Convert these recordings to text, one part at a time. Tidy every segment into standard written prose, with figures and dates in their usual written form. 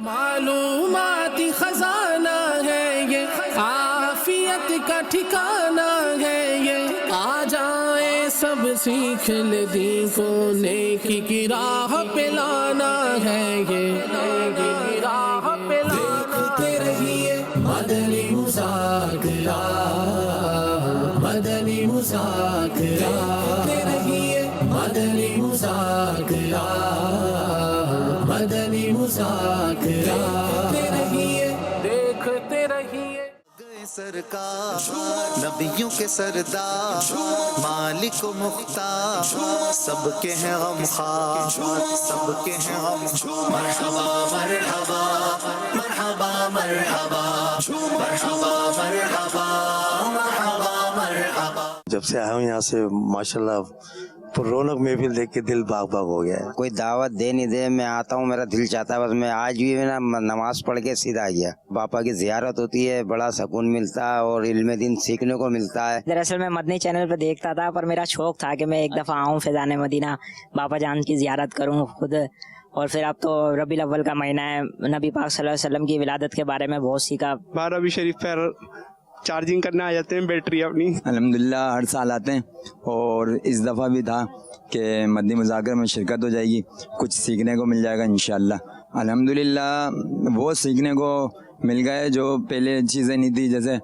معلوماتی خزانہ ہے یہ، عافیت کا ٹھکانہ ہے یہ، آ جائیں سب سیکھ لے دین کو، نیکی کی راہ پہ لانا ہے یہ، نیکی کی راہ پہ لانا۔ دیکھتے رہیے مدنی مذاکرہ، مدنی مذاکرہ، دیکھتے رہیے مدنی مذاکرہ، مدنی مذاکرہ، دیکھتے رہیے۔ سرکار نبیوں کے سردار، مالک و مختار، سب کے ہیں غم خوار، سب کے ہیں غم خوار۔ مرحبا مرحبا مرحبا مرحبا مرحبا مرحبا مرحبا مرحبا۔ جب سے آیا ہوں یہاں سے ماشاءاللہ پر رونق محفل دیکھ کے دل باغ باغ ہو گیا ہے۔ کوئی دعوت دے نہیں دے، میں آتا ہوں، میرا دل چاہتا ہے بس میں آج بھی نماز پڑھ کے سیدھا آ گیا۔ باپا کی زیارت ہوتی ہے، بڑا سکون ملتا ہے اور علم دین سیکھنے کو ملتا ہے۔ دراصل میں مدنی چینل پہ دیکھتا تھا، پر میرا شوق تھا کہ میں ایک دفعہ آؤں فیضان مدینہ، باپا جان کی زیارت کروں خود۔ اور پھر اب تو ربیع الاول کا مہینہ ہے، نبی پاک صلی اللہ علیہ وسلم کی ولادت کے بارے میں بہت سیکھا۔ 12 شریف پر چارجنگ کرنے آ جاتے ہیں بیٹری اپنی۔ الحمدللہ ہر سال آتے ہیں اور اس دفعہ بھی تھا کہ مدنی مذاکرہ میں شرکت ہو جائے گی، کچھ سیکھنے کو مل جائے گا انشاءاللہ۔ الحمدللہ وہ سیکھنے کو مل گئے جو پہلے چیزیں نہیں تھی، جیسے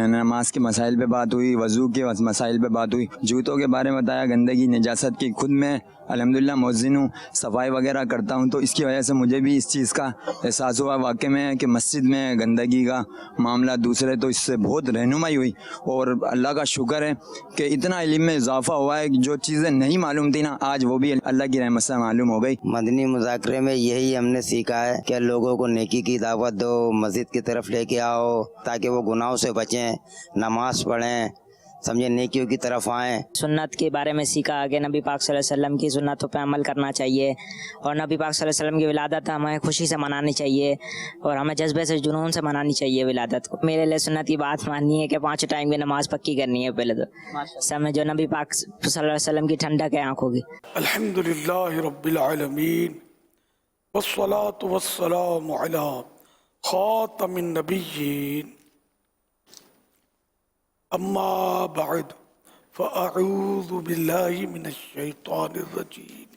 نماز کے مسائل پہ بات ہوئی، وضو کے مسائل پہ بات ہوئی، جوتوں کے بارے میں بتایا، گندگی نجاست کی۔ خود میں الحمدللہ مؤذن ہوں، صفائی وغیرہ کرتا ہوں، تو اس کی وجہ سے مجھے بھی اس چیز کا احساس ہوا واقع میں کہ مسجد میں گندگی کا معاملہ دوسرے، تو اس سے بہت رہنمائی ہوئی۔ اور اللہ کا شکر ہے کہ اتنا علم میں اضافہ ہوا ہے کہ جو چیزیں نہیں معلوم تھی نا، آج وہ بھی اللہ کی رحمت سے معلوم ہو گئی۔ مدنی مذاکرے میں یہی ہم نے سیکھا ہے کہ لوگوں کو نیکی کی دعوت دو، مسجد کی طرف لے کے آؤ تاکہ وہ گناہوں سے بچیں، نماز پڑھیں، سمجھے نیکیوں کی طرف آئیں۔ سنت کے بارے میں سیکھا کہ نبی پاک صلی اللہ علیہ وسلم کی سنتوں پہ عمل کرنا چاہیے، اور نبی پاک صلی اللہ علیہ وسلم کی ولادت ہمیں خوشی سے منانی چاہیے اور ہمیں جذبے سے جنون سے منانی چاہیے ولادت کو۔ میرے لیے سنت کی بات ماننی ہے کہ 5 ٹائم کی نماز پکی کرنی ہے پہلے تو، سمجھو نبی پاک صلی اللہ علیہ وسلم کی ٹھنڈک ہے آنکھوں کی۔ الحمدللہ رب العالمین والصلاة والسلام علی خاتم النبیین، اما بعد فاعوذ باللہ من الشیطان الرجیم،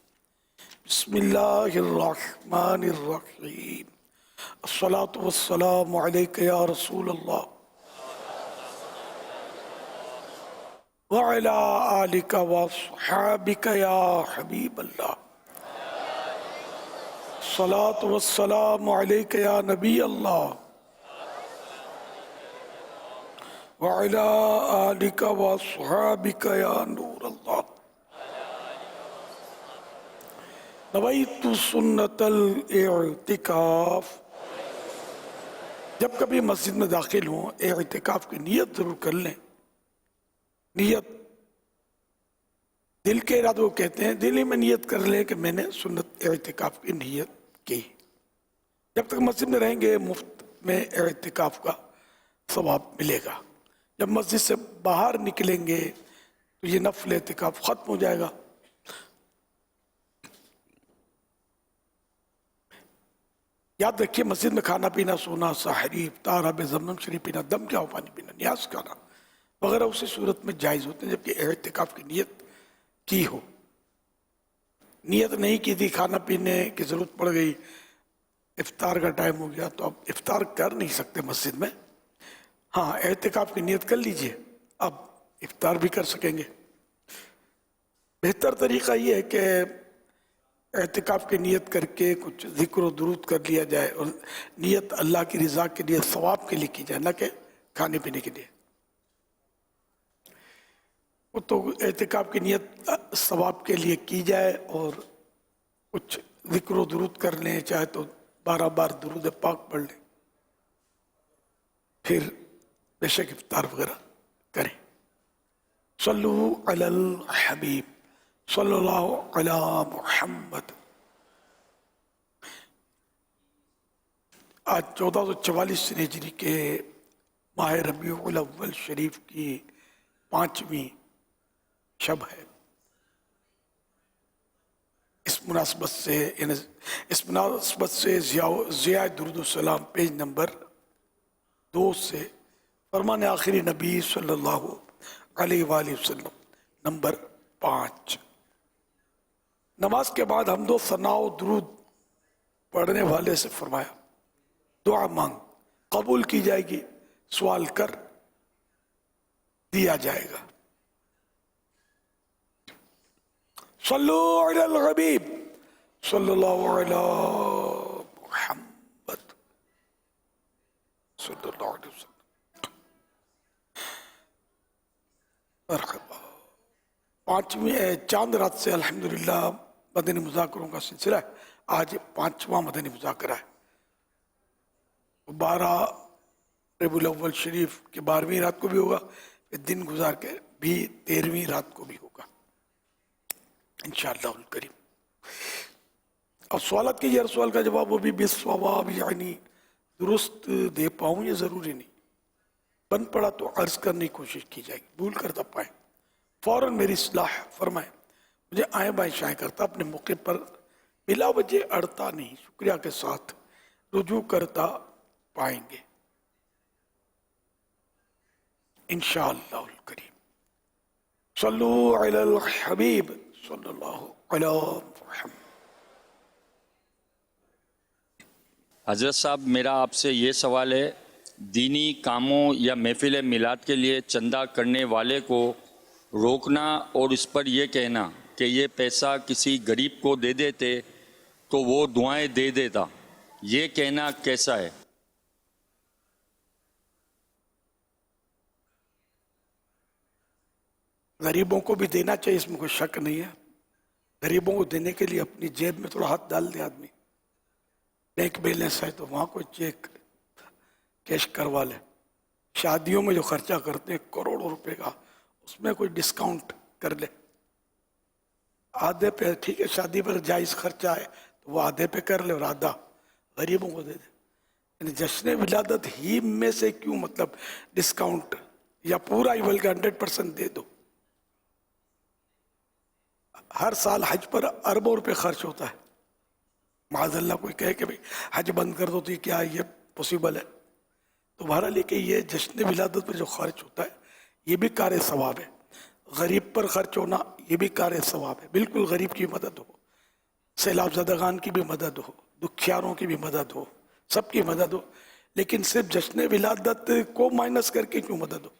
بسم اللہ الرحمن الرحیم، الصلاة والسلام علیک یا رسول اللہ وعلی آلک واصحابک یا حبیب اللہ، الصلاة والسلام علیک یا نبی اللہ وعلی آلک واصحابک یا نور اللہ، نویت سنت الاعتکاف۔ جب کبھی مسجد میں داخل ہوں اعتکاف کی نیت ضرور کر لیں۔ نیت دل کے ارادے کو کہتے ہیں، دل ہی میں نیت کر لیں کہ میں نے سنت اعتکاف کی نیت کی۔ جب تک مسجد میں رہیں گے مفت میں اعتکاف کا ثواب ملے گا۔ جب مسجد سے باہر نکلیں گے تو یہ نفل اعتکاف ختم ہو جائے گا۔ یاد رکھیے مسجد میں کھانا پینا، سونا، سحری، افطار، آب زمزم شریف پینا، دم کیا ہو پانی پینا، نیاز کھانا وغیرہ اسی صورت میں جائز ہوتے ہیں جبکہ اعتکاف کی نیت کی ہو۔ نیت نہیں کی تھی، کھانا پینے کی ضرورت پڑ گئی، افطار کا ٹائم ہو گیا، تو اب افطار کر نہیں سکتے مسجد میں۔ ہاں اعتکاف کی نیت کر لیجئے، اب افطار بھی کر سکیں گے۔ بہتر طریقہ یہ ہے کہ اعتکاف کی نیت کر کے کچھ ذکر و درود کر لیا جائے، اور نیت اللہ کی رضا کے لیے، ثواب کے لیے کی جائے، نہ کہ کھانے پینے کے لیے۔ تو اعتکاف کی نیت ثواب کے لیے کی جائے اور کچھ ذکر و درود کر لیں، چاہے تو 12 بار درود پاک پڑھ لیں، پھر بے شک افطار وغیرہ کریں۔ صلو علی الحبیب صلی اللہ علی محمد۔ آج 1444 ہجری کے ماہ ربیع الاول شریف کی 5ویں شب ہے۔ اس मुनासबत से ज़िया दुरूद सलाम पेज नंबर 2 से फरमान आखिरी नबी सल्लल्लाहु अलैहि वसल्लम नंबर 5। नमाज के बाद हमदो सना और दुरूद पढ़ने वाले से फरमाया दुआ मांग कबूल की जाएगी, सवाल कर दिया जाएगा। सल्लु अलल हबीब सल्लल्लाहु अलैहि मुहम्मद सल्लल्लाहु अलैहि वसल्लम। मरहबा। पांचवी चांद रात से अल्हम्दुलिल्लाह मदनी मुज़ाकरों का सिलसिला है। आज 5वां मदनी मुज़ाकरा है। 12 रबीउल अव्वल शरीफ के 12वीं रात को भी होगा, फिर दिन गुजार के भी 13वीं रात को भी होगा इंशाअल्लाह करीम। अब सवालत के हर सवाल का जवाब वो भी बिस्सवाब यानी दुरुस्त दे पाऊँ ये ज़रूरी नहीं, बन पड़ा तो अर्ज करने की कोशिश की जाएगी, भूल कर तब पाए फौरन मेरी इस्लाह फरमाए। मुझे आए बाएं शाएं करता अपने मौके पर बिला वजह अड़ता नहीं, शुक्रिया के साथ रुजू करता पाएंगे इंशाअल्लाह करीम। सल्लु अलल हबीब सल्लल्लाहु अलैहि वसल्लम। हज़रत साहब, मेरा आपसे ये सवाल है, दीनी कामों या महफिल मिलाद के लिए चंदा करने वाले को रोकना और उस पर यह कहना कि ये पैसा किसी गरीब को दे देते तो वो दुआएं दे देता, ये कहना कैसा है? गरीबों को भी देना चाहिए, इसमें कोई शक नहीं है। गरीबों को देने के लिए अपनी जेब में थोड़ा हाथ डाल दे आदमी, बैंक बैलेंस है तो वहाँ कोई चेक कैश करवा ले। शादियों में जो खर्चा करते हैं करोड़ों रुपए का, उसमें कोई डिस्काउंट कर ले, आधे पे ठीक है, शादी पर जायज़ खर्चा है तो वो आधे पे कर ले और आधा गरीबों को दे दे। यानी जश्न विलादत ही में से क्यों मतलब डिस्काउंट या पूरा ही बल्कि 100% दे दो। हर साल हज पर अरबों रुपए खर्च होता है, माज़अल्लाह कोई कहे कि भाई हज बंद कर दो तो क्या ये पॉसिबल है? तो बहरहाल कि ये जश्न विलादत पर जो खर्च होता है ये भी कार सवाब है। गरीब पर खर्च होना ये भी कार सवाब है। बिल्कुल गरीब की मदद हो, सैलाब ज़दगान की भी मदद हो, दुखियारों की भी मदद हो, सबकी मदद हो, लेकिन सिर्फ जश्न विलादत को माइनस करके क्यों मदद हो?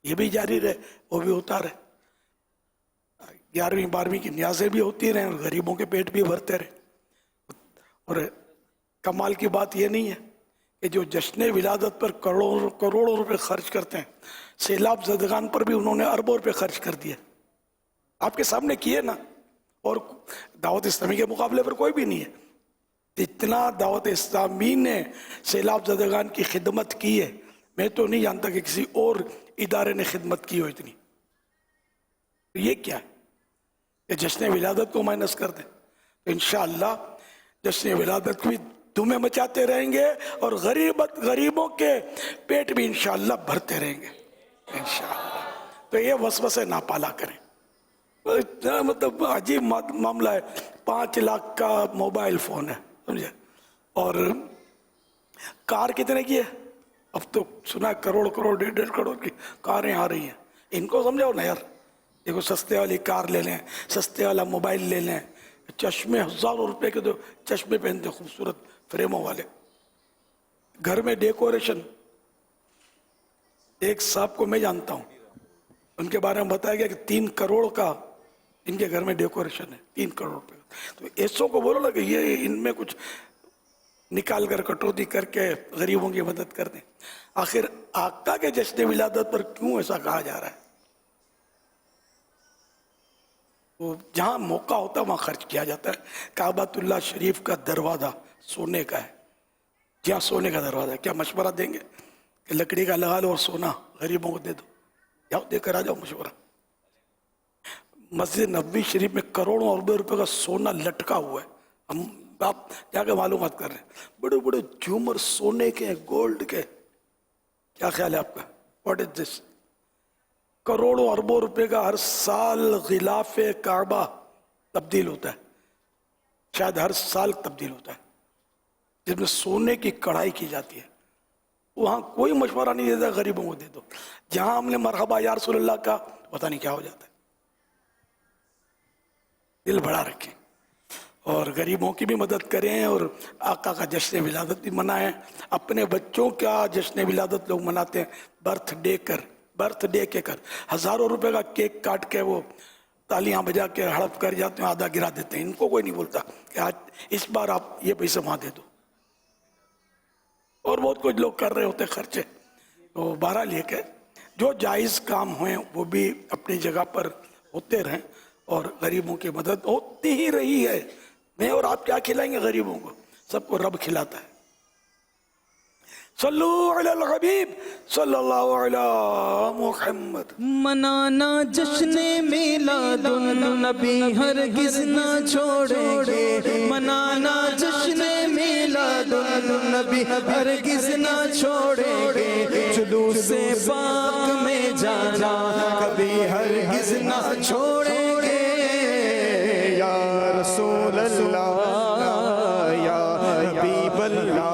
ये भी जारी रहे, वो भी होता रहे। 11वीं 12वीं की न्याज़ें भी होती रहें और गरीबों के पेट भी भरते रहे। और कमाल की बात ये नहीं है कि जो जश्न विलादत पर करोड़ों रुपए खर्च करते हैं, सैलाब ज़दगान पर भी उन्होंने अरबों रुपए खर्च कर दिए, आपके सामने किए ना। और दावत इस्लामी के मुकाबले पर कोई भी नहीं है। इतना दावत इस्लामी ने सैलाब ज़दगान की खिदमत की है, मैं तो नहीं जानता कि किसी और इदारे ने खिदमत की हो इतनी। तो ये क्या है कि जश्न विलादत को माइनस कर दें? तो इंशाअल्लाह जश्न विलादत भी धूमें मचाते रहेंगे और गरीबों के पेट भी इंशाअल्लाह भरते रहेंगे इंशाअल्लाह। तो ये वसवसे ना पाला करें। इतना मतलब अजीब मामला है। 5 लाख का मोबाइल फोन है, समझे, और कार कितने की है? अब तो सुना करोड़ 1.5 करोड़ की कारें आ रही हैं। इनको समझाओ ना यार, देखो सस्ते वाली कार ले लें, सस्ते वाला मोबाइल ले लें, चश्मे हज़ारों रुपए के तो चश्मे पहनते खूबसूरत फ्रेमों वाले, घर में डेकोरेशन। एक साहब को मैं जानता हूँ, उनके बारे में बताया गया कि 3 करोड़ का इनके घर में डेकोरेशन है, 3 करोड़ रुपए। तो ऐसों को बोलो ना कि ये इनमें कुछ निकाल कर कटौती करके गरीबों की मदद कर दें। आखिर आका के जश्न विलादत पर क्यों ऐसा कहा जा रहा है? वो जहाँ मौका होता है वहाँ खर्च किया जाता है। काबतुल्लाह शरीफ का दरवाज़ा सोने का है, जहाँ सोने का दरवाज़ा है, क्या मशवरा देंगे कि लकड़ी का लगा लो और सोना गरीबों को दे दो? जाओ देकर आ जाओ मशवरा। मस्जिद नबवी शरीफ में करोड़ों अरबों रुपए का सोना लटका हुआ है। हम आप जाकर मालूमात कर रहे हैं, बड़े बड़े झूमर सोने के, गोल्ड के। क्या ख्याल है आपका? What is this? करोड़ों अरबों रुपए का हर साल गिलाफ काबा तब्दील होता है। शायद हर साल तब्दील होता है, जिसमें सोने की कढ़ाई की जाती है। वहाँ कोई मशवरा नहीं देता गरीबों को दे दो। जहाँ हमने मरहबा या रसूलल्लाह का, पता नहीं क्या हो जाता है। दिल बड़ा रखें और गरीबों की भी मदद करें और आका का जश्न विलादत भी मनाएं। अपने बच्चों का जश्न विलादत लोग मनाते हैं बर्थडे के कर हज़ारों रुपए का केक काट के वो तालियां बजा के हड़प कर जाते हैं, आधा गिरा देते हैं। इनको कोई नहीं बोलता कि आज इस बार आप ये पैसे वहाँ दे दो। और बहुत कुछ लोग कर रहे होते खर्चे। तो बहरहाल ये के जो जायज़ काम हुए वो भी अपनी जगह पर होते रहें और गरीबों की मदद होती ही रही है। मैं और आप क्या खिलाएंगे गरीबों को, सबको रब खिलाता है। सल्लु अलल हबीब सल्लल्लाहु अला मुहम्मद। मनाना जश्न मिलादुन नबी हरगिज़ ना छोड़ेंगे, मनाना जश्न मिलादुन नबी हरगिज़ ना छोड़ेंगे, जुलूस पाक में जाना कभी हरगिज़ ना छोड़ेंगे। या रसूल अल्लाह या हबीब अल्लाह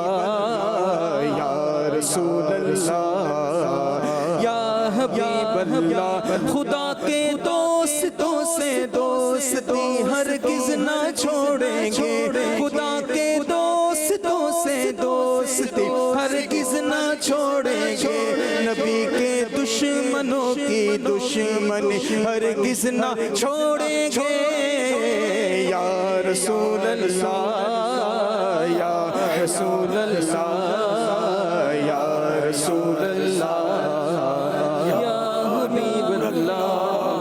या रसूल अल्लाह या हबीब अल्लाह। खुदा के दोस्तों से दोस्ती हरगिज़ ना छोड़ेंगे, खुदा के दोस्तों से दोस्ती हरगिज़ ना छोड़ेंगे, नबी के दुश्मनों की दुश्मनी हरगिज़ ना छोड़ेंगे। या रसूल अल्लाह या रसूल अल्लाह या रसूल अल्लाह या हबीब अल्लाह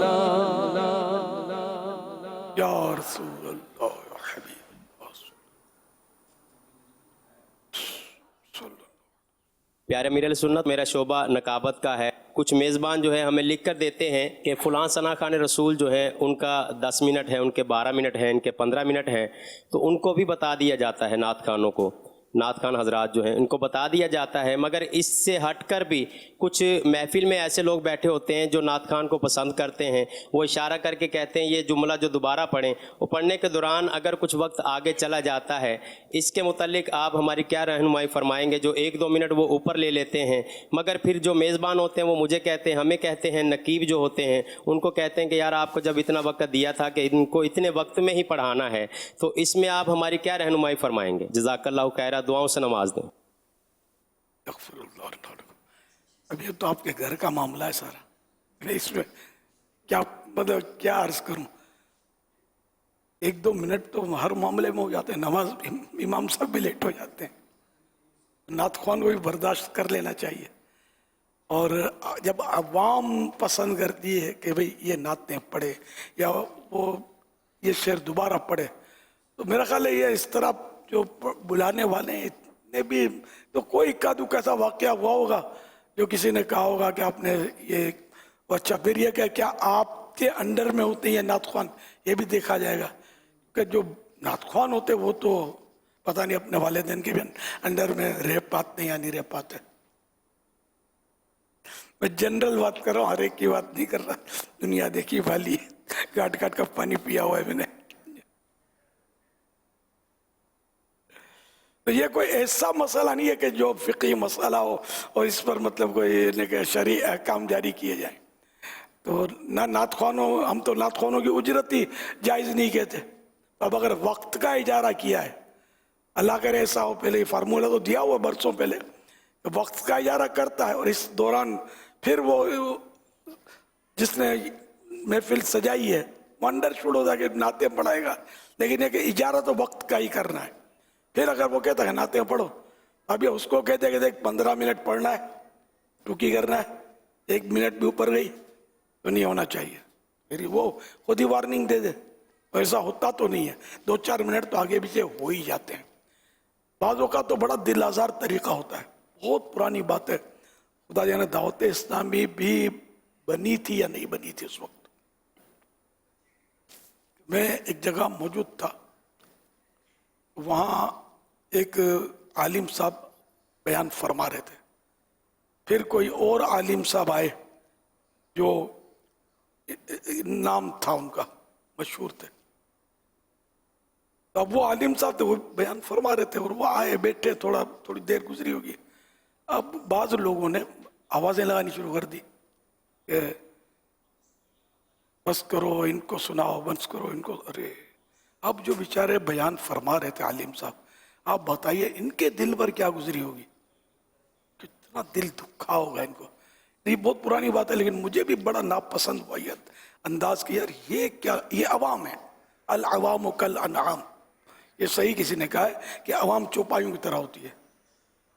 या रसूल अल्लाह या हबीब अल्लाह। प्यारे अमीर सुन्नत, मेरा शोबा नकाबत का है। कुछ मेज़बान जो है हमें लिख कर देते हैं कि फ़लाँ सना खान रसूल जो है उनका 10 मिनट है, उनके 12 मिनट हैं, इनके 15 मिनट हैं। तो उनको भी बता दिया जाता है, नात खानों को, नात खान हजरात जो हैं उनको बता दिया जाता है। मगर इससे हटकर भी कुछ महफिल में ऐसे लोग बैठे होते हैं जो नात खान को पसंद करते हैं। वो इशारा करके कहते हैं ये जुमला जो दोबारा पढ़ें। वो पढ़ने के दौरान अगर कुछ वक्त आगे चला जाता है, इसके मुतालिक आप हमारी क्या रहनुमाई फरमाएंगे? जो 1-2 मिनट वो ऊपर ले लेते हैं, मगर फिर जो मेज़बान होते हैं वो मुझे कहते हैं, हमें कहते हैं, नकीब जो होते हैं उनको कहते हैं कि यार आपको जब इतना वक्त दिया था कि इनको इतने वक्त में ही पढ़ाना है, तो इसमें आप हमारी क्या रहनुमाई फरमाएंगे? जज़ाकल्लाहु खैरा, दुआओं से नवाज दें। अब ये तो आपके घर का मामला है सारा, मैं इसमें क्या मतलब क्या अर्ज करूं। 1-2 मिनट तो हर मामले में हो जाते हैं। नमाज इमाम साहब भी लेट हो जाते हैं, नात ख्वान को भी बर्दाश्त कर लेना चाहिए। और जब अवाम पसंद करती है कि भाई ये नातें पढ़े या वो ये शेर दोबारा पढ़े, तो मेरा ख्याल है ये इस तरह जो बुलाने वाले हैं इतने भी, तो कोई इक्का-दुक्का कैसा वाकया हुआ होगा जो किसी ने कहा होगा कि आपने ये, अच्छा फिर ये क्या आपके अंडर में होते हैं नात ख्वान, ये भी देखा जाएगा कि जो नात ख्वान होते वो तो पता नहीं अपने वालिदैन के भी अंडर में रह पाते या नहीं रह पाते। मैं जनरल बात कर रहा हूँ, हर एक की बात नहीं कर रहा। दुनिया देखी वाली है, काट काट का पानी पिया हुआ है मैंने। तो ये कोई ऐसा मसला नहीं है कि जो फ़िक़ही मसला हो और इस पर मतलब कोई शरई अहकाम जारी किए जाएं। तो ना नात ख्वानों, हम तो नात ख्वानों की उजरत ही जायज़ नहीं कहते। अब अगर वक्त का इजारा किया है, अल्लाह करे ऐसा हो, पहले फार्मूला तो दिया हुआ बरसों पहले, तो वक्त का इजारा करता है और इस दौरान फिर वो जिसने महफिल सजाई है वो अंडरस्टूड होता है कि नाते पढ़ाएगा, लेकिन ये कि इजारा तो वक्त का ही करना है। फिर अगर वो कहता है नाते पढ़ो, अभी उसको कहते कि देख 15 मिनट पढ़ना है, टूकी करना है, 1 मिनट भी ऊपर गई तो नहीं होना चाहिए। फिर वो खुद ही वार्निंग दे दे, तो ऐसा होता तो नहीं है। 2-4 मिनट तो आगे पीछे हो ही जाते हैं। बाज़ों का तो बड़ा दिल आज़ार तरीका होता है, बहुत पुरानी बात है। खुदा जाने दावत इस्लामी भी बनी थी या नहीं बनी थी उस वक्त। मैं एक जगह मौजूद था, वहाँ एक आलिम साहब बयान फरमा रहे थे, फिर कोई और आलिम साहब आए जो नाम था उनका, मशहूर थे। तो अब वो आलिम साहब थे, वो बयान फरमा रहे थे और वो आए बैठे, थोड़ी देर गुजरी होगी। अब बाज लोगों ने आवाजें लगानी शुरू कर दी कि बस करो इनको, सुनाओ बस करो इनको। अरे अब जो बेचारे बयान फरमा रहे थे आलिम साहब, आप बताइए इनके दिल पर क्या गुजरी होगी, कितना दिल दुखा होगा इनको। ये बहुत पुरानी बात है, लेकिन मुझे भी बड़ा नापसंद हुआ ये अंदाज कि यार ये क्या, ये अवाम है, अल अवाम कल अनआम। ये सही किसी ने कहा है कि अवाम चौपाइयों की तरह होती है।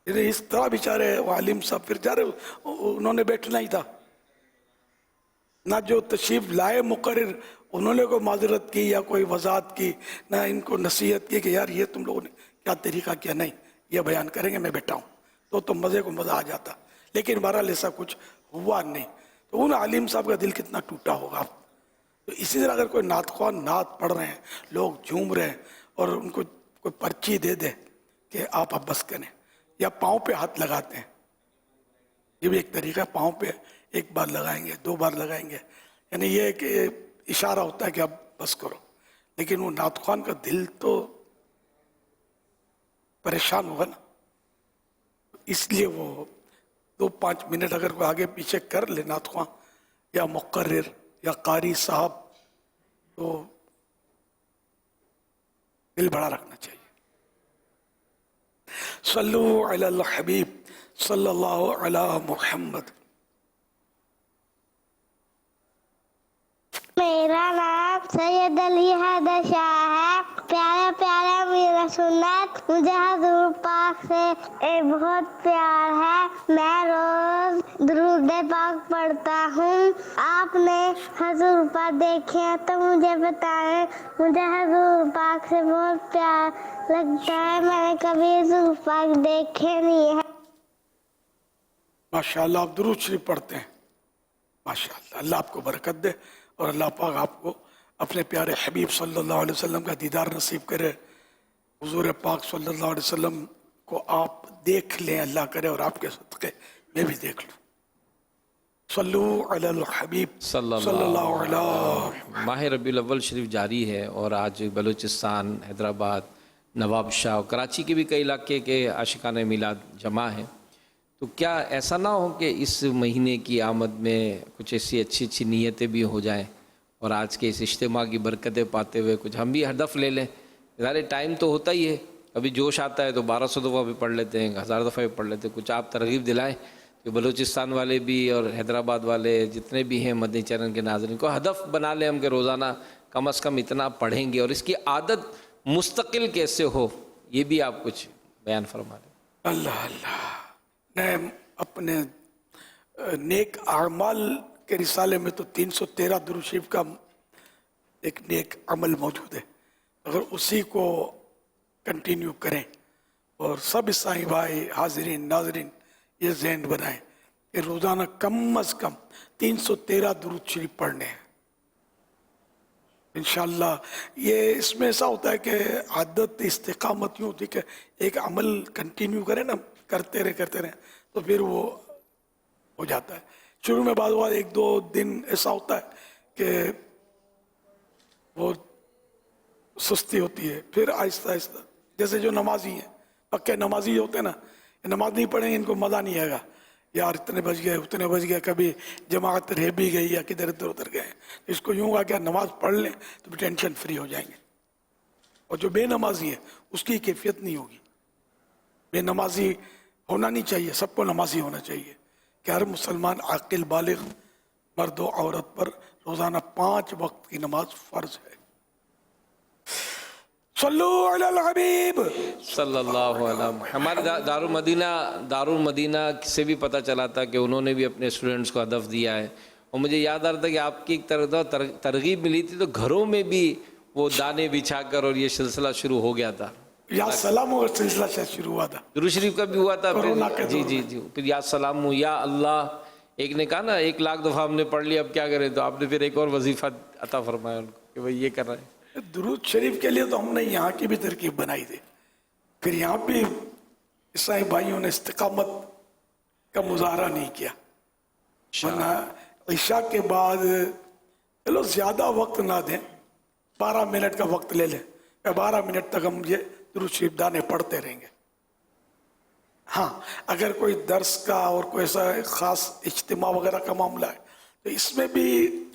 इस तरह बेचारे आलिम साहब फिर जा रहे, उन्होंने बैठना ही था ना, जो तशरीफ लाए मुकर्रिर उन्होंने कोई माजरत की या कोई वजाहत की, ना इनको नसीहत की कि यार ये तुम लोगों ने क्या तरीका किया, नहीं ये बयान करेंगे मैं बैठा हूँ तो मज़े को मज़ा आ जाता। लेकिन बहरहाल ऐसा कुछ हुआ नहीं। तो उन आलिम साहब का दिल कितना टूटा होगा। तो इसी तरह अगर कोई नातख्वान नात पढ़ रहे हैं, लोग झूम रहे हैं और उनको कोई पर्ची दे दे कि आप अब बस करें, या पाँव पे हाथ लगाते हैं, ये भी एक तरीका, पाँव पे एक बार लगाएंगे, 2 बार लगाएंगे, यानी ये कि इशारा होता है कि अब बस करो। लेकिन वो नातख्वान का दिल तो परेशान होगा ना, इसलिए वो 2-5 मिनट अगर कोई आगे पीछे कर ले नातख्वान या मुकर्रिर या कारी साहब, तो दिल बड़ा रखना चाहिए। सल्लु अलल हबीब सल्लल्लाहु अला मुहम्मद। मेरा नाम सैयद अली हैदर शाह है। प्यारा प्यारा मेरा सुन्नत, मुझे हजूर पाक से बहुत प्यार है। मैं रोज दुरूद पाक पढ़ता हूँ। आपने हजूर पाक देखे हैं तो मुझे बताएं। मुझे हजूर पाक से बहुत प्यार लगता है, मैंने कभी हजूर पाक देखे नहीं है। माशाअल्लाह आप दुरूद शरीफ पढ़ते हैं, माशाअल्लाह। अल्लाह आपको बरकत दे और अल्लाह पाक आपको अपने प्यारे हबीब सल्लल्लाहु अलैहि वसल्लम का दीदार नसीब करे। हुजूर पाक सल्लल्लाहु अलैहि वसल्लम को आप देख लें, अल्लाह करे, और आपके सदक़े मैं भी देख लूँ। सल्लु अलल हबीब सल्लल्लाहु अलैहि। माह रबीउल अव्वल शरीफ जारी है और आज बलूचिस्तान, हैदराबाद, नवाबशाह और कराची के भी कई इलाके के आशिकाने मिलाद जमा हैं। तो क्या ऐसा ना हो कि इस महीने की आमद में कुछ ऐसी अच्छी अच्छी नीयतें भी हो जाएं और आज के इस इज्तिमा की बरकतें पाते हुए कुछ हम भी हदफ ले लें। ज़ाहिर टाइम तो होता ही है, कभी जोश आता है तो 1200 दफ़ा भी पढ़ लेते हैं, 1000 दफ़ा भी पढ़ लेते हैं। कुछ आप तरगीब दिलाएं कि बलूचिस्तान वाले भी और हैदराबाद वाले जितने भी हैं मदनी चैनल के नाज़रीन को हदफ बना लें हम कि रोज़ाना कम अज़ कम इतना पढ़ेंगे, और इसकी आदत मुस्तकिल कैसे हो ये भी आप कुछ बयान फरमा लें। अल्लाह अल्लाह ने अपने नेक आमाल के रिसाले में तो 313 दुरूद शरीफ का एक नेक अमल मौजूद है। अगर उसी को कंटिन्यू करें और सब ईसाई भाई हाजिरीन नाजरीन ये ज़हन बनाएं कि रोज़ाना कम अज़ कम 313 दुरूद शरीफ पढ़ने हैं इंशाअल्लाह। ये इसमें ऐसा होता है कि आदत इस्तिकामत यूँ होती है कि एक अमल कंटिन्यू करें ना, करते रहे तो फिर वो हो जाता है। शुरू में बाद 1-2 दिन ऐसा होता है कि वो सुस्ती होती है, फिर आहिस्ता आहिस्ता, जैसे जो नमाजी हैं, पक्के नमाजी होते हैं ना, नमाज नहीं पढ़ेंगे इनको मज़ा नहीं आएगा, यार इतने बज गए उतने बज गए, कभी जमात रह भी गई या किधर इधर उधर गए। इसको यूँ हुआ क्या नमाज पढ़ लें तो भी टेंशन फ्री हो जाएंगे। और जो बेनमाजी है उसकी कैफियत नहीं होगी। बेनमाजी होना नहीं चाहिए, सबको नमाजी होना चाहिए कि हर मुसलमान आकिल बालिग मर्द और औरत पर रोज़ाना 5 वक्त की नमाज फ़र्ज है। सल्लु अलल हबीब सल्लल्लाहु अलैहि वसल्लम। हमारे दारुल मदीना से भी पता चला था कि उन्होंने भी अपने स्टूडेंट्स को हदफ दिया है, और मुझे याद आ रहा था कि आपकी एक तरगीब मिली थी तो घरों में भी वो दाने बिछा कर और ये सिलसिला शुरू हो गया था। या सलाम और सिलसिला से शुरू हुआ था, दुरूद शरीफ का भी हुआ था फिर, जी फिर या सलाम या अल्लाह, एक ने कहा ना 1 लाख दफ़ा हमने पढ़ लिया अब क्या करें, तो आपने फिर एक और वजीफ़ा अता फरमाया उनको कि भाई ये कर रहे हैं। दुरूद शरीफ के लिए तो हमने यहाँ की भी तरकीब बनाई थी, फिर यहाँ भी ईसाई भाइयों ने इस्तिकामत का मुजाहरा नहीं किया। वरना इशा के बाद चलो ज़्यादा वक्त ना दें, 12 मिनट का वक्त ले लें, 12 मिनट तक हम ये दुरूद शरीफ दाने पढ़ते रहेंगे। हाँ, अगर कोई दर्स का और कोई ऐसा ख़ास इज्तिमा वगैरह का मामला है तो इसमें भी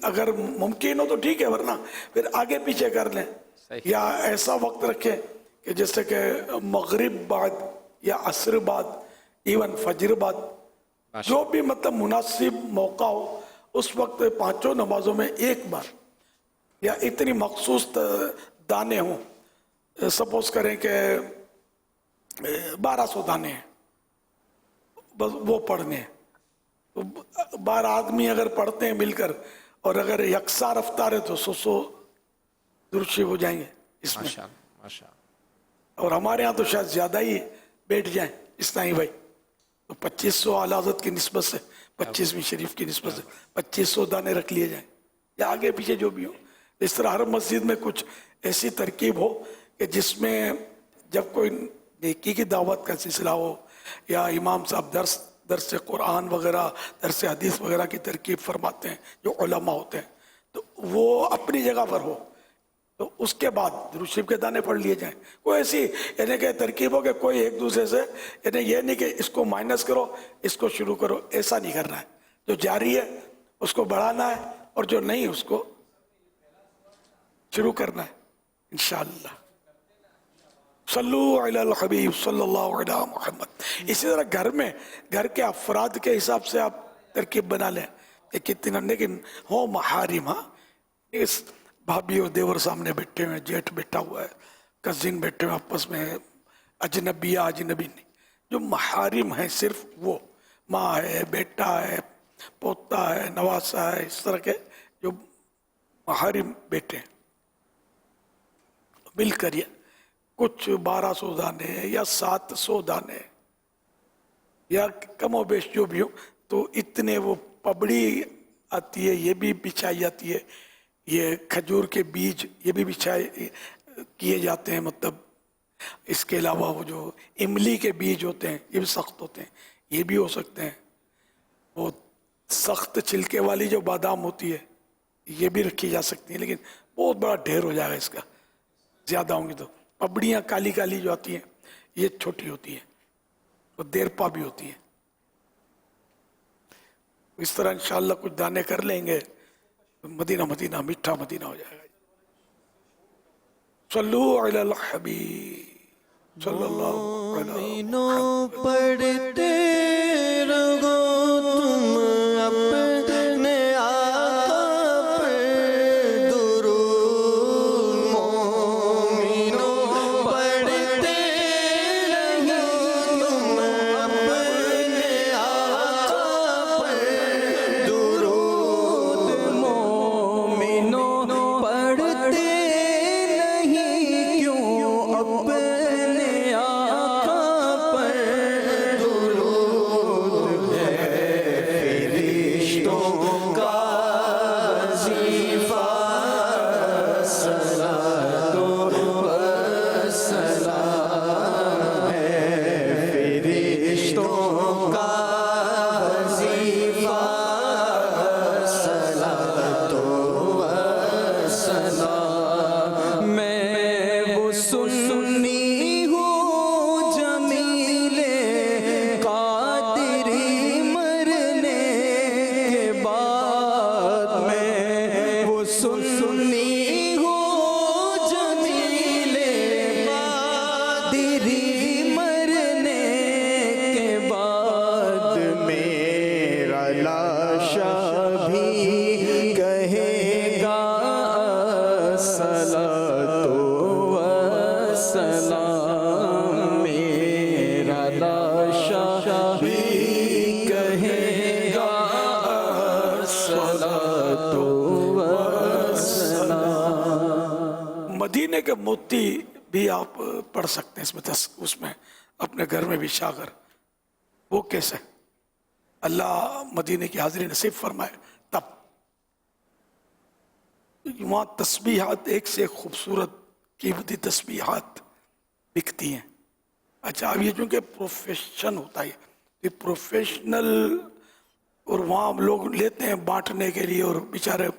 अगर मुमकिन हो तो ठीक है, वरना फिर आगे पीछे कर लें, या ऐसा वक्त रखें कि जैसे कि मगरिब बाद या असर बाद, इवन फजर बाद, जो भी मतलब मुनासिब मौका हो उस वक्त पांचों नमाजों में एक बार या इतनी मखसूस दाने हों। सपोज करें कि 1200 दाने हैं, बस वो पढ़ने हैं, तो 12 आदमी अगर पढ़ते हैं मिलकर और अगर यकसा रफ्तार है तो 100 दुरूद शरीफ हो जाएंगे इसमें। और हमारे यहाँ तो शायद ज़्यादा ही बैठ जाएं इस्लामी भाई, तो 2500 आला हज़रत की निस्बत से, 25वीं शरीफ की निस्बत से 2500 दाने रख लिए जाएं, या आगे पीछे जो भी हो। इस तरह हर मस्जिद में कुछ ऐसी तरकीब हो कि जिसमें जब कोई नेकी की दावत का सिलसिला हो या इमाम साहब दर्स कुरान वगैरह, दर्स हदीस वगैरह की तरकीब फरमाते हैं जो उलमा होते हैं, तो वो अपनी जगह पर हो, तो उसके बाद दुरूद शरीफ के दाने पढ़ लिए जाएं। कोई ऐसी यानी कि तरकीब हो कि कोई एक दूसरे से, यानी ये नहीं कि इसको माइनस करो इसको शुरू करो, ऐसा नहीं करना है। जो जारी है उसको बढ़ाना है और जो नहीं उसको शुरू करना है इंशाअल्लाह। सल्लू अलल हबीब सल्लल्लाहु अलैहि मुहम्मद। इसी तरह घर में घर के अफराद के हिसाब से आप तरकीब बना लें कि कितने, लेकिन हो महारिम। हाँ, इस भाभी और देवर सामने बैठे हुए, जेठ बैठा हुआ है, कजिन बैठे हुए आपस में, अजनबी या अजनबी नहीं, जो महारिम है सिर्फ वो, माँ है, बेटा है, पोता है, नवासा है, इस तरह के जो महारिम बैठे हैं मिल करिए कुछ 1200 दाने या 700 दाने या कमो बेश जो भी हो, तो इतने वो पबड़ी आती है, ये भी बिछाई जाती है, ये खजूर के बीज ये भी बिछाए किए जाते हैं। मतलब इसके अलावा वो जो इमली के बीज होते हैं ये भी सख्त होते हैं, ये भी हो सकते हैं। वो सख्त छिलके वाली जो बादाम होती है ये भी रखी जा सकती है, लेकिन बहुत बड़ा ढेर हो जाएगा इसका, ज़्यादा होंगी तो। पबड़ियाँ काली काली जो आती हैं ये छोटी होती है, तो देरपा भी होती है। इस तरह इंशाअल्लाह कुछ दाने कर लेंगे, मदीना मदीना मीठा मदीना हो जाएगा। सल्लू अलल हबीब सल्लल्लाहु अलैहि वसल्लम। पढ़ते रहो तुम अपने आका पर दुरूद, मोमिनो पढ़ते रहो तुम अपने आका पर दुरूद, मोमिनो पढ़ते नहीं क्यों अपने आका पर दुरूद है फरिश्तों का वजीफा सलातो व सलाम है फरिश्तों का वजीफा सलातो व सलाम। मैं वो सुन्नी हूँ जमीले कादरी मरने के बाद, मैं वो सुन्नी हूँ जमीले कादरी मरने के बाद, मेरा लाशा भी कहेगा सलातो व सलाम, मेरा लाशा भी कहेगा सलातो व सलाम। मदीने के मोती भी आप पढ़ सकते हैं इसमें, उसमें अपने घर में बिछा कर। वो कैसे? अल्लाह मदीने की हाजिरी नसीब फरमाए तब। वहाँ तस्बीहात एक से एक खूबसूरत कीमती तस्बीहात बिकती हैं। अच्छा, अब ये चूँकि प्रोफेशन होता है, ये प्रोफेशनल, और वहाँ लोग लेते हैं बांटने के लिए और बेचारे,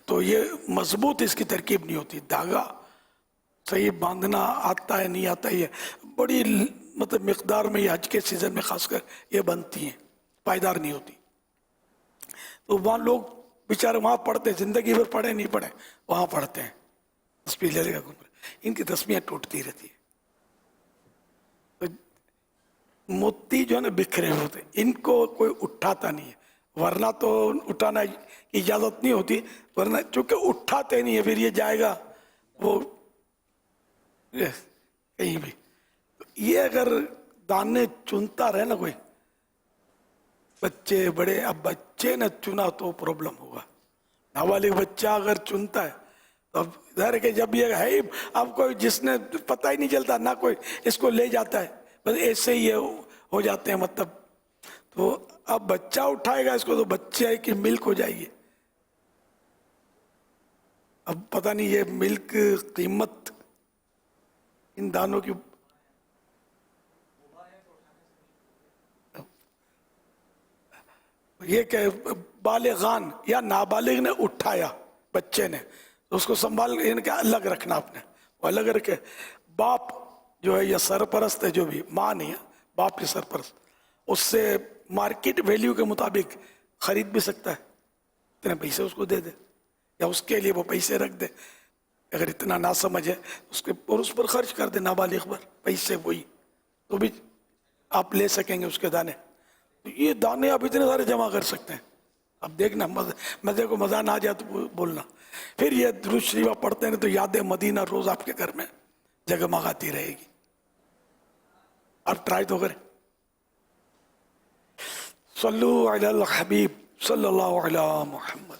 तो ये मजबूत इसकी तरकीब नहीं होती। धागा सही बांधना आता है नहीं आता है, बड़ी मतलब मिकदार में ये हज के सीज़न में खासकर ये बनती हैं, पायदार नहीं होती। तो वहाँ लोग बेचारे वहाँ पढ़ते, ज़िंदगी भर पढ़े नहीं पढ़े वहाँ पढ़ते हैं, तस्बीह ले लेगा घूम रहे, इनकी तस्बीहें टूटती रहती है। तो मोती जो है ना बिखरे होते, इनको कोई उठाता नहीं है, वरना तो उठाना की इजाज़त नहीं होती, वरना चूँकि उठाते नहीं है फिर ये जाएगा वो कहीं भी। तो ये अगर दाने चुनता रहे ना कोई, बच्चे बड़े, अब बच्चे ने चुना तो प्रॉब्लम होगा। नाबालिग बच्चा अगर चुनता है तो अब इधर के जब ये है अब कोई जिसने पता ही नहीं चलता ना, कोई इसको ले जाता है, बस ऐसे ही ये हो जाते हैं मतलब। तो अब बच्चा उठाएगा इसको तो बच्चे की मिल्क हो जाएगी। अब पता नहीं ये मिल्क कीमत इन दानों की, ये क्या बालिगान या नाबालिग ने उठाया बच्चे ने तो उसको संभाल इनके अलग रखना आपने, वो अलग रखे। बाप जो है या सरपरस्त है, जो भी माँ नहीं है, बाप की सरपरस्त, उससे मार्केट वैल्यू के मुताबिक खरीद भी सकता है, इतने पैसे उसको दे दे या उसके लिए वो पैसे रख दे। अगर इतना ना समझ है उसके और उस पर खर्च कर दे, नाबालिग पर पैसे वही, तो भी आप ले सकेंगे उसके दाने। तो ये दाने आप इतने सारे जमा कर सकते हैं। अब देखना मज़े को मज़ा ना आ जाए तो बोलना। फिर ये दुरूद शरीफ पढ़ते हैं तो याद मदीना रोज़ आपके घर में जगमगाती रहेगी। आप ट्राई तो करें। सल्लु अलल हबीब सल्लल्लाहु अलैहि मुहम्मद।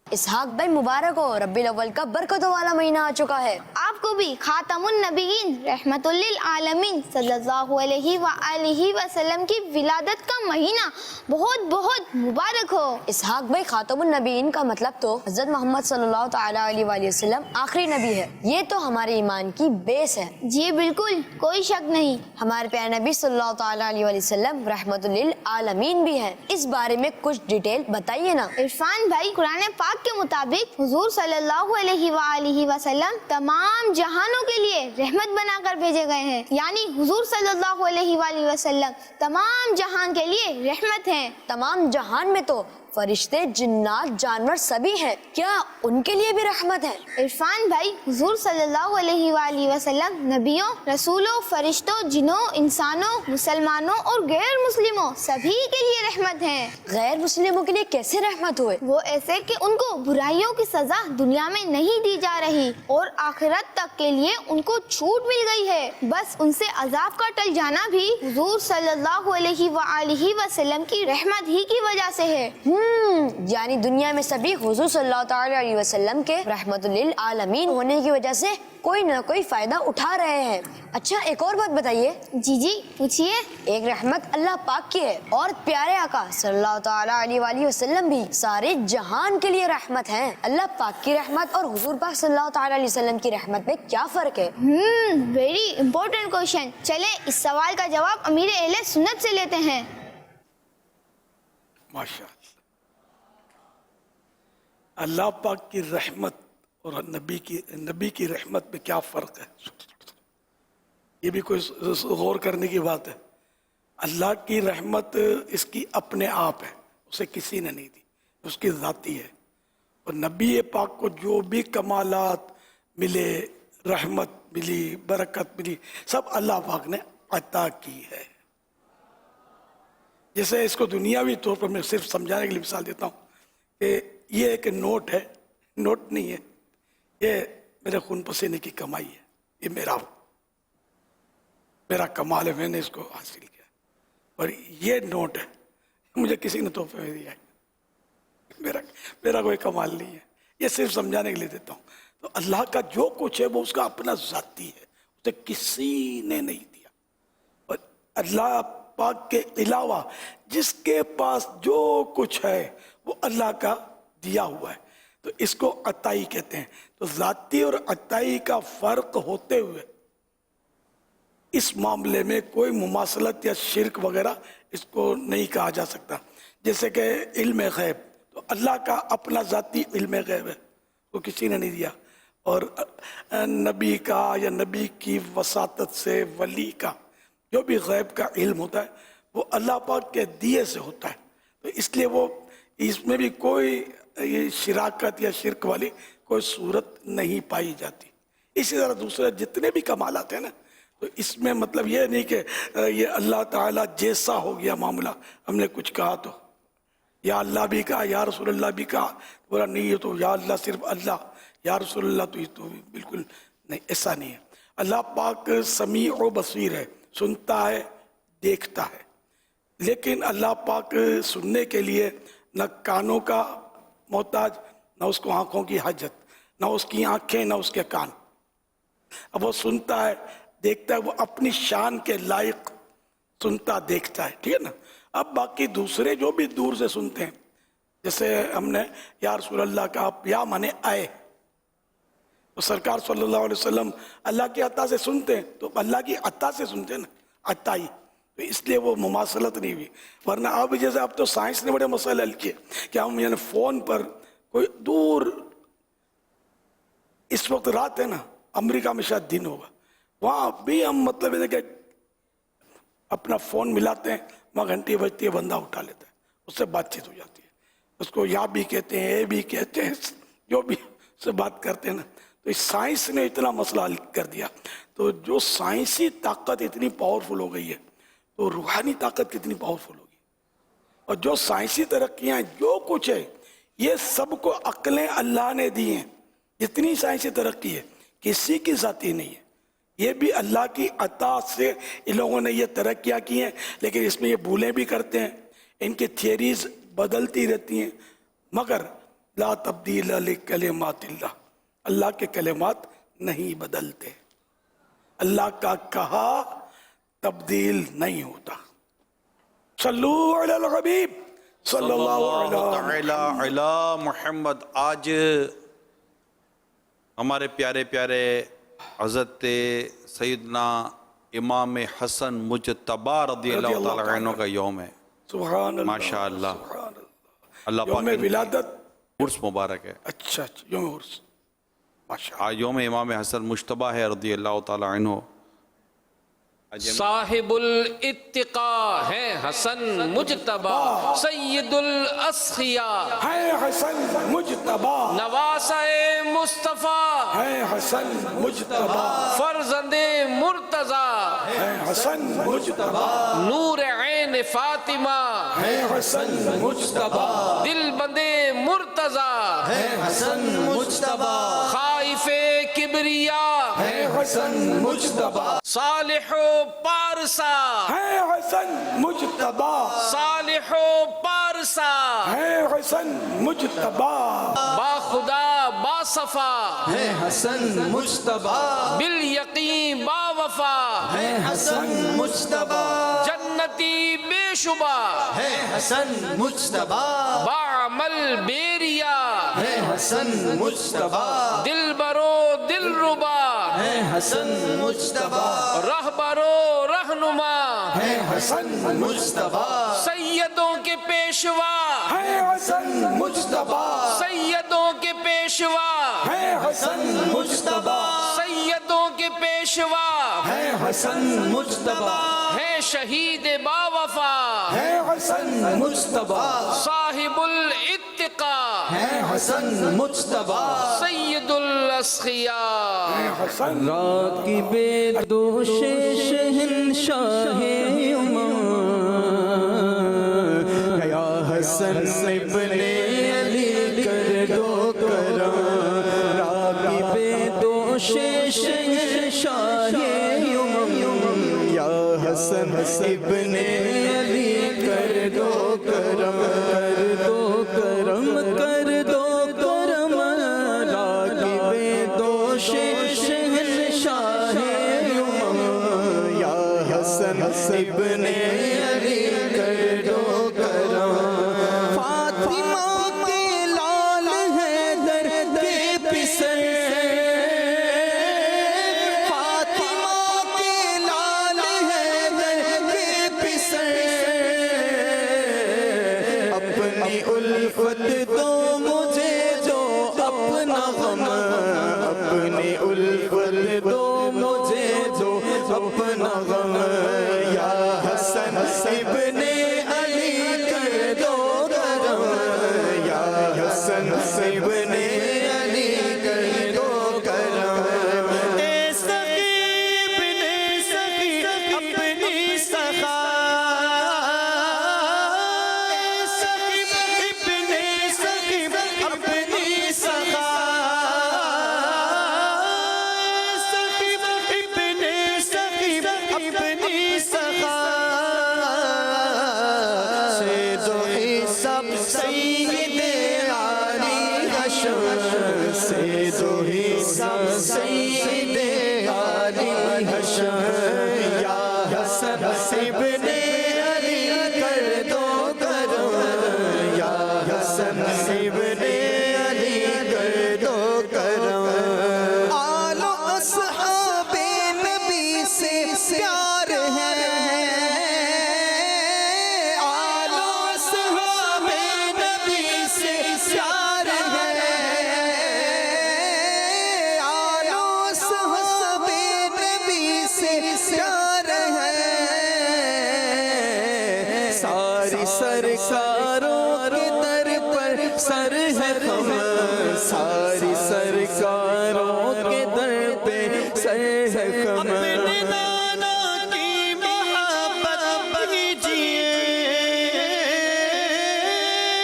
इसहाक भाई मुबारक हो, रब्बिल अव्वल का बरकतों वाला महीना आ चुका है। आपको भी खातमुन नबीयीन रहमतुल लिल आलमीन सल्लल्लाहु अलैहि व आलिहि वसल्लम की विलादत का महीना बहुत बहुत मुबारक हो। इसहाक भाई खातमुन नबीयीन का मतलब तो हज़रत मोहम्मद सल्लल्लाहु तआला अलैहि वसल्लम आखिरी नबी है। ये तो हमारे ईमान की बेस है। जी बिल्कुल, कोई शक नहीं। हमारे प्यारे नबी सल्लल्लाहु तआला अलैहि वसल्लम रहमतुल लिल आलमीन भी हैं। इस बारे में कुछ डिटेल बताइए ना। इरफान भाई, कुरान पाक के मुताबिक हुजूर सल्लल्लाहु अलैहि व आलिहि वसल्लम तमाम जहानों के लिए रहमत बनाकर भेजे गए हैं। यानी हुजूर सल्लल्लाहु अलैहि व आलिहि वसल्लम तमाम जहान के लिए रहमत हैं। तमाम जहान में तो फरिश्ते, जिन्नात, जानवर सभी हैं, क्या उनके लिए भी रहमत है? इरफान भाई, हुजूर सल्लल्लाहु अलैहि व आलिहि वसल्लम नबियों, रसूलों, फरिश्तों, जिनों, इंसानों, मुसलमानों और गैर मुस्लिमों सभी के लिए रहमत हैं। गैर मुस्लिमों के लिए कैसे रहमत हुए? वो ऐसे कि उनको बुराइयों की सजा दुनिया में नहीं दी जा रही और आखिरत तक के लिए उनको छूट मिल गई है। बस उनसे अजाब का टल जाना भी हुजूर सल्लल्लाहु अलैहि व आलिहि वसल्लम की रहमत ही की वजह से है। यानी दुनिया में सभी हुजूर सल्लल्लाहु अलैहि वसल्लम के रहमतुल लिल आलमीन होने की वजह से कोई ना कोई फायदा उठा रहे हैं। अच्छा, एक और बात बताइए। जी जी पूछिए। एक रहमत अल्लाह पाक की है और प्यारे आका सल्लल्लाहु तआला अलैहि वसल्लम भी सारे जहान के लिए रहमत हैं। अल्लाह पाक की रहमत और हुजूर पाक सल्लल्लाहु तआला अलैहि वसल्लम की रहमत में क्या फर्क है? Very important question. चले इस सवाल का जवाब अमीर अहले सुन्नत से लेते हैं। माशाअल्लाह। अल्लाह पाक की रहमत और नबी की रहमत में क्या फ़र्क है? ये भी कोई गौर करने की बात है। अल्लाह की रहमत इसकी अपने आप है, उसे किसी ने नहीं दी, उसकी ज़ाती है। और नबी पाक को जो भी कमालात मिले, रहमत मिली, बरकत मिली, सब अल्लाह पाक ने अता की है। जैसे इसको दुनियावी तौर पर मैं सिर्फ समझाने के लिए मिसाल देता हूँ कि ये एक नोट है, नोट नहीं है, ये मेरे खून पसीने की कमाई है, ये मेरा कमाल है, मैंने इसको हासिल किया। और ये नोट है, मुझे किसी ने तोहफे में दिया है, मेरा कोई कमाल नहीं है। ये सिर्फ समझाने के लिए देता हूँ। तो अल्लाह का जो कुछ है वो उसका अपना ज़ाती है, उसे किसी ने नहीं दिया। और अल्लाह पाक के अलावा जिसके पास जो कुछ है वो अल्लाह का दिया हुआ है, तो इसको अताई कहते हैं। तो ज़ाती और अताई का फ़र्क होते हुए इस मामले में कोई मुमासलत या शिरक वगैरह इसको नहीं कहा जा सकता। जैसे कि इल्म गैब, तो अल्लाह का अपना ज़ाती इल्म गैब है, کو किसी ने नहीं दिया। और नबी का या नबी की वसातत से वली का जो भी गैब का इल्म होता है वो अल्लाह पाक के दिए से होता है। तो इसलिए वो इसमें भी कोई ये शिराकत या शिरक वाली कोई सूरत नहीं पाई जाती। इसी तरह दूसरे जितने भी कमालात हैं ना, तो इसमें मतलब ये नहीं कि ये अल्लाह ताला जैसा हो गया मामला, हमने कुछ कहा तो या अल्लाह भी कहा या रसूल अल्लाह भी कहा, बोला नहीं ये तो या अल्लाह सिर्फ अल्लाह, या रसूल अल्लाह तो ये तो बिल्कुल नहीं, ऐसा नहीं है। अल्लाह पाक समी और बसीर है, सुनता है, देखता है। लेकिन अल्लाह पाक सुनने के लिए न कानों का मोहताज, न उसको आँखों की हाजत, न उसकी आँखें, न उसके कान। अब वो सुनता है, देखता है, वो अपनी शान के लायक सुनता देखता है, ठीक है ना। अब बाकी दूसरे जो भी दूर से सुनते हैं, जैसे हमने या रसूल अल्लाह का या माने आए, तो सरकार सल्लल्लाहु अलैहि वसल्लम अल्लाह की अता से सुनते हैं, तो अल्लाह की अता से सुनते हैं ना, अताई, तो इसलिए वो मुमासलत नहीं हुई। वरना अब जैसे अब तो साइंस ने बड़े मसले हल किए कि हम यानी फ़ोन पर कोई दूर, इस वक्त रात है ना, अमेरिका में शायद दिन होगा, वहाँ भी हम मतलब है कि अपना फ़ोन मिलाते हैं, वहाँ घंटी बजती है, बंदा उठा लेता है, उससे बातचीत हो जाती है। उसको या भी कहते हैं, ए भी कहते हैं, जो भी उससे बात करते हैं ना। तो इस साइंस ने इतना मसला हल कर दिया। तो जो साइंसी ताकत इतनी पावरफुल हो गई है, तो रूहानी ताकत कितनी पावरफुल होगी। और जो साइंसी तरक्कियाँ जो कुछ है, ये सबको अक्लें अल्लाह ने दी हैं। जितनी साइंसी तरक्की है किसी की ज़ाती नहीं है, ये भी अल्लाह की अता से इन लोगों ने ये तरक्कियाँ की हैं। लेकिन इसमें ये भूलें भी करते हैं, इनकी थियरीज बदलती रहती हैं। मगर ला तब्दील लिकलिमातिल्लाह, अल्लाह के कलिमात नहीं बदलते, अल्लाह का कहा तब्दील नहीं होता। सल्लू अलल हबीब सल्लल्लाहु अला मुहम्मद। आज हमारे प्यारे प्यारे हज़रत सैयदना इमाम हसन मुजतबा रज़ियल्लाहु ताला अन्हु का यौम है। सुभान अल्लाह, माशाअल्लाह, अल्लाह पाक यौम विलादत, उर्स मुबारक है। अच्छा यौम उर्स, माशाअल्लाह। आज यौम इमाम हसन मुजतबा है रज़ियल्लाहु ताला अन्हु। साहिबुल इत्तिका है हसन मुजतबा, सैयदुल अस्खिया है हसन मुजतबा, नवासाए मुस्तफा है हसन मुजतबा, फर्जंदे मुर्तजा है हसन मुजतबा, नूर ऐन फातिमा है हसन मुजतबा, दिल बंदे मुर्तजा है हसन मुजतबा, खाइफे किबरिया है हसन मुजतबा, सालिहो पारसा है हसन मुजतबा, सालिहो पारसा है हसन मुजतबा, बाखुदा बासफा है हसन मुजतबा, बिल यकीन बावफा है हसन मुजतबा, जन्नती बेशुबा है हसन मुजतबा, बामल बेरिया है हसन मुजतबा, दिल बरो दिल रुबा है हसन मुजतबा, रहबरो रहनुमा है हसन मुजतबा, सैयदों के पेशवा है हसन मुजतबा, सैयदों के पेशवा है हसन मुजतबा, सैयदों के पेशवा है हसन मुजतबा, है शहीद बावफा है हसन मुजतबा, साहिबुल इत्तिका है हसन मुजतबा, सैयदुल अस्खिया है हसन राकिबे दोशे शहंशाहे या हसन इब्ने अली कर दो करम, राकिबे दोशे शहंशाहे या हसन इब्ने अली कर दो करम, कर दो करम, कर दो करम, राकिबे दोशे शहंशाहे या हसन इब्ने अली कर दो करम, फातिमा के लाल हैदर के पिसर, फातिमा के लाल हैदर के पिसर, अपनी उल्फत दो मुझे जो अपना غم یا حسن ابن علی کر دو کرم یا حسن ابن علی کر دو کرم اے سخی ابن سخی اپنی سخا اے سخی ابن سخی اپنی سخا سخی ابن سخی اپنی سخا سے دو حساب سید علی حشر سے دو حساب سید علی حشر یا حسن ابن علی کر دو کرم یا حسن ابن علی کر دو کرم آل و اصحاب نبی سے پیار ہے آل و اصحاب نبی سے پیار ہے آل و اصحاب نبی سے پیار ہے ساری سرکاروں کے در پر سر ہے خم ساری سرکاروں کے در پہ سر ہے خم اپنے نانا کی محبت کیجئے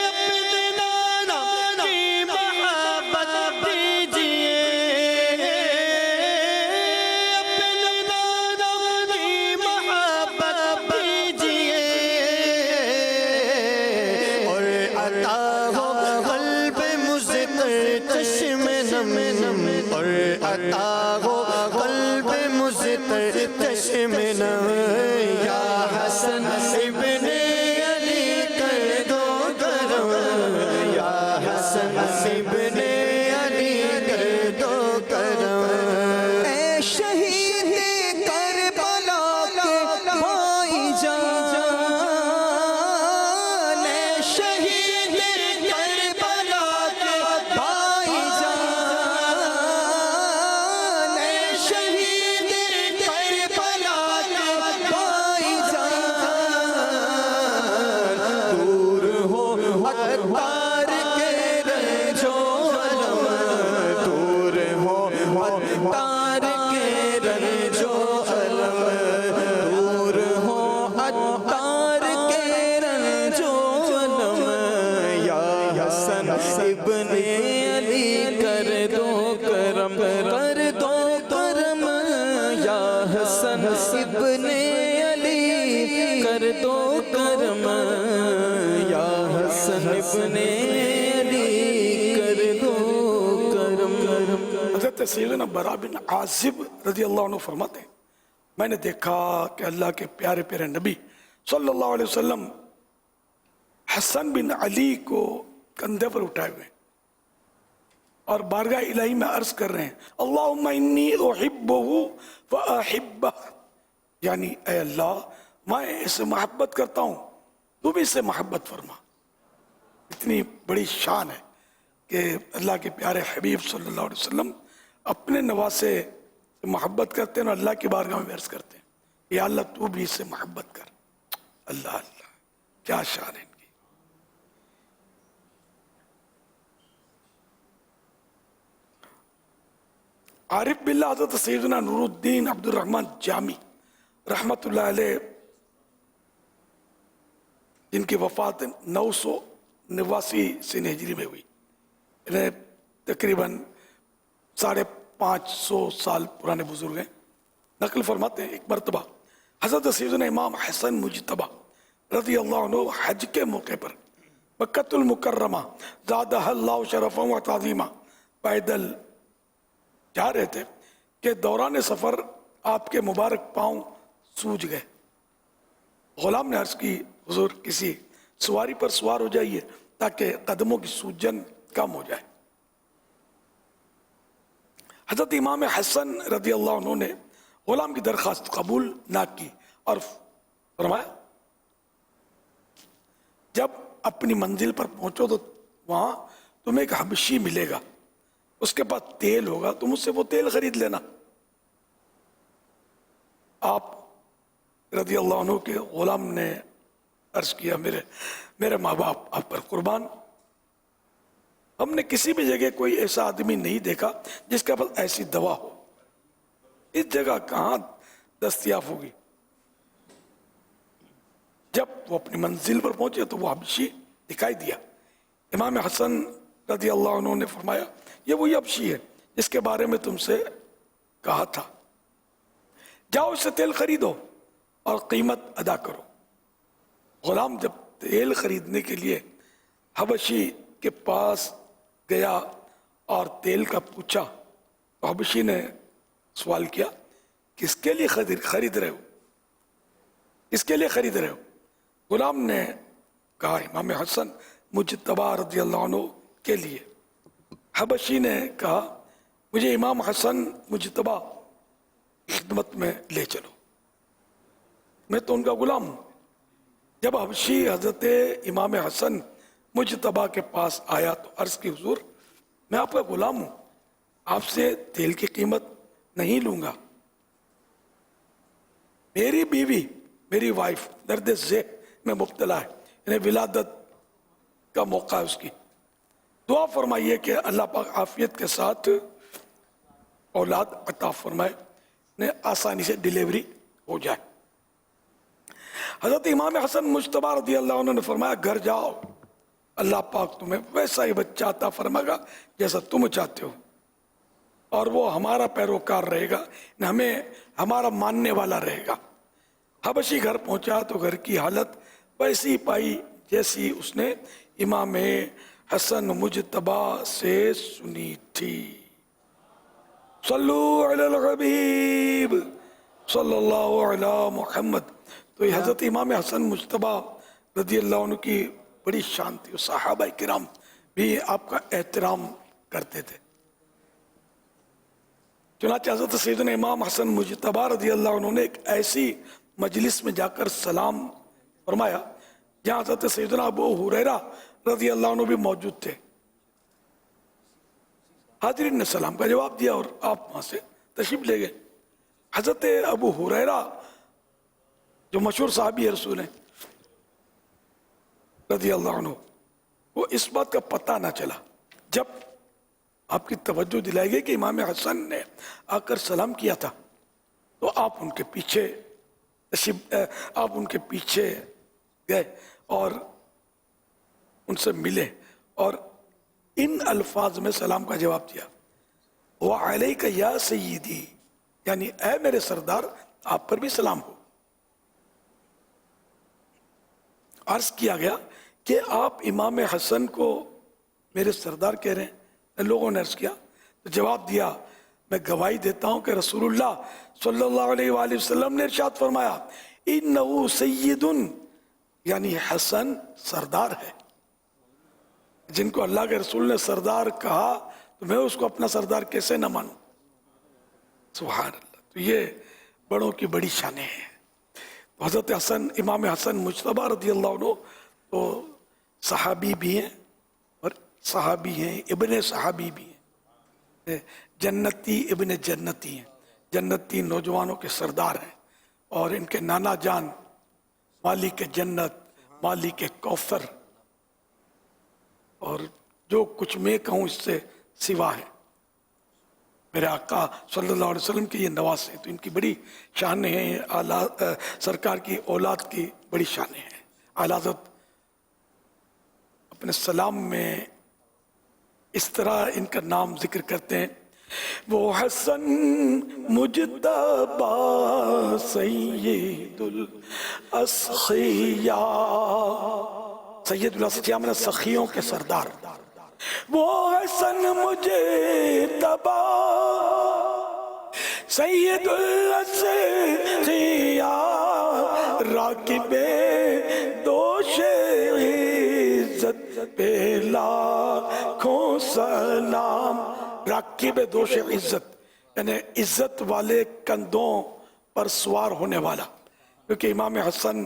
اپنے نانا کی محبت کیجئے اپنے نانا کی محبت کیجئے اور عطا ہو قلب مزتر چشم نم اور عطا ہو قلب مزتر چشم نم یا حسن ابن علی کر دو کرم یا حسن ابن علی کر دو کرم اے شہید کربلا کے بھائی جان اے شہید کربلا کے بھائی جان اے شہید کربلا کے بھائی جان دور ہو اتار کے رنجو علم دور ہو اتار کے رنجو علم دور ہو اتار کے رنجو علم یا حسن ابن علی کر دو کرم کر دو کرم یا حسن ابن علی کر دو کرم یا حسن ابن علی کر دو کرم حضرت سیدنا برا بن عازب رضی اللہ عنہ فرماتے ہیں میں نے دیکھا کہ اللہ کے پیارے پیارے نبی صلی اللہ علیہ وسلم حسن بن علی کو کندھے پر اٹھائے ہوئے ہیں اور بارگاہ الہی میں عرض کر رہے ہیں اللہم انی احبہ فاحبہ یعنی اے اللہ میں اسے محبت کرتا ہوں تو بھی اسے محبت فرما. اتنی بڑی شان ہے کہ اللہ کے پیارے حبیب صلی اللہ علیہ وسلم اپنے نواسے سے محبت کرتے ہیں اور اللہ کی بارگاہ میں عرض کرتے ہیں یا اللہ تو بھی اسے محبت کر. اللہ اللہ کیا شان ہے ان کی. عارف باللہ حضرت سیدنا نور الدین عبد الرحمن جامی رحمت اللہ علیہ جن کی وفات 989 سن ہجری میں ہوئی, انہیں تقریباً 550 سال پرانے بزرگ ہیں. نقل فرماتے ہیں ایک مرتبہ حضرت سیدنا امام حسن مجتبہ رضی اللہ عنہ حج کے موقع پر مکۃ المکرمہ زادہ اللہ شرفا و تعظیمہ پیدل جا رہے تھے کہ دوران سفر آپ کے مبارک پاؤں سوج گئے. غلام نے عرض کی حضور کسی سواری پر سوار ہو جائیے تاکہ قدموں کی سوجن کم ہو جائے. حضرت امام حسن رضی اللہ عنہ نے غلام کی درخواست قبول نہ کی اور فرمایا جب اپنی منزل پر پہنچو تو وہاں تمہیں ایک حبشی ملے گا, اس کے پاس تیل ہوگا, تم اس سے وہ تیل خرید لینا. آپ रदी अल्लाह अन्हु के गुलाम ने अर्ज किया, मेरे माँ बाप आप पर कुर्बान, हमने किसी भी जगह कोई ऐसा आदमी नहीं देखा जिसके पास ऐसी दवा हो, इस जगह कहाँ दस्तयाब होगी। जब वो अपनी मंजिल पर पहुंचे तो वो हबशी दिखाई दिया। इमाम हसन रदी अल्लाह अन्हु ने फरमाया, ये वही हबशी है जिसके बारे में तुमसे कहा था, जाओ इससे तेल खरीदो और कीमत अदा करो। गुलाम जब तेल खरीदने के लिए हबशी के पास गया और तेल का पूछा तो हबशी ने सवाल किया, किसके लिए खरीद रहे हो, किसके लिए खरीद रहे हो? गुलाम ने कहा, इमाम हसन मुजतबा रज़ी अल्लाह अन्हु के लिए। हबशी ने कहा, मुझे इमाम हसन मुजतबा खिदमत में ले चलो, मैं तो उनका गुलाम हूँ। जब हबशी हजरत इमाम हसन मुजतबा के पास आया तो अर्ज की, हुजूर मैं आपका गुलाम हूँ, आपसे तेल की कीमत नहीं लूंगा। मेरी बीवी, मेरी वाइफ दर्द ज़ेह में मुब्तला है, इन्हें विलादत का मौका है उसकी, दुआ फरमाइए कि अल्लाह पाक आफियत के साथ औलाद अता फरमाए, इन्हें आसानी से डिलीवरी हो जाए। हजरत इमाम हसन मुजतबा रज़ी अल्लाह अन्हु ने फरमाया, घर जाओ, अल्लाह पाक तुम्हें वैसा ही बच्चा अता फरमाएगा जैसा तुम चाहते हो, और वो हमारा पैरोकार रहेगा, हमें हमारा मानने वाला रहेगा। हबशी घर पहुंचा तो घर की हालत वैसी पाई जैसी उसने इमाम हसन मुजतबा से सुनी थी। सल्लु अलल हबीब सल्लल्लाहु अलैहि मुहम्मद। तो ये हजरत इमाम हसन मुजतबा रज़ी अल्लाह अन्हु की बड़ी शान थी, सहाबा किराम भी आपका एहतराम करते थे। चुनांचे हजरत सैयदना इमाम हसन मुजतबा रज़ी अल्लाह अन्हु ने एक ऐसी मजलिस में जाकर सलाम फरमाया जहाँ हजरत सैयदना अबू हुरैरा रज़ी अल्लाह अन्हु भी मौजूद थे। हाजिरीन ने सलाम का जवाब दिया और आप वहाँ से तशरीफ ले गए। हजरत अबू हुरैरा जो मशहूर साहबी रसूल हैं रज़ी अल्लाह अन्हु, वो इस बात का पता ना चला जब आपकी तवज्जो दिलाई गई कि इमाम हसन ने आकर सलाम किया था, तो आप उनके पीछे गए और उनसे मिले और इन अल्फाज में सलाम का जवाब दिया, व अलैका या सय्यदी, यानी ऐ मेरे सरदार आप पर भी सलाम हो। अर्ज किया गया कि आप इमाम हसन को मेरे सरदार कह रहे हैं। लोगों ने अर्ज किया तो जवाब दिया, मैं गवाही देता हूं कि रसूलुल्लाह सल्लल्लाहु अलैहि वसल्लम ने इरशाद फरमाया, इन्नहु सय्यदुन, यानी हसन सरदार है। जिनको अल्लाह के रसूल ने सरदार कहा तो मैं उसको अपना सरदार कैसे न मानूं। सुभान अल्लाह। तो ये बड़ों की बड़ी शानें हैं। तो हजरत हसन इमाम हसन मुजतबा रज़ी अल्लाह अन्हु तो सहाबी भी हैं और सहाबी हैं, इब्ने सहाबी भी हैं, जन्नती इब्ने जन्नती हैं, जन्नती नौजवानों के सरदार हैं। और इनके नाना जान मालिक जन्नत, मालिक कौसर, और जो कुछ मैं कहूँ इससे सिवा है, मेरे आका सल्लल्लाहु अलैहि वसल्लम के ये नवास हैं। तो इनकी बड़ी शानें हैं, आला सरकार की औलाद की बड़ी शानें हैं। आला हज़रत अपने सलाम में इस तरह इनका नाम जिक्र करते हैं, वो हसन मुजतबा सय्यदुल असखिया, सय्यदुल असखिया मतलब सखियों के सरदार। वो हसन मुजतबा सय्यदुल असखिया, राकिबे दोशे इज्जत पे लाखों सलाम। राकिब दोष इज्जत यानी इज्जत वाले कंधों पर सवार होने वाला, क्योंकि इमाम हसन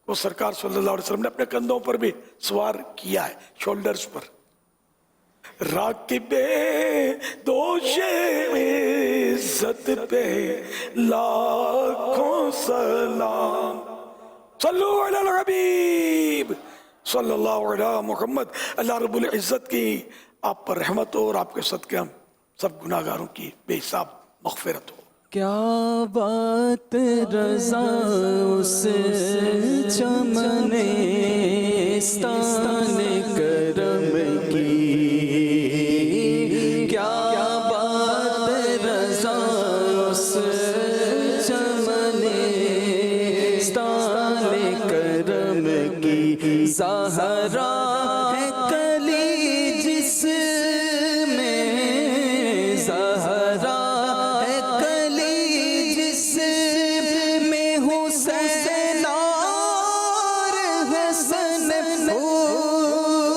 को सरकार सल्लल्लाहु अलैहि वसल्लम ने अपने कंधों पर भी सवार किया है, शोल्डर्स पर। राकिबे दोष इज्जत पे लाखों सलाम। सल्लु अलल हबीब सल्लल्लाहु अलैहि मुहम्मद। अल्लाह रब्बुल इज़्ज़त की आप पर रहमत हो और आपके सदके हम सब गुनाहगारों की बेहिसाब मग़फ़िरत हो। क्या बात रज़ा उस चमने स्तान करम की, क्या बात रज़ा उस चमने स्तान करम की। ज़हरा है कली जिसमें, ज़हरा है कली जिसमें हुसैन और हसन फूल।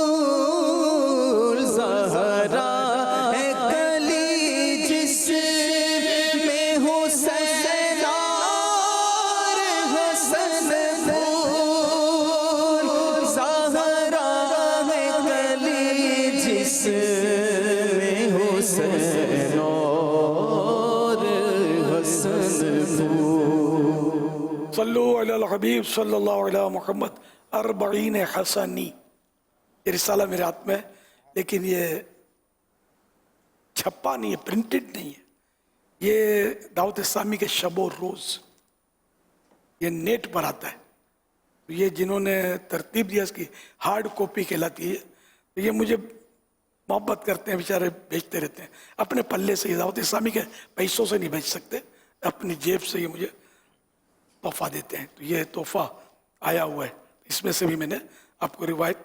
ज़हरा है कली जिसमें हुसैन और हसन फूल। ज़हरा है कली जिसमें हुसैन और हसन फूल। सल्लु अलल हबीब सल्लल्लाहु अलैहि मुहम्मद। अर्बईन हसनी ये रिसाला मेरे हाथ में है, लेकिन ये छपा नहीं है, प्रिंटेड नहीं है। ये दावत इस्लामी के शब और रोज़ ये नेट पर आता है। तो ये जिन्होंने तरतीब दिया इसकी हार्ड कॉपी कहलाती है। तो ये मुझे मोहब्बत करते हैं, बेचारे भेजते रहते हैं अपने पल्ले से। ये दावत इस्लामी के पैसों से नहीं भेज सकते, अपनी जेब से ये मुझे तोहफा देते हैं। तो ये तोहफा आया हुआ है, इसमें से भी मैंने आपको रिवायत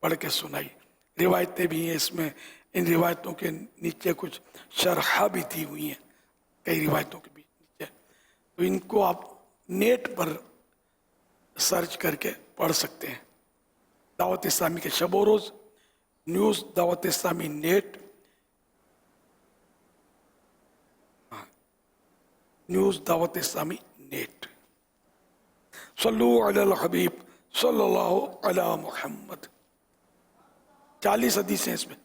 पढ़ के सुनाई। रिवायतें भी हैं इसमें, इन रिवायतों के नीचे कुछ शरहा भी दी हुई हैं कई रिवायतों के भी नीचे। तो इनको आप नेट पर सर्च करके पढ़ सकते हैं। दावत इस्लामी के शब रोज़ news Dawat Islami net, news Dawat Islami net. सल्लु अलल हबीब सल्लल्लाहु अलैहि मुहम्मद। 40 हदीसें इसमें।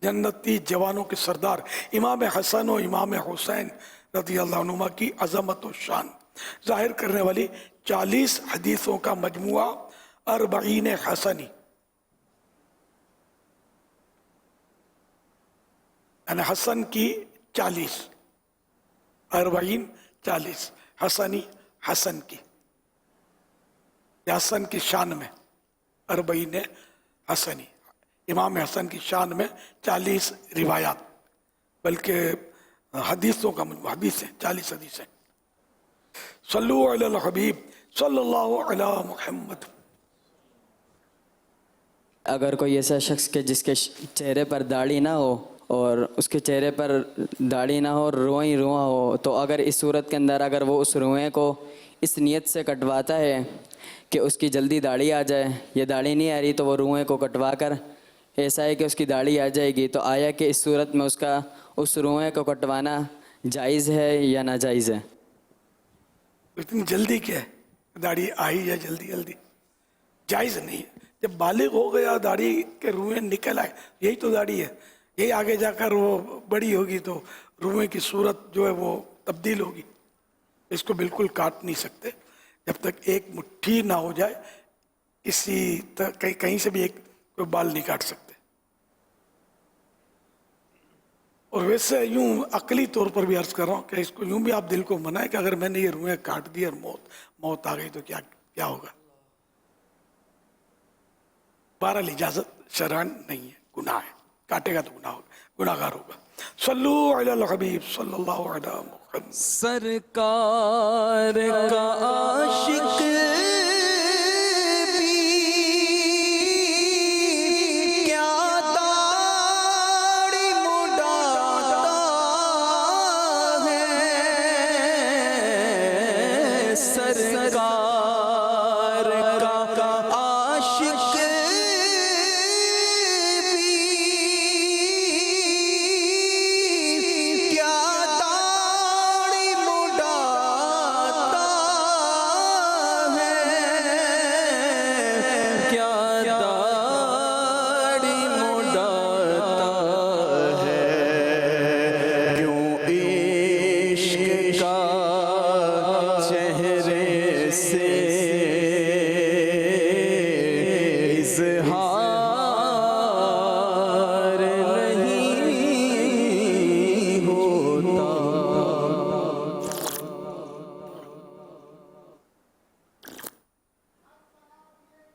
जन्नती जवानों के सरदार इमाम हसन और इमाम हुसैन रज़ी अल्लाह अन्हुमा की अज़मत और शान जाहिर करने वाली 40 हदीसों का मजमुआ अर्बईन हसनी, यानी हसन की 40, अर्बईन 40, हसनी हसन की, हसन की शान में अर्बईन हसनी। इमाम हसन की शान में 40 रिवायात, बल्कि हदीसों का हदीसें 40 हदीसें। सल्लु अलल हबीब सल्लल्लाहु अलैहि मुहम्मद। अगर कोई ऐसा शख्स के जिसके चेहरे पर दाढ़ी ना हो और उसके चेहरे पर दाढ़ी ना हो, रुआं ही रुआं हो, तो अगर इस सूरत के अंदर अगर वो उस रुएं को इस नियत से कटवाता है कि उसकी जल्दी दाढ़ी आ जाए, ये दाढ़ी नहीं आ रही तो वो रुएं को कटवा कर ऐसा है कि उसकी दाढ़ी आ जाएगी, तो आया कि इस सूरत में उसका उस रुएं को कटवाना जायज़ है या नाजायज़ है? इतनी जल्दी क्या है, दाढ़ी आई या जल्दी जल्दी, जायज़ नहीं है। जब बालिग हो गया, दाढ़ी के रुएं निकल आए, यही तो दाढ़ी है। यही आगे जाकर वो बड़ी होगी तो रुएं की सूरत जो है वो तब्दील होगी। इसको बिल्कुल काट नहीं सकते जब तक एक मुट्ठी ना हो जाए। कहीं से भी एक कोई बाल नहीं काट सकते। और वैसे यूं अकली तौर पर भी अर्ज कर रहा हूँ कि इसको यूं भी आप दिल को मनाएं कि अगर मैंने ये रुएं काट दी और मौत आ गई तो क्या क्या होगा। बहरहाल इजाजत शरअन नहीं है, गुनाह है, काटेगा तो गुनाहगार होगा। सल्लु अलल हबीब सल्लल्लाहु अलैहि मुहम्मद। सरकार का आशिक भी क्या दाढ़ी मुड़ाता है, सरकार का आशिक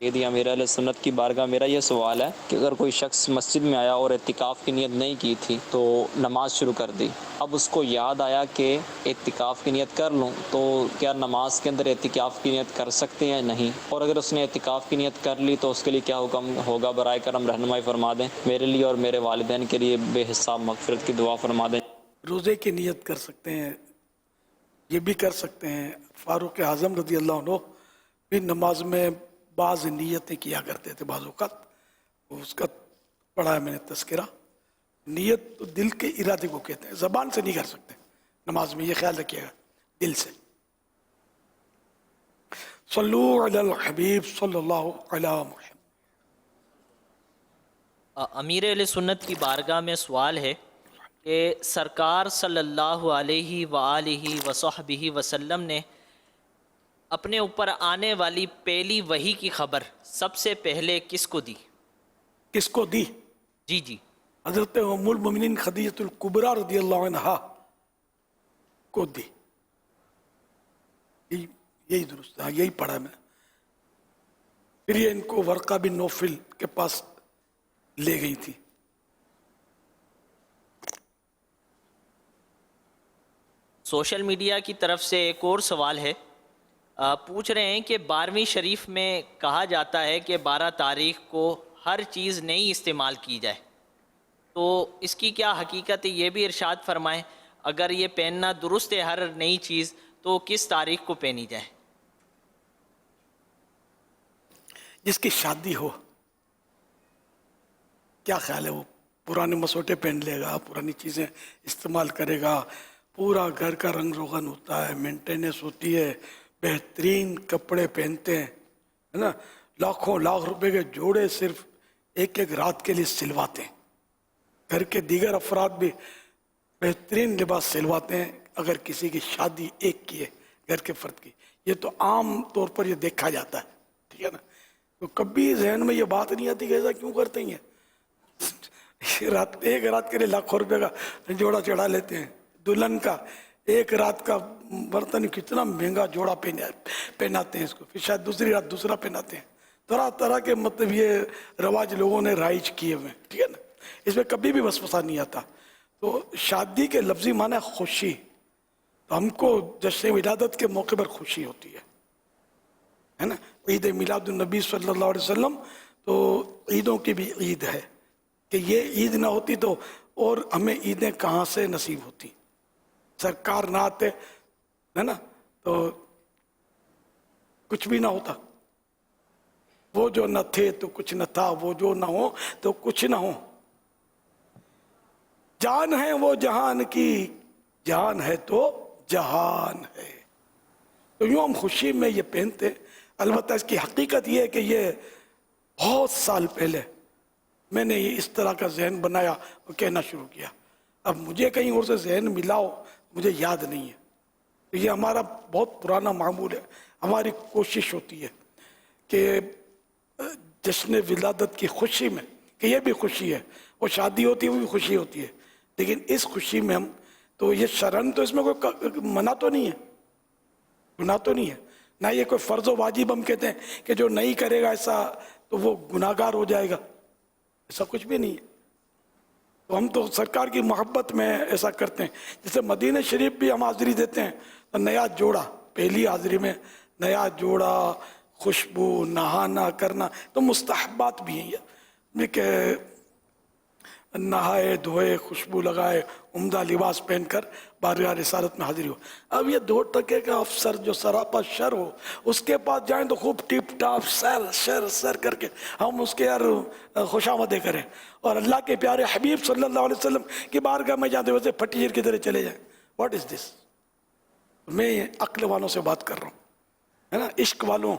سیدی امیر اہل سنت کی بارگاہ میرا یہ سوال ہے کہ اگر کوئی شخص مسجد میں آیا اور اعتکاف کی نیت نہیں کی تھی تو نماز شروع کر دی، اب اس کو یاد آیا کہ اعتکاف کی نیت کر لوں، تو کیا نماز کے اندر اعتکاف کی نیت کر سکتے ہیں؟ نہیں. اور اگر اس نے اعتکاف کی نیت کر لی تو اس کے لیے کیا حکم ہوگا؟ برائے کرم رہنمائی فرما دیں، میرے لیے اور میرے والدین کے لیے بے حساب مغفرت کی دعا فرما دیں. روزے کی نیت کر سکتے ہیں، یہ بھی کر سکتے ہیں. فاروق اعظم رضی اللہ عنہ بھی نماز میں بعض نیتیں کیا کرتے تھے، بعض اوقات اس کا پڑھا ہے میں نے تذکرہ. نیت تو دل کے ارادے کو کہتے ہیں، زبان سے نہیں کر سکتے نماز میں، یہ خیال رکھیے گا، دل سے. صلو علی الحبیب صلی اللہ علی محمد. امیر اہل سنت کی بارگاہ میں سوال ہے کہ سرکار صلی اللہ علیہ وآلہ وصحبہ وسلم نے اپنے اوپر آنے والی پہلی وحی کی خبر سب سے پہلے کس کو دی؟ کس کو دی؟ جی حضرت ام المومنین خدیجہ الکبریٰ رضی اللہ عنہا کو دی. یہی درست ہے، یہی پڑھا میں. پھر یہ ان کو ورقہ بن نوفل کے پاس لے گئی تھی. سوشل میڈیا کی طرف سے ایک اور سوال ہے، پوچھ رہے ہیں کہ 12ویں شریف میں کہا جاتا ہے کہ 12 تاریخ کو ہر چیز نئی استعمال کی جائے، تو اس کی کیا حقیقت ہے؟ یہ بھی ارشاد فرمائیں. اگر یہ پہننا درست ہے ہر نئی چیز، تو کس تاریخ کو پہنی جائے؟ جس کی شادی ہو، کیا خیال ہے وہ پرانے مسوٹے پہن لے گا، پرانی چیزیں استعمال کرے گا، پورا گھر کا رنگ روغن ہوتا ہے، مینٹیننس ہوتی ہے، بہترین کپڑے پہنتے ہیں، ہے نا، لاکھوں لاکھ روپے کے جوڑے صرف ایک ایک رات کے لیے سلواتے ہیں. گھر کے دیگر افراد بھی بہترین لباس سلواتے ہیں اگر کسی کی شادی ایک کی ہے گھر کے فرد کی. یہ تو عام طور پر یہ دیکھا جاتا ہے، ٹھیک ہے نا. تو کبھی ذہن میں یہ بات نہیں آتی کہ ایسا کیوں کرتے ہیں. ایک رات کے لیے لاکھوں روپے کا جوڑا چڑھا لیتے ہیں. دلہن کا ایک رات کا برتن کتنا مہنگا جوڑا پہناتے ہیں اس کو، پھر شاید دوسری رات دوسرا پہناتے ہیں. طرح طرح کے مطلب یہ رواج لوگوں نے رائج کیے ہوئے ہیں، ٹھیک ہے نا. اس میں کبھی بھی وسوسہ نہیں آتا. تو شادی کے لفظی معنی خوشی، تو ہم کو جشن ولادت کے موقع پر خوشی ہوتی ہے نا. عید میلاد النبی صلی اللہ علیہ وسلم تو عیدوں کی بھی عید ہے، کہ یہ عید نہ ہوتی تو اور ہمیں عیدیں کہاں سے نصیب ہوتی. سرکار نہ آتے ہے نا تو کچھ بھی نہ ہوتا. وہ جو نہ تھے تو کچھ نہ تھا، وہ جو نہ ہو تو کچھ نہ ہو. جان ہے وہ جہان کی، جان ہے تو جہان ہے. تو یوں ہم خوشی میں یہ پہنتے. البتہ اس کی حقیقت یہ ہے کہ یہ بہت سال پہلے میں نے یہ اس طرح کا ذہن بنایا اور کہنا شروع کیا. اب مجھے کہیں اور سے ذہن ملا ہو، مجھے یاد نہیں ہے. تو یہ ہمارا بہت پرانا معمول ہے. ہماری کوشش ہوتی ہے کہ جشن ولادت کی خوشی میں، کہ یہ بھی خوشی ہے، وہ شادی ہوتی ہے وہ بھی خوشی ہوتی ہے، لیکن اس خوشی میں ہم تو یہ شرن تو اس میں کوئی منع تو نہیں ہے، گناہ تو نہیں ہے، نہ یہ کوئی فرض و واجب ہم کہتے ہیں کہ جو نہیں کرے گا ایسا تو وہ گناہگار ہو جائے گا، ایسا کچھ بھی نہیں ہے. تو ہم تو سرکار کی محبت میں ایسا کرتے ہیں. جیسے مدینہ شریف بھی ہم حاضری دیتے ہیں تو نیا جوڑا، پہلی حاضری میں نیا جوڑا، خوشبو، نہانا کرنا تو مستحبات بھی ہیں. یہ کہ نہائے دھوئے، خوشبو لگائے، عمدہ لباس پہن کر بارگاہ رسالت میں حاضری ہو. اب یہ 2 ٹکے کا افسر جو سراپا شر ہو، اس کے پاس جائیں تو خوب ٹپ ٹاپ سر کر کے ہم اس کے یار خوش آمدیں کریں، اور اللہ کے پیارے حبیب صلی اللہ علیہ وسلم کی بارگاہ میں جاتے ویسے پھٹیر کی طرح چلے جائیں. واٹ از دس؟ میں عقل والوں سے بات کر رہا ہوں، ہے نا، عشق والوں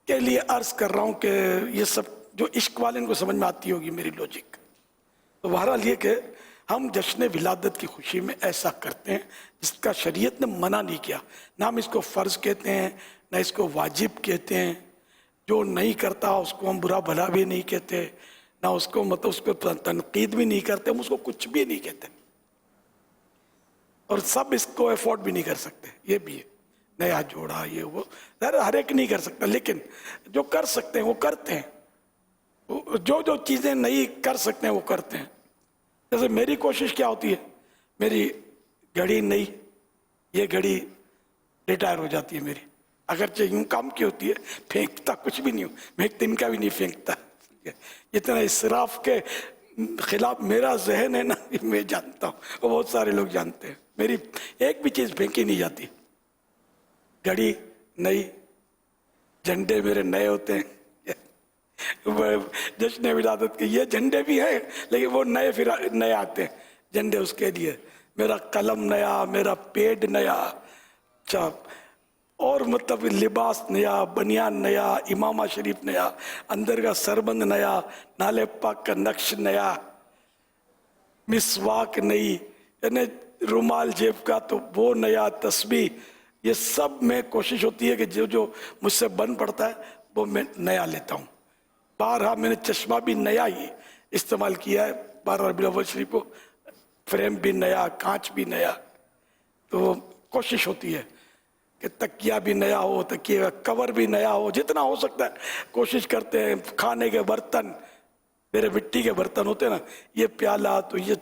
کے لیے عرض کر رہا ہوں کہ یہ سب جو عشق والے ان کو سمجھ میں آتی ہوگی میری لوجک. تو بہرحال یہ کہ ہم جشن ولادت کی خوشی میں ایسا کرتے ہیں جس کا شریعت نے منع نہیں کیا. نہ ہم اس کو فرض کہتے ہیں، نہ اس کو واجب کہتے ہیں. جو نہیں کرتا اس کو ہم برا بھلا بھی نہیں کہتے، نہ اس کو مطلب اس کو تنقید بھی نہیں کرتے، ہم اس کو کچھ بھی نہیں کہتے. اور سب اس کو افورڈ بھی نہیں کر سکتے، یہ بھی ہے. नया जोड़ा, ये वो हर एक नहीं कर सकता, लेकिन जो कर सकते हैं वो करते हैं। जो जो चीज़ें नहीं कर सकते हैं वो करते हैं। जैसे मेरी कोशिश क्या होती है, मेरी घड़ी नहीं, ये घड़ी रिटायर हो जाती है मेरी, अगरचे यूं काम की होती है, फेंकता कुछ भी नहीं हूँ मैं, एक दिन का भी नहीं फेंकता। इतना इसराफ के खिलाफ मेरा जहन है ना, मैं जानता हूँ, वो बहुत सारे लोग जानते हैं। मेरी एक भी चीज़ फेंकी नहीं जाती, घड़ी नई, झंडे मेरे नए होते हैं, जश्न विलादत के ये झंडे भी हैं, लेकिन वो नए फिर नए आते हैं झंडे, उसके लिए मेरा कलम नया, मेरा पेड नया, अच्छा, और मतलब लिबास नया, बनियान नया, इमामा शरीफ नया, अंदर का सरबंद नया, नाले पाक का नक्श नया, मिसवाक नई, यानी रुमाल जेब का तो वो नया, तस्बीह, ये सब में कोशिश होती है कि जो जो मुझसे बन पड़ता है वो मैं नया लेता हूँ। बारहा मैंने चश्मा भी नया ही इस्तेमाल किया है, 12 रबीउल अव्वल शरीफ को, फ्रेम भी नया, कांच भी नया। तो कोशिश होती है कि तकिया भी नया हो, तकिए का कवर भी नया हो, जितना हो सकता है कोशिश करते हैं। खाने के बर्तन मेरे मिट्टी के बर्तन होते हैं ना, ये प्याला तो ये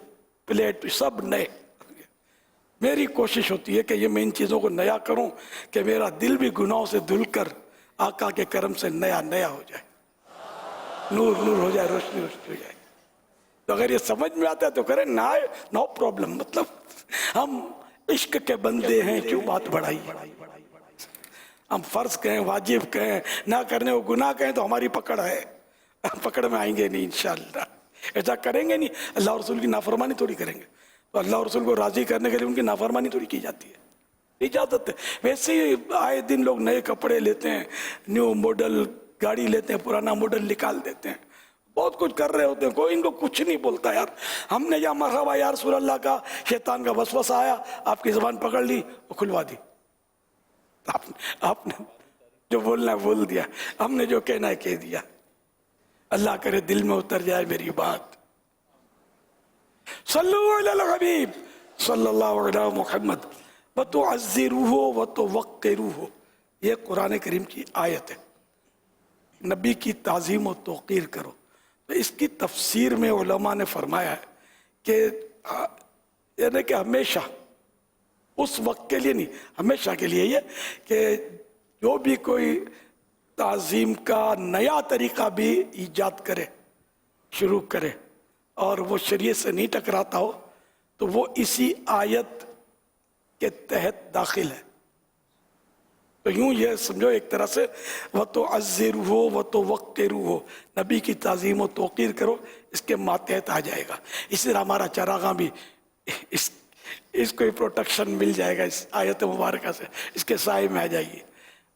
प्लेट सब नए। मेरी कोशिश होती है कि ये मैं इन चीज़ों को नया करूं कि मेरा दिल भी गुनाहों से धुलकर आका के करम से नया नया हो जाए, नूर नूर हो जाए, रोशनी रोशनी हो जाए। तो अगर ये समझ में आता है तो करें, ना आए नो प्रॉब्लम। मतलब हम इश्क के बंदे हैं, क्यों बात बढ़ाई। हम फर्ज कहें, वाजिब कहें, ना करने को गुनाह कहें तो हमारी पकड़ है, पकड़ में आएंगे नहीं इंशाअल्लाह। ऐसा करेंगे नहीं, अल्लाह रसूल की नाफरमानी थोड़ी करेंगे। तो अल्लाह रसूल को राजी करने के लिए उनकी नाफरमानी थोड़ी की जाती है, इजाजत है। वैसे ही आए दिन लोग नए कपड़े लेते हैं, न्यू मॉडल गाड़ी लेते हैं, पुराना मॉडल निकाल देते हैं, बहुत कुछ कर रहे होते हैं, कोई इनको कुछ नहीं बोलता। यार हमने या मरहबा या रसूल अल्लाह का, शैतान का वसवसा आया, आपकी ज़बान पकड़ ली और खुलवा दी। आपने जो बोलना है बोल दिया, हमने जो कहना है कह दिया। अल्लाह करे दिल में उतर जाए मेरी बात। सल्लु अला हबीब सल्लल्लाहु अलैहि मुहम्मद व तुअज़्ज़िरूहु व तुवक्किरूहु, ये कुरान करीम की आयत है। नबी की ताज़ीम और तौक़ीर करो। तो इसकी तफसीर में उलमा ने फरमाया है कि यानी कि हमेशा, उस वक्त के लिए नहीं, हमेशा के लिए ये कि जो भी कोई ताज़ीम का नया तरीका भी ईजाद करे, शुरू करे, और वो शरीयत से नहीं टकराता हो, तो वो इसी आयत के तहत दाखिल है। तो यूं ये समझो एक तरह से, वह तो अज़्ज़िरू हो वह तो वक्किरू हो, नबी की ताज़ीम व तौक़ीर करो, इसके मातहत आ जाएगा। इसी तरह हमारा चरागाह भी इसको ही प्रोटेक्शन मिल जाएगा इस आयत मुबारक से, इसके साए में आ जाएगी।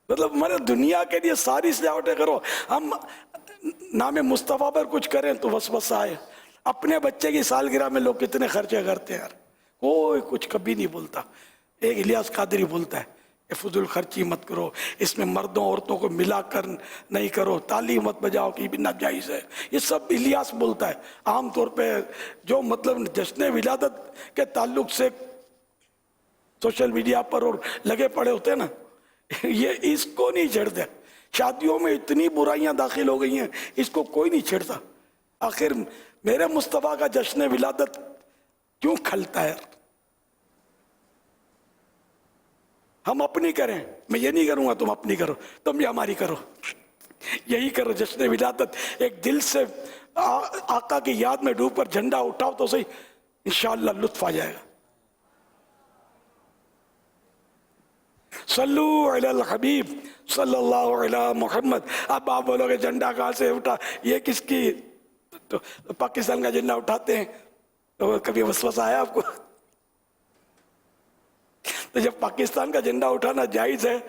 मतलब मैंने दुनिया के लिए सारी सजावटें करो, हम नाम मुस्तफ़ा पर कुछ करें तो वसवसा आए। अपने बच्चे की सालगिरह में लोग कितने खर्चे करते हैं यार, कोई कुछ कभी नहीं बोलता। एक इलियास कादरी बोलता है फजूल खर्ची मत करो, इसमें मर्दों औरतों को मिलाकर नहीं करो, ताली मत बजाओ कि भी नाजायज़ है। ये सब इलियास बोलता है। आम तौर पे जो मतलब जश्न विलादत के ताल्लुक से सोशल मीडिया पर और लगे पड़े होते हैं ना, ये इसको नहीं छेड़ते। शादियों में इतनी बुराइयां दाखिल हो गई हैं, इसको कोई नहीं छेड़ता। आखिर मेरे मुस्तफ़ा का जश्न विलादत क्यों खलता है? हम अपनी करें, मैं ये नहीं करूंगा, तुम अपनी करो, तुम भी हमारी करो, यही करो। जश्न विलादत एक दिल से आका की याद में डूब कर झंडा उठाओ तो सही, इंशाअल्लाह लुत्फ आ जाएगा। सल्लु अलल हबीब सल्लल्लाहु अलैहि मुहम्मद। अब आप बोलोगे झंडा कहाँ से उठा, ये किसकी? तो पाकिस्तान का झंडा उठाते हैं, तो कभी वसवसा आया आपको? तो जब पाकिस्तान का झंडा उठाना जायज़ है,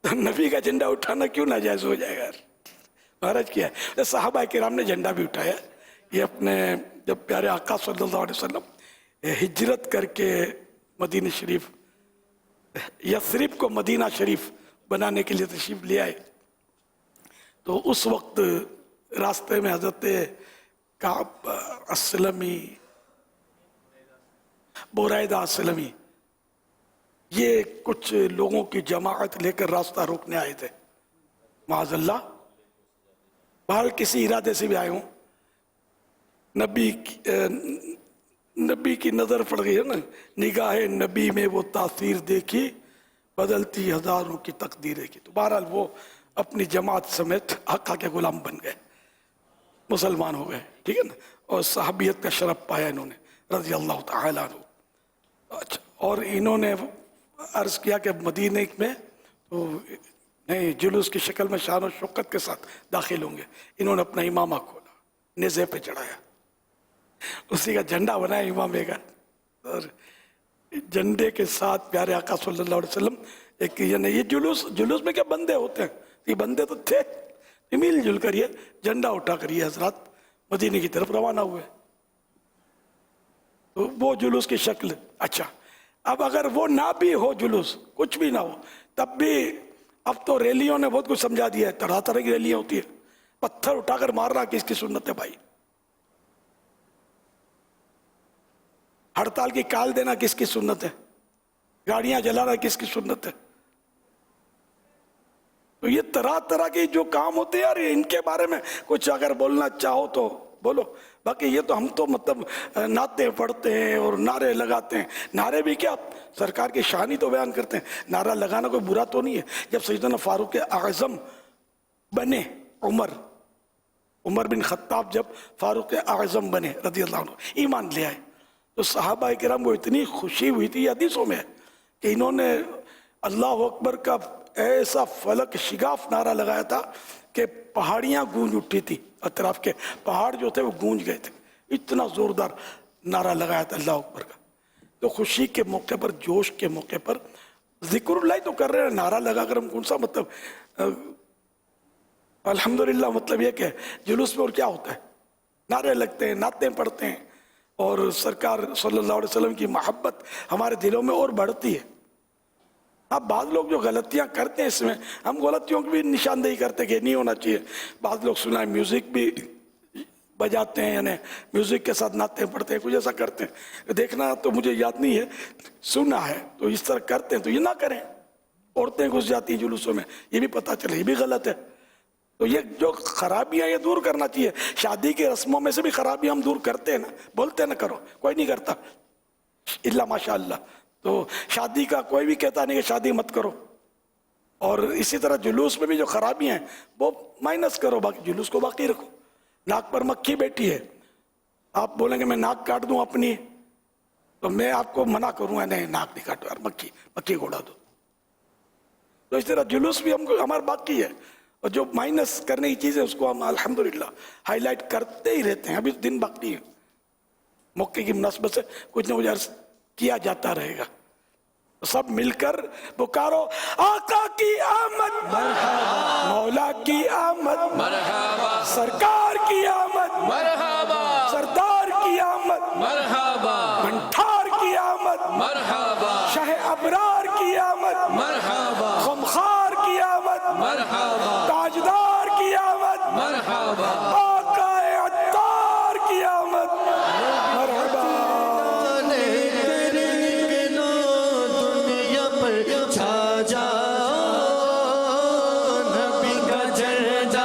तो नबी का झंडा उठाना क्यों नाजायज़ हो जाएगा? महाराज किया है। सहाबा किराम ने झंडा भी उठाया। ये अपने जब प्यारे आका सल्लल्लाहु अलैहि वसल्लम हिजरत करके मदीना शरीफ, यथरिब को मदीना शरीफ बनाने के लिए तशरीफ ले आए, तो उस वक्त रास्ते में हज़रत काब असलमी, बुरैदा असलमी, ये कुछ लोगों की जमात लेकर रास्ता रोकने आए थे, माज़अल्लाह, बहरहाल किसी इरादे से भी आए हों, नबी की नज़र पड़ गई है ना, निगाह नबी में वो तासीर देखी, बदलती हजारों की तकदीरें की। तो बहरहाल वो अपनी जमात समेत आका के गुलाम बन गए, मुसलमान हो गए, ठीक है ना, और सहाबियत का शरफ पाया इन्होंने रज़ी अल्लाह तआला अन्हु। अच्छा, और इन्होंने अर्ज किया कि मदीने में तो नहीं, जुलूस की शक्ल में शान और शौकत के साथ दाखिल होंगे। इन्होंने अपना इमामा खोला, नेज़े पे चढ़ाया, उसी का झंडा बनाया इमामे का, और झंडे के साथ प्यारे आका सल्लल्लाहु अलैहि वसल्लम एक ये जुलूस में क्या बंदे होते हैं, ये बंदे तो थे, मिलजुल कर ये झंडा उठा कर ये हजरत मदीने की तरफ रवाना हुए। तो वो जुलूस की शक्ल। अच्छा, अब अगर वो ना भी हो, जुलूस कुछ भी ना हो, तब भी अब तो रैलियों ने बहुत कुछ समझा दिया है, तरह तरह की रैलियां होती है, पत्थर उठाकर मारना किसकी सुन्नत है भाई, हड़ताल की काल देना किसकी सुन्नत है, गाड़ियां जलाना किसकी सुन्नत है। तो ये तरह तरह के जो काम होते हैं यार, इनके बारे में कुछ अगर बोलना चाहो तो बोलो। बाकी ये तो हम तो मतलब नाते पढ़ते हैं और नारे लगाते हैं, नारे भी क्या, सरकार की शान ही तो बयान करते हैं। नारा लगाना कोई बुरा तो नहीं है। जब सैयदना फारूक आज़म बने, उमर बिन खत्ताब जब फारूक आज़म बने रज़ी अल्लाह अन्हु, ईमान ले आए, तो सहाबा किराम को इतनी खुशी हुई थी, हदीसों में कि इन्होंने अल्लाह अकबर का ऐसा फलक शिगाफ नारा लगाया था कि पहाड़ियां गूंज उठी थी, अतराफ के पहाड़ जो थे वो गूंज गए थे, इतना जोरदार नारा लगाया था अल्लाह अकबर का। तो खुशी के मौके पर, जोश के मौके पर जिक्रुल्लाह तो कर रहे हैं, नारा लगाकर हम कौन सा मतलब अल्हम्दुलिल्लाह, मतलब ये क्या जुलूस में और क्या होता है, नारे लगते हैं, नाते पढ़ते हैं, और सरकार सल्लल्लाहु अलैहि वसल्लम की मोहब्बत हमारे दिलों में और बढ़ती है। अब बाद लोग जो गलतियां करते हैं, इसमें हम गलतियों की भी निशानदेही करते हैं कि नहीं होना चाहिए। बाद लोग सुना है म्यूजिक भी बजाते हैं, यानी म्यूजिक के साथ नाते पढ़ते हैं, कुछ ऐसा करते हैं, देखना तो मुझे याद नहीं है, सुना है, तो इस तरह करते हैं, तो ये ना करें। औरतें घुस जाती हैं जुलूसों में, ये भी पता चले, ये भी गलत है। तो ये जो खराबियां ये दूर करना चाहिए। शादी की रस्मों में से भी खराबियां हम दूर करते हैं ना, बोलते हैं ना करो, कोई नहीं करता इल्ला माशाअल्लाह। तो शादी का कोई भी कहता नहीं कि शादी मत करो, और इसी तरह जुलूस में भी जो खराबियां हैं वो माइनस करो, बाकी जुलूस को बाकी रखो। नाक पर मक्खी बैठी है, आप बोलेंगे मैं नाक काट दूं अपनी, तो मैं आपको मना करूंगा, नहीं नाक नहीं काटो यार, मक्खी को उड़ा दो। तो इस तरह जुलूस भी हमको हमारा बाकी है, और जो माइनस करने की चीज़ है उसको हम अल्हम्दुलिल्लाह हाईलाइट करते ही रहते हैं। अभी दिन बाकी है, मौके की मुनासबत से कुछ न कुछ अर्ज किया जाता रहेगा। तो सब मिलकर पुकारो, आका की आमद मरहबा, मौला की आमद मरहबा, सरकार की आमद मरहबा, सरदार की आमद मरहबा, मंठार की आमद मरहबा, शाह अबरार की आमद मरहबा, गमखार की आमद मरहबा, ताजदार की आमद मरहबा, आका अत्तार की आमद मरहबा। छा जाओ नबी का झंडा,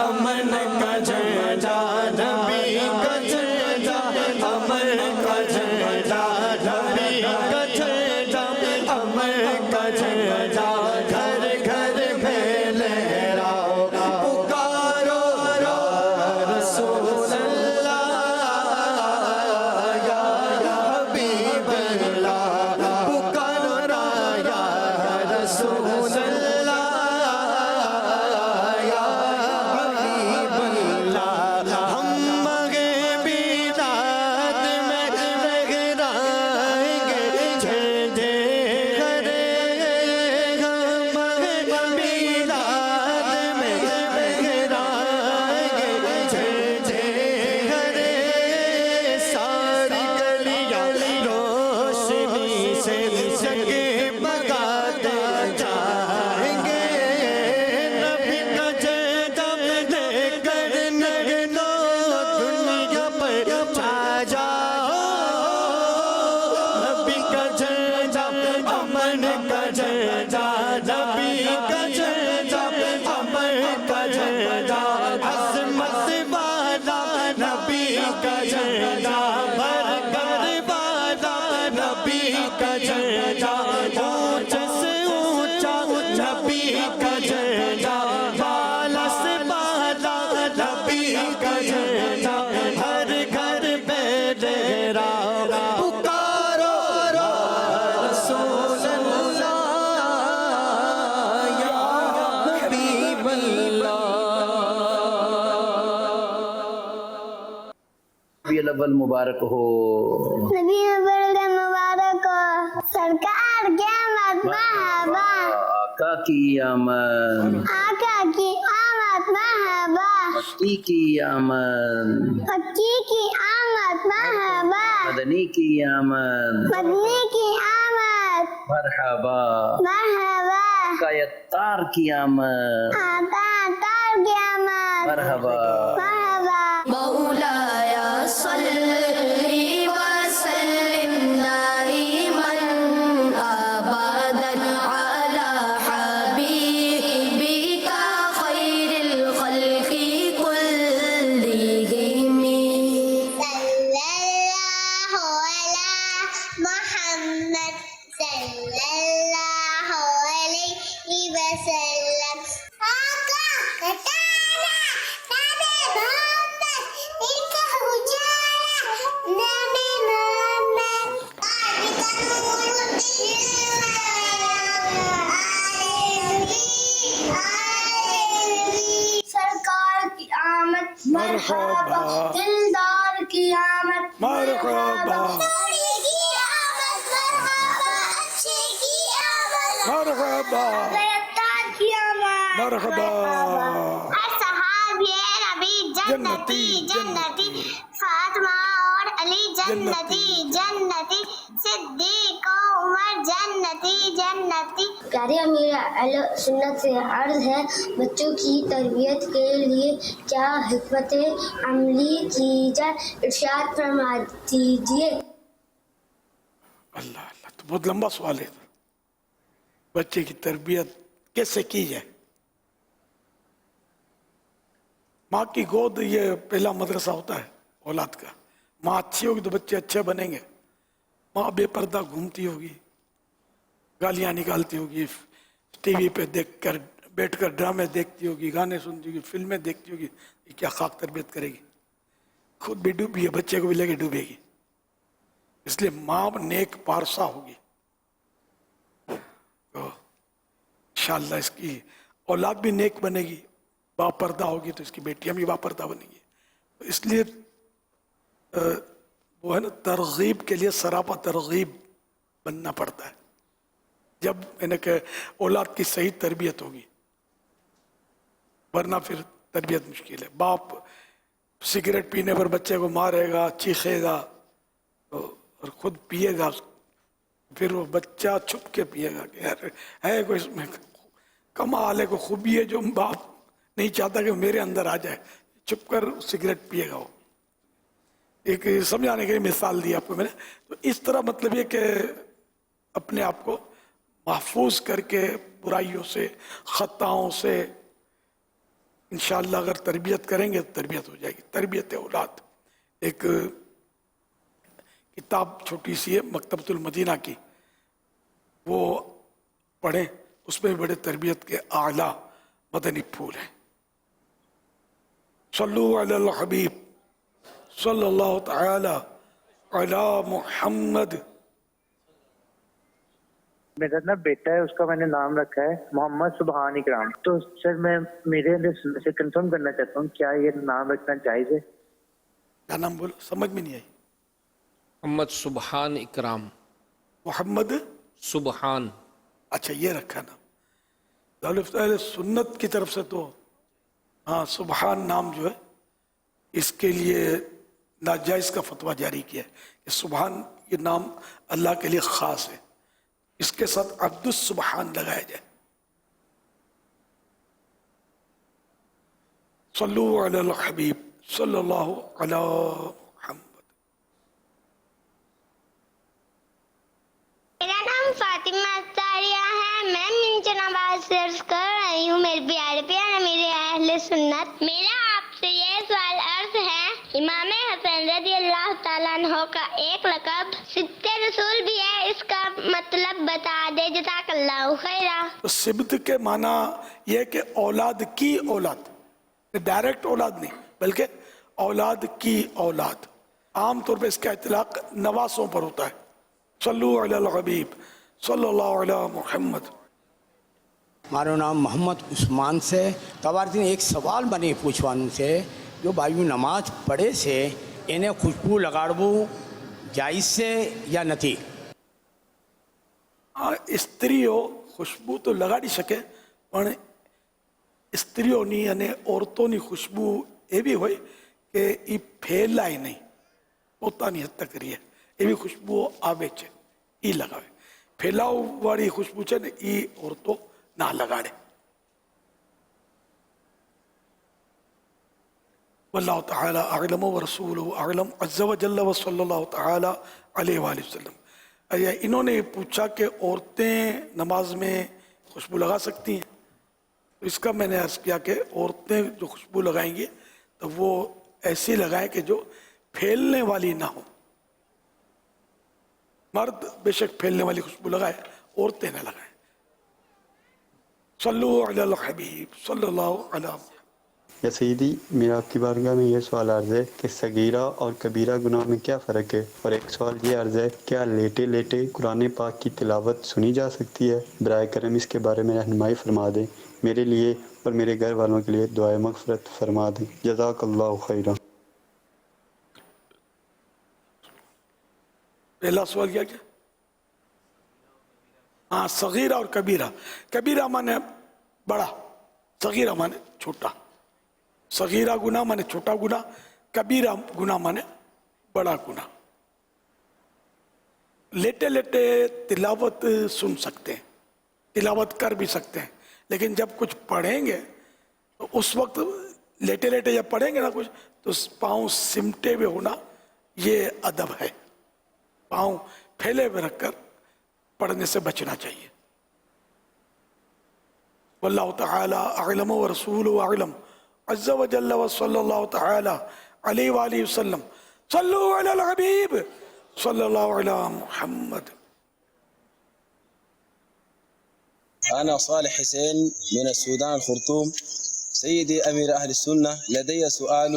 अमन का झंडा, नबी का झंडा, अमन का झंडा, नबी का झंडा, अमन रबीउल अव्वल मुबारक हो। रबीउल मुबारक हो। सरकार की आमद मरहबा। आका की आमद, आका की आमद मरहबा। मक्की की आमद, मक्की की आमद मरहबा। मदनी की आमद, मदनी की आमद मरहबा। मरहबा। कायत्तार की आमद, आता तार की आमद मरहबा। मरहबा। मौलाया सल्ली व सल्लिम दाइमन अबदन अला हबीबिका खैरिल खल्क़ि कुल्लिहिम। सल्लल्लाहु अला मुहम्मद सल्लल्लाहु अलैहि वसल्लम। आका कटारा नबी मोहम्मद इनका उजाला नबी मोहम्मद आबिका नूरुद्दीन सरकार की आमद मरहबा। दिलदार की आमद मरहबा। की आमद मरहबा। अच्छे की आमद मरहबा। गयत्तार की आमद मरहबा। सहाबी नबी जन्नती जन्नती। फातिमा और अली जन्नती जन्नती। सिद्दीक और उमर जन्नती जन्नती। प्यारे अमीर अहले सुन्नत से अर्ज है, बच्चों की तरबियत के लिए क्या हिकमत अमली की जाए, इरशाद फरमा दीजिए। अल्लाह अल्लाह, तो बहुत लंबा सवाल है। बच्चे की तरबियत कैसे की जाए? माँ की गोद ये पहला मदरसा होता है औलाद का। माँ अच्छी होगी तो बच्चे अच्छे बनेंगे। माँ बेपर्दा घूमती होगी, गालियाँ निकालती होगी, टीवी पे देखकर बैठकर ड्रामे देखती होगी, गाने सुनती होगी, फिल्में देखती होगी, ये क्या खाक तरबियत करेगी? खुद भी डूबी है, बच्चे को भी लेके डूबेगी। इसलिए माँ नेक पारसा होगी तो इंशाअल्लाह इसकी औलाद भी नेक बनेगी। बापर्दा होगी तो इसकी बेटियां भी बापर्दा बनेंगी। तो इसलिए वो है ना, तरगीब के लिए सरापा तरगीब बनना पड़ता है। जब यानी कि औलाद की सही तरबियत होगी, वरना फिर तरबियत मुश्किल है। बाप सिगरेट पीने पर बच्चे को मारेगा, चीखेगा तो और खुद पिएगा, फिर वो बच्चा छुप के पिएगा कि यार है कोई इसमें कमाल है, कोई खूबी है जो बाप नहीं चाहता कि मेरे अंदर आ जाए, छुप कर सिगरेट पिएगा वो। एक समझाने के लिए मिसाल दी आपको मैंने। तो इस तरह मतलब ये कि अपने आप को महफूज करके बुराइयों से, खताओं से इंशाअल्लाह अगर तरबियत करेंगे तो तरबियत हो जाएगी। तरबियत औलाद एक किताब छोटी सी है मकतबतुल मदीना की, वो पढ़ें, उसमें बड़े तरबियत के आला मदनी फूल हैं। सल्लु अलल हबीब सल्लल्लाहु तआला अला मुहम्मद। मेरा ना बेटा है, उसका मैंने नाम रखा है मोहम्मद सुबहान इकराम। तो सर मैं मेरे अंदर से कंफर्म करना चाहता हूँ, क्या ये नाम रखना जायज़ है? क्या नाम बोलो, समझ में नहीं आई। मोहम्मद सुबहान इकराम। मोहम्मद सुबहान, अच्छा ये रखा नाम। अहले सुन्नत की तरफ से तो हाँ सुबहान नाम जो है इसके लिए नाजायज़ का फतवा जारी किया है कि सुबहान ये नाम अल्लाह के लिए ख़ास है, इसके साथ अब्दुस सुबहान लगाया जाए। सल्लु अलल हबीब सल्लल्लाहु अला मुहम्मद। मेरा नाम फातिमा अत्तारिया है, मैं नीचे नमाज दर्ज कर रही हूँ। मेरे प्यारे प्यारे मेरे अहले सुन्नत, मेरा आपसे ये सवाल अर्ज है, इमाम हसन रज़ी अल्लाह ताला अन्हु का एक लक़ब सिब्त रसूल भी है, इसका मतलब बता दे जज़ाकल्लाहु खैरा। तो सिब्त के माना यह कि औलाद की औलाद, डायरेक्ट औलाद नहीं बल्कि औलाद की औलाद। आम तौर पे इसका इतलाक नवासों पर होता है। सल्लु अलल हबीब सल्लल्लाहु अला मुहम्मद। મારું નામ મોહમ્મદ ઉસ્માન છે। તમારાથી એક સવાલ મને પૂછવાનું છે, જો ભાઈઓ નમાઝ પડે છે એને ખુશ્બુ લગાડવું જાયઝ છે યા નથી? સ્ત્રીઓ ખુશ્બુ તો લગાડી શકે, પણ સ્ત્રીઓની અને ઓરતોની ખુશ્બુ એવી હોય કે એ ફેલાય નહીં, પોતાની હદ તક કરીએ એવી ખુશ્બુઓ આવે છે એ લગાવે. ફેલાવવાળી ખુશ્બુ છે ને એ ઓરતો ના લગાડે. واللہ تعالی اعلم ورسولہ اعلم عز وجل وصلی اللہ تعالی علیہ وآلہ وسلم. انہوں نے پوچھا کہ عورتیں نماز میں خوشبو لگا سکتی ہیں؟ تو اس کا میں نے عرض کیا کہ عورتیں جو خوشبو لگائیں گی تو وہ ایسی لگائیں کہ جو پھیلنے والی نہ ہو. مرد بے شک پھیلنے والی خوشبو لگائے، عورتیں نہ لگائیں. صلو علی الحبیب صلی اللہ علیہ وسلم. یا سیدی، میرا آپ کی بارگاہ میں یہ سوال عرض ہے کہ صغیرہ اور کبیرہ گناہ میں کیا فرق ہے؟ اور ایک سوال یہ عرض ہے، کیا لیٹے لیٹے قرآن پاک کی تلاوت سنی جا سکتی ہے؟ برائے کرم اس کے بارے میں رہنمائی فرما دیں، میرے لیے اور میرے گھر والوں کے لیے دعائے مغفرت فرما دیں. جزاک اللہ خیرہ. پہلا سوال کیا کیا؟ ہاں، صغیرہ اور کبیرہ. کبیرہ مانے بڑا، صغیرہ مانے چھوٹا. صغیرہ گناہ مانے چھوٹا گناہ، کبیرہ گناہ مانے بڑا گناہ. لیٹے لیٹے تلاوت سن سکتے ہیں، تلاوت کر بھی سکتے ہیں، لیکن جب کچھ پڑھیں گے تو اس وقت لیٹے لیٹے جب پڑھیں گے نا کچھ، تو پاؤں سمٹے ہوئے ہونا یہ ادب ہے. پاؤں پھیلے ہوئے رکھ کر پڑھنے سے بچنا چاہیے. واللہ تعالی اعلم ورسولہ اعلم عز وجل وصلی اللہ تعالی علیہ وآلہ وسلم. صلو علی الحبیب صلی اللہ علی محمد. أنا صالح حسين من السودان الخرطوم. سيدي أمير أهل السنة، لدي سؤال: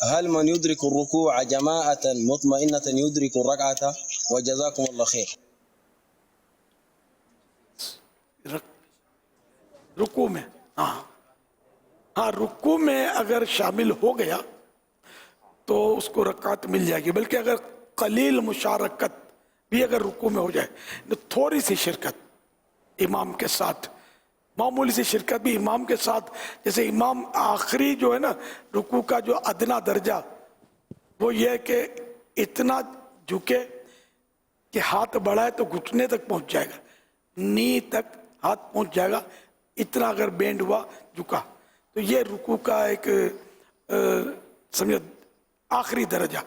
هل من يدرك الركوع جماعة مطمئنة يدرك الركعة؟ وجزاكم الله خير. رکوع میں ہاں رکوع میں اگر شامل ہو گیا تو اس کو رکعت مل جائے گی. بلکہ اگر قلیل مشارکت بھی اگر رکوع میں ہو جائے، تھوڑی سی شرکت امام کے ساتھ، معمولی سی شرکت بھی امام کے ساتھ، جیسے امام آخری جو ہے نا رکوع کا جو ادنا درجہ وہ یہ ہے کہ اتنا جھکے کہ ہاتھ بڑھائے تو گھٹنے تک پہنچ جائے گا، نی تک ہاتھ پہنچ جائے گا. اتنا اگر بینڈ ہوا جھکا تو یہ رکوع کا ایک سمجھے آخری درجہ،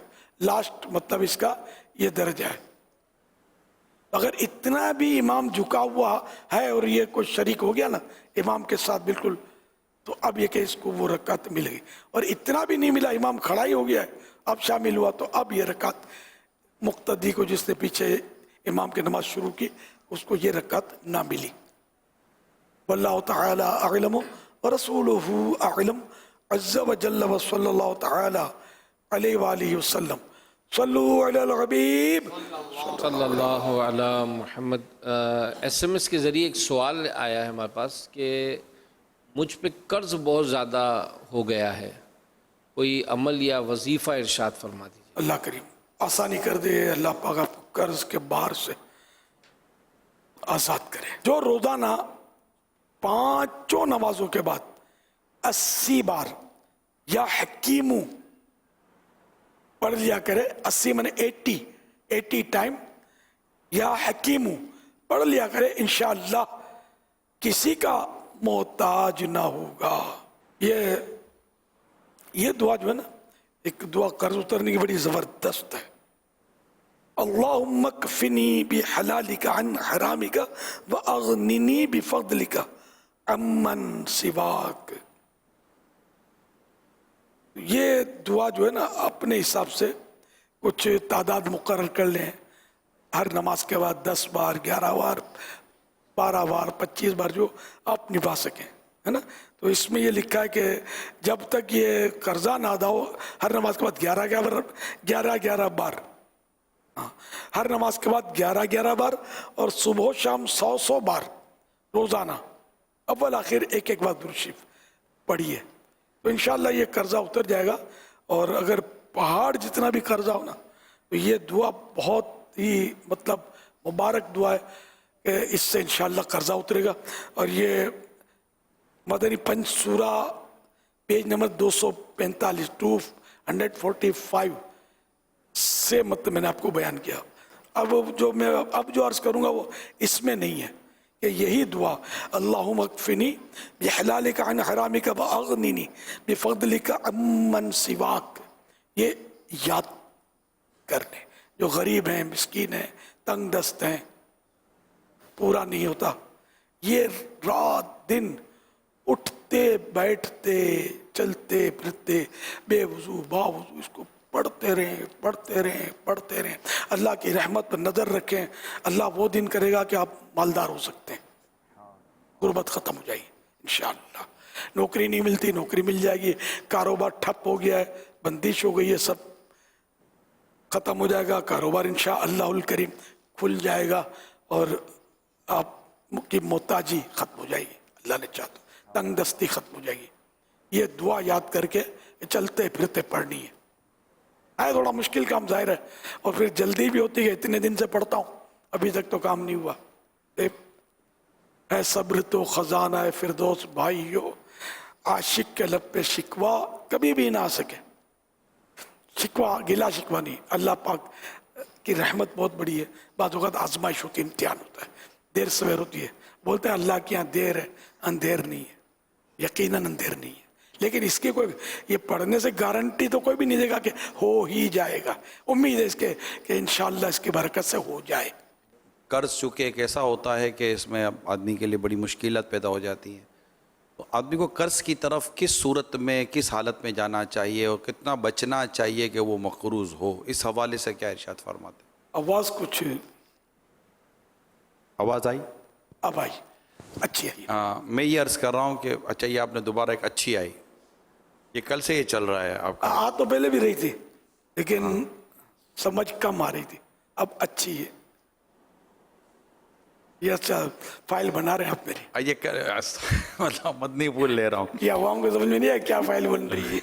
لاسٹ مطلب اس کا یہ درجہ ہے. اگر اتنا بھی امام جھکا ہوا ہے اور یہ کوئی شریک ہو گیا نا امام کے ساتھ بالکل، تو اب یہ کہ اس کو وہ رکعت ملے گی. اور اتنا بھی نہیں ملا، امام کھڑا ہی ہو گیا ہے اب شامل ہوا، تو اب یہ رکعت مقتدی کو جس نے پیچھے امام کی نماز شروع کی اس کو یہ رکعت نہ ملی. واللہ تعالی اعلم ورسولہ اعلم عز وجل وصلی اللہ تعالی علیہ وآلہ وسلم. صلو علی الحبیب صلی اللہ علی محمد. ایس ایم ایس کے ذریعے ایک سوال آیا ہے ہمارے پاس کہ مجھ پہ قرض بہت زیادہ ہو گیا ہے، کوئی عمل یا وظیفہ ارشاد فرما دیجیے. اللہ کریم آسانی کر دے، اللہ پاک آپ کو قرض کے بار سے آزاد کرے. جو روزانہ 5 نمازوں کے بعد 80 بار یا حکیمو پڑھ لیا کرے، 80 میں 80 ٹائم یا حکیمو پڑھ لیا کرے، انشاءاللہ کسی کا محتاج نہ ہوگا. یہ دعا جو ہے نا، ایک دعا قرض اترنے کی بڑی زبردست ہے. اللہم اکفنی بحلالک عن حرامک واغننی بفضلک عمن سواک. یہ دعا جو ہے نا اپنے حساب سے کچھ تعداد مقرر کر لیں، ہر نماز کے بعد 10 بار 11 بار 12 بار 25 بار جو آپ نبھا سکیں، ہے نا. تو اس میں یہ لکھا ہے کہ جب تک یہ قرضہ نہ ادا ہو ہر نماز کے بعد 11 بار، ہر نماز کے بعد 11 بار، اور صبح و شام 100 بار روزانہ اول آخر ایک بار درود شریف پڑھیے، تو انشاءاللہ یہ قرضہ اتر جائے گا. اور اگر पहाड़ जितना भी कर्जा हो ना, तो ये दुआ बहुत ही मतलब मुबारक दुआ है कि इससे इंशाअल्लाह कर्जा उतरेगा। और ये मदनी पंच सूरा पेज नंबर 245 245 से मतलब मैंने आपको बयान किया। अब जो अर्ज करूंगा वो इसमें नहीं है कि यही दुआ अल्लाहुम्मा अक्फिनी बिहलालिका अन हरामिका व अगनिनी बिफदलिका अम्मन सिवाक, ये याद करने जो गरीब हैं, मिस्कीन हैं, तंग दस्त हैं, पूरा नहीं होता, ये रात दिन उठते बैठते चलते फिरते बेवजू बावजू इसको पढ़ते रहें। अल्लाह की रहमत पर नज़र रखें। अल्लाह वो दिन करेगा कि आप मालदार हो सकते हैं, गुर्बत ख़त्म हो जाएगी इंशाअल्लाह। नौकरी नहीं मिलती, नौकरी मिल जाएगी। कारोबार ठप हो गया है, बंदिश हो गई है, सब ख़त्म हो जाएगा। कारोबार इंशाअल्लाहुल करीम खुल जाएगा और आपकी मोहताजी ख़त्म हो जाएगी, अल्लाह ने चाहा तो तंग दस्ती ख़त्म हो जाएगी। ये दुआ याद करके चलते फिरते पढ़नी है। थोड़ा मुश्किल काम जाहिर है, और फिर जल्दी भी होती है। इतने दिन से पढ़ता हूँ, अभी तक तो काम नहीं हुआ। है सब्र तो खजाना है फिरदौस भाइयों, आशिक के लब पे शिकवा कभी भी ना आ सके। शिकवा गिला शिकवा नहीं, अल्लाह पाक की रहमत बहुत बड़ी है। बात वक़्त आजमाइश होती है, इम्तिहान होता है, देर सवेर होती है। बोलते हैं अल्लाह के यहाँ देर है, अंधेर नहीं है, यकीनन अंधेर नहीं है। लेकिन इसकी कोई ये पढ़ने से गारंटी तो कोई भी नहीं देगा कि हो ही जाएगा। उम्मीद है इसके कि इंशाअल्लाह इसकी बरकत से हो जाए। कर्ज चूँकि एक ऐसा होता है कि इसमें आदमी के लिए बड़ी मुश्किलात पैदा हो जाती हैं, तो आदमी को कर्ज की तरफ किस सूरत में, किस हालत में जाना चाहिए और कितना बचना चाहिए कि वो मक़रूज़ हो, इस हवाले से क्या इरशाद फरमाते हैं? आवाज़ आई? अब आई, अच्छी आई। हाँ, मैं ये अर्ज़ कर रहा हूँ कि अच्छा ये आपने दोबारा एक अच्छी आई, ये कल से ये चल रहा है आपका? आ तो पहले भी रही थी, लेकिन समझ कम आ रही थी, अब अच्छी है। ये अच्छा फाइल बना रहे हैं आप मेरी? ये मतलब मदनी भूल ले रहा हूँ, ये अवाम को समझ में नहीं आया क्या फाइल बन रही है।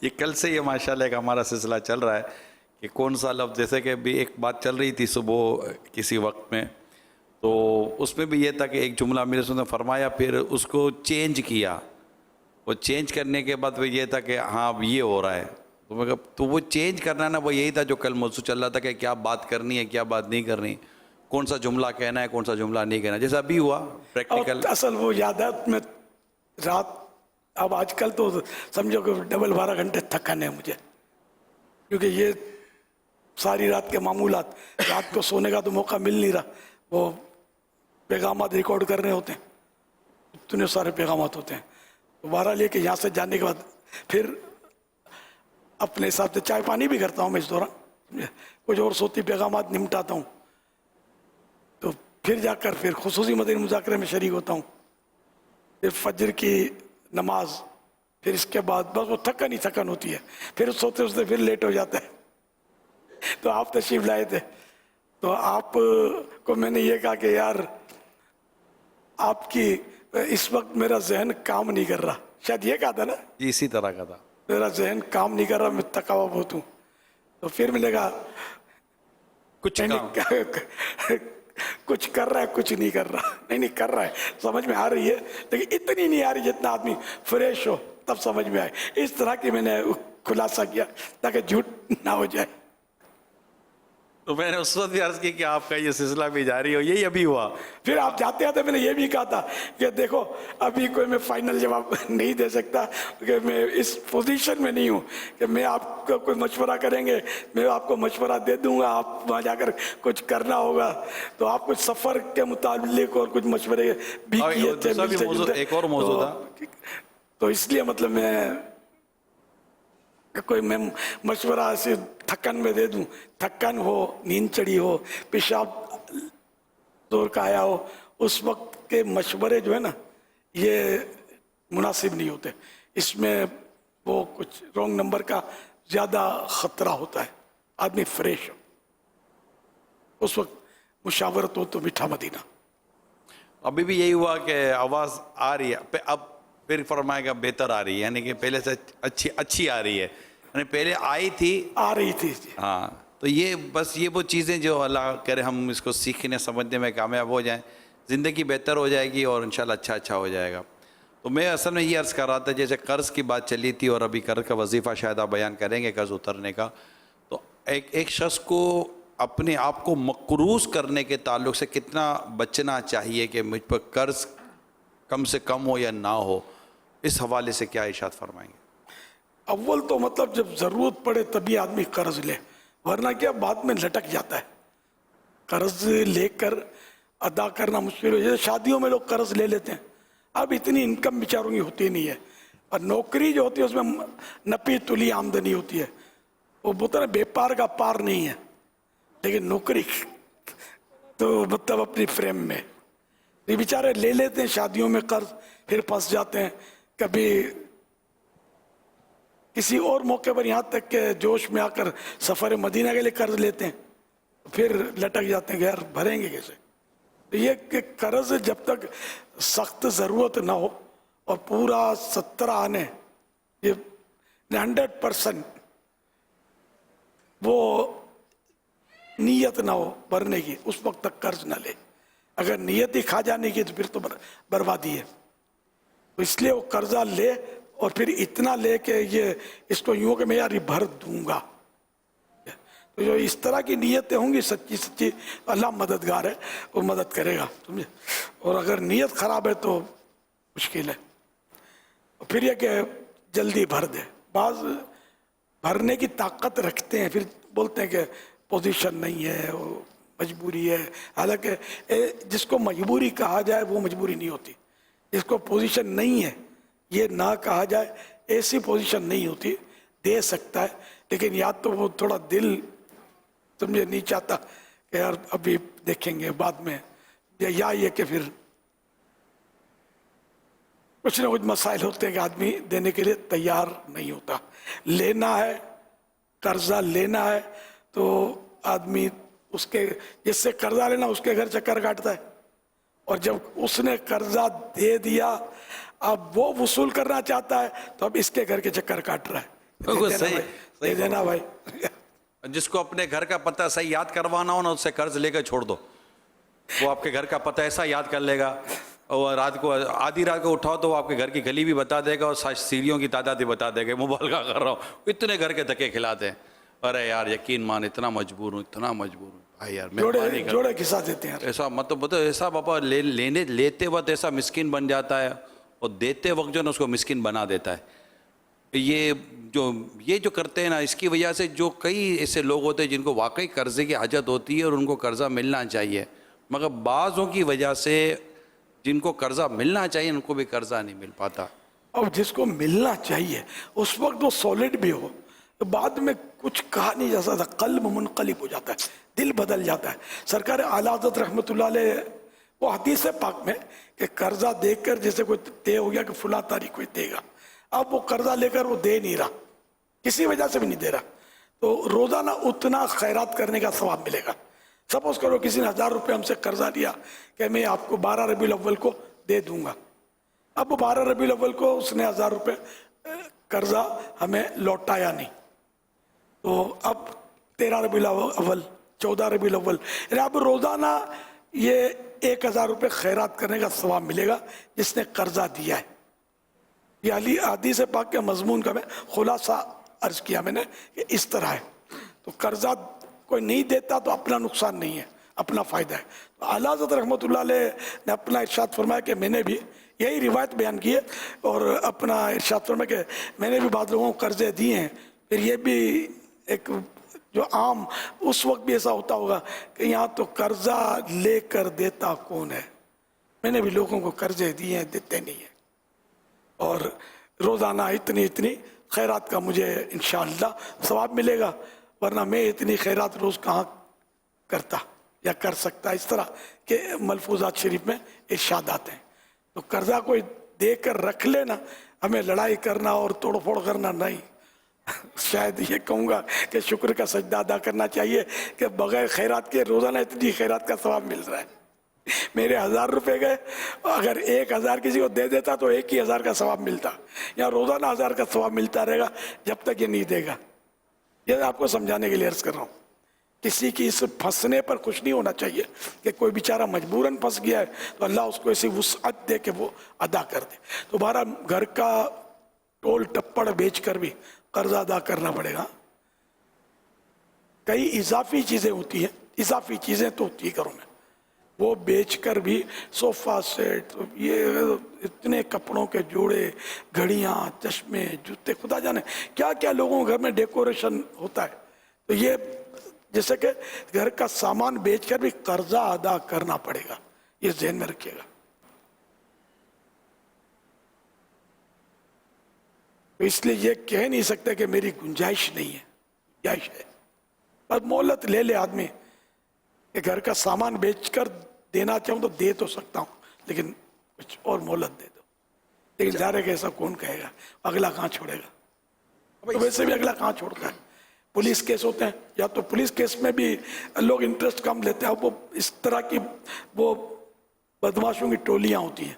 ये कल से ये माशाल्लाह एक हमारा सिलसिला चल रहा है कि कौन सा लफ्ज़, जैसे कि भी एक बात चल रही थी सुबह किसी वक्त में, तो उसमें भी ये था कि एक जुमला मेरे से फरमाया, फिर उसको चेंज किया, वो चेंज करने के बाद फिर ये था कि हाँ अब ये हो रहा है, तो मैं कहा तो वो चेंज करना ना, वो यही था जो कल मौजूद चल रहा था कि क्या बात करनी है, क्या बात नहीं करनी, कौन सा जुमला कहना है, कौन सा जुमला नहीं कहना, जैसा अभी हुआ प्रैक्टिकल। असल वो यादात में रात, अब आजकल तो समझो कि डबल 12 घंटे थकान है मुझे, क्योंकि ये सारी रात के मामूलात, रात को सोने का तो मौका मिल नहीं रहा। वो पैगामात रिकॉर्ड कर रहे होते हैं, इतने सारे पैगामात होते हैं, तो 12 लेके यहाँ से जाने के बाद फिर अपने हिसाब से चाय पानी भी करता हूँ मैं इस दौरान, कुछ और सोती पैगामात निपटाता हूँ, तो फिर जाकर फिर खुसूसी मदनी मुज़ाकरे में शरीक होता हूँ, फिर फजर की नमाज, फिर इसके बाद बस वो थकन ही थकन होती है, फिर सोते सोते फिर लेट हो जाता है। तो आप तशरीफ लाए थे, तो आप को मैंने ये कहा कि यार आपकी इस वक्त मेरा जहन काम नहीं कर रहा, शायद ये कहा था ना? इसी तरह का था, मेरा जहन काम नहीं कर रहा, मैं थका हुआ बहुत हूँ। तो फिर मैंने कहा कुछ कर रहा है, कुछ नहीं कर रहा, नहीं कर रहा है, समझ में आ रही है, लेकिन इतनी नहीं आ रही जितना आदमी फ्रेश हो तब समझ में आए। इस तरह की मैंने खुलासा किया ताकि झूठ ना हो जाए। तो मैंने उस वक्त भी अर्ज की कि आपका ये सिलसिला भी जारी हो, यही अभी हुआ। फिर आप जाते आते मैंने ये भी कहा था कि देखो अभी कोई मैं फाइनल जवाब नहीं दे सकता, कि मैं इस पोजीशन में नहीं हूँ कि मैं आपको कोई मशवरा करेंगे, मैं आपको मशवरा दे दूंगा, आप वहाँ जाकर कुछ करना होगा। तो आप कुछ सफ़र के मुताबिक और कुछ मशवरे भी किए थे, एक और मौजूद था, तो इसलिए मतलब मैं कोई मैं मशवरा ऐसे थकन में दे दूं, थकन हो, नींद चढ़ी हो, पेशाब जोर का आया हो, उस वक्त के मशवरे जो है ना ये मुनासिब नहीं होते। इसमें वो कुछ रॉन्ग नंबर का ज़्यादा ख़तरा होता है। आदमी फ्रेश हो, उस वक्त मुशावरत हो तो मीठा मदीना। अभी भी यही हुआ कि आवाज़ आ रही है, अब फिर फरमाएगा बेहतर आ रही है, यानी कि पहले से अच्छी आ रही है, پہلے آئی تھی आ रही थी। ہاں تو یہ بس یہ وہ چیزیں جو اللہ کرے ہم اس کو سیکھنے سمجھنے میں کامیاب ہو جائیں، زندگی بہتر ہو جائے گی اور انشاءاللہ اچھا ہو جائے گا. تو میں اصل میں یہ عرض کر رہا تھا، جیسے قرض کی بات چلی تھی اور ابھی قرض کا وظیفہ شاید آپ بیان کریں گے قرض اترنے کا، تو ایک شخص کو اپنے آپ کو مقروض کرنے کے تعلق سے کتنا بچنا چاہیے کہ مجھ پر قرض کم سے کم ہو یا نہ ہو، اس حوالے سے کیا ارشاد فرمائیں گے؟ اول تو مطلب جب ضرورت پڑے تبھی آدمی قرض لے، ورنہ کیا بعد میں لٹک جاتا ہے. قرض لے کر ادا کرنا مشکل ہو جائے. شادیوں میں لوگ قرض لے لیتے ہیں، اب اتنی انکم بیچاروں کی ہوتی نہیں ہے، اور نوکری جو ہوتی ہے اس میں نپی تلی آمدنی ہوتی ہے. وہ بولتا ہے بے پار کا پار نہیں ہے، لیکن نوکری تو مطلب اپنی فریم میں یہ بیچارے لے لیتے ہیں شادیوں میں قرض، پھر پھنس جاتے ہیں. کبھی کسی اور موقع پر یہاں تک کہ جوش میں آ کر سفر مدینہ کے لیے قرض لیتے ہیں، پھر لٹک جاتے ہیں کہ یار بھریں گے کیسے. یہ کہ قرض جب تک سخت ضرورت نہ ہو اور پورا 70 آنے، یہ 100% وہ نیت نہ ہو بھرنے کی، اس وقت تک قرض نہ لے. اگر نیت ہی کھا جانے کی تو پھر تو بربادی ہے. تو اس لیے وہ قرضہ لے اور پھر اتنا لے کہ یہ اس کو یوں کہ میں یار یہ بھر دوں گا. تو جو اس طرح کی نیتیں ہوں گی سچی، اللہ مددگار ہے، وہ مدد کرے گا، سمجھے. اور اگر نیت خراب ہے تو مشکل ہے. پھر یہ کہ جلدی بھر دے. بعض بھرنے کی طاقت رکھتے ہیں، پھر بولتے ہیں کہ پوزیشن نہیں ہے، وہ مجبوری ہے. حالانکہ جس کو مجبوری کہا جائے وہ مجبوری نہیں ہوتی. جس کو پوزیشن نہیں ہے یہ نہ کہا جائے، ایسی پوزیشن نہیں ہوتی. دے سکتا ہے لیکن یا تو وہ تھوڑا دل سمجھے نہیں چاہتا کہ یار ابھی دیکھیں گے بعد میں، یا یہ کہ پھر کچھ نہ کچھ مسائل ہوتے ہیں کہ آدمی دینے کے لیے تیار نہیں ہوتا. لینا ہے، قرضہ لینا ہے تو آدمی اس کے جس سے قرضہ لینا اس کے گھر چکر کاٹتا ہے، اور جب اس نے قرضہ دے دیا اب وہ وصول کرنا چاہتا ہے تو اب اس کے گھر کے چکر کاٹ رہا ہے. دے دینا بھائی. جس کو اپنے گھر کا پتہ صحیح یاد کروانا ہو نا، اس سے قرض لے کر چھوڑ دو. وہ آپ کے گھر کا پتہ ایسا یاد کر لے گا، اور رات کو آدھی رات کو اٹھاؤ تو وہ آپ کے گھر کی گلی بھی بتا دے گا اور سیڑھیوں کی تعداد بھی بتا دے گا. مبالغہ کر رہا ہوں، اتنے گھر کے دھکے کھلاتے ہیں. ارے یار یقین مان اتنا مجبور ہوں بھائی یار جوڑے کسا دیتے ہیں. ایسا مطلب ایسا بابا لیتے وقت ایسا مسکین بن جاتا ہے اور دیتے وقت جو نا اس کو مسکین بنا دیتا ہے. یہ جو کرتے ہیں نا، اس کی وجہ سے جو کئی ایسے لوگ ہوتے ہیں جن کو واقعی قرضے کی حاجت ہوتی ہے اور ان کو قرضہ ملنا چاہیے، مگر بعضوں کی وجہ سے جن کو قرضہ ملنا چاہیے ان کو بھی قرضہ نہیں مل پاتا. اور جس کو ملنا چاہیے اس وقت وہ سولڈ بھی ہو، بعد میں کچھ کہا نہیں جا سکتا، قلب منقلب ہو جاتا ہے، دل بدل جاتا ہے. سرکار اعلیٰ حضرت رحمۃ اللہ علیہ وہ حدیث پاک میں کہ قرضہ دے کر جیسے کوئی طے ہو گیا کہ فلاں تاریخ کوئی دے گا، اب وہ قرضہ لے کر وہ دے نہیں رہا، کسی وجہ سے بھی نہیں دے رہا، تو روزانہ اتنا خیرات کرنے کا ثواب ملے گا. سپوز کرو کسی نے 1000 روپے ہم سے قرضہ لیا کہ میں آپ کو 12 ربیع الاول کو دے دوں گا. اب 12 ربیع الاول کو اس نے 1000 روپے قرضہ ہمیں لوٹایا نہیں، تو اب 13 ربیع الاول 14 ربیع الاول، یعنی اب روزانہ یہ 1000 روپے خیرات کرنے کا ثواب ملے گا جس نے قرضہ دیا ہے. یہ علی حدیث پاک کے مضمون کا میں خلاصہ عرض کیا میں نے کہ اس طرح ہے. تو قرضہ کوئی نہیں دیتا تو اپنا نقصان نہیں ہے، اپنا فائدہ ہے. تو اعلیٰ حضرت رحمۃ اللہ علیہ نے اپنا ارشاد فرمایا کہ میں نے بھی یہی روایت بیان کی ہے اور اپنا ارشاد فرمایا کہ میں نے بھی بعض لوگوں کو قرضے دیے ہیں. پھر یہ بھی ایک جو عام اس وقت بھی ایسا ہوتا ہوگا کہ یہاں تو قرضہ لے کر دیتا کون ہے. میں نے بھی لوگوں کو قرضے دیے ہیں، دیتے نہیں ہیں، اور روزانہ اتنی خیرات کا مجھے انشاءاللہ ثواب ملے گا، ورنہ میں اتنی خیرات روز کہاں کرتا یا کر سکتا. اس طرح کہ ملفوظات شریف میں ارشادات ہیں. تو قرضہ کوئی دے کر رکھ لینا، ہمیں لڑائی کرنا اور توڑ پھوڑ کرنا نہیں. شاید یہ کہوں گا کہ شکر کا سجدہ ادا کرنا چاہیے کہ بغیر خیرات کے روزانہ اتنی خیرات کا ثواب مل رہا ہے. میرے 1000 روپے گئے, اگر 1000 کسی کو دے دیتا تو 1000 کا ثواب ملتا, یا روزانہ 1000 کا ثواب ملتا رہے گا جب تک یہ نہیں دے گا. یہ آپ کو سمجھانے کے لیے عرض کر رہا ہوں. کسی کی اس پھنسنے پر خوش نہیں ہونا چاہیے کہ کوئی بیچارہ مجبوراً پھنس گیا ہے تو اللہ اس کو ایسی وسعت دے کہ وہ ادا کر دے. تو بہرحال گھر کا ٹول ٹپڑ بیچ کر بھی قرضہ ادا کرنا پڑے گا. کئی اضافی چیزیں ہوتی ہیں, اضافی چیزیں تو ہوتی ہے گھروں میں, وہ بیچ کر بھی صوفہ سیٹ, یہ اتنے کپڑوں کے جوڑے, گھڑیاں, چشمے, جوتے, خدا جانے کیا کیا لوگوں کے گھر میں ڈیکوریشن ہوتا ہے. تو یہ جیسے کہ گھر کا سامان بیچ کر بھی قرضہ ادا کرنا پڑے گا, یہ ذہن میں رکھیے گا. تو اس لیے یہ کہہ نہیں سکتے کہ میری گنجائش نہیں ہے, گنجائش ہے. بس مہلت لے لے آدمی کہ گھر کا سامان بیچ کر دینا چاہوں تو دے تو سکتا ہوں, لیکن کچھ اور مہلت دے دو. لیکن ظاہر ہے کہ ایسا کون کہے گا, اگلا کہاں چھوڑے گا. تو ویسے بھی اگلا کہاں چھوڑتا ہے. پولیس کیس ہوتے ہیں, یا تو پولیس کیس میں بھی لوگ انٹرسٹ کم لیتے ہیں, وہ اس طرح کی وہ بدماشوں کی ٹولیاں ہوتی ہیں,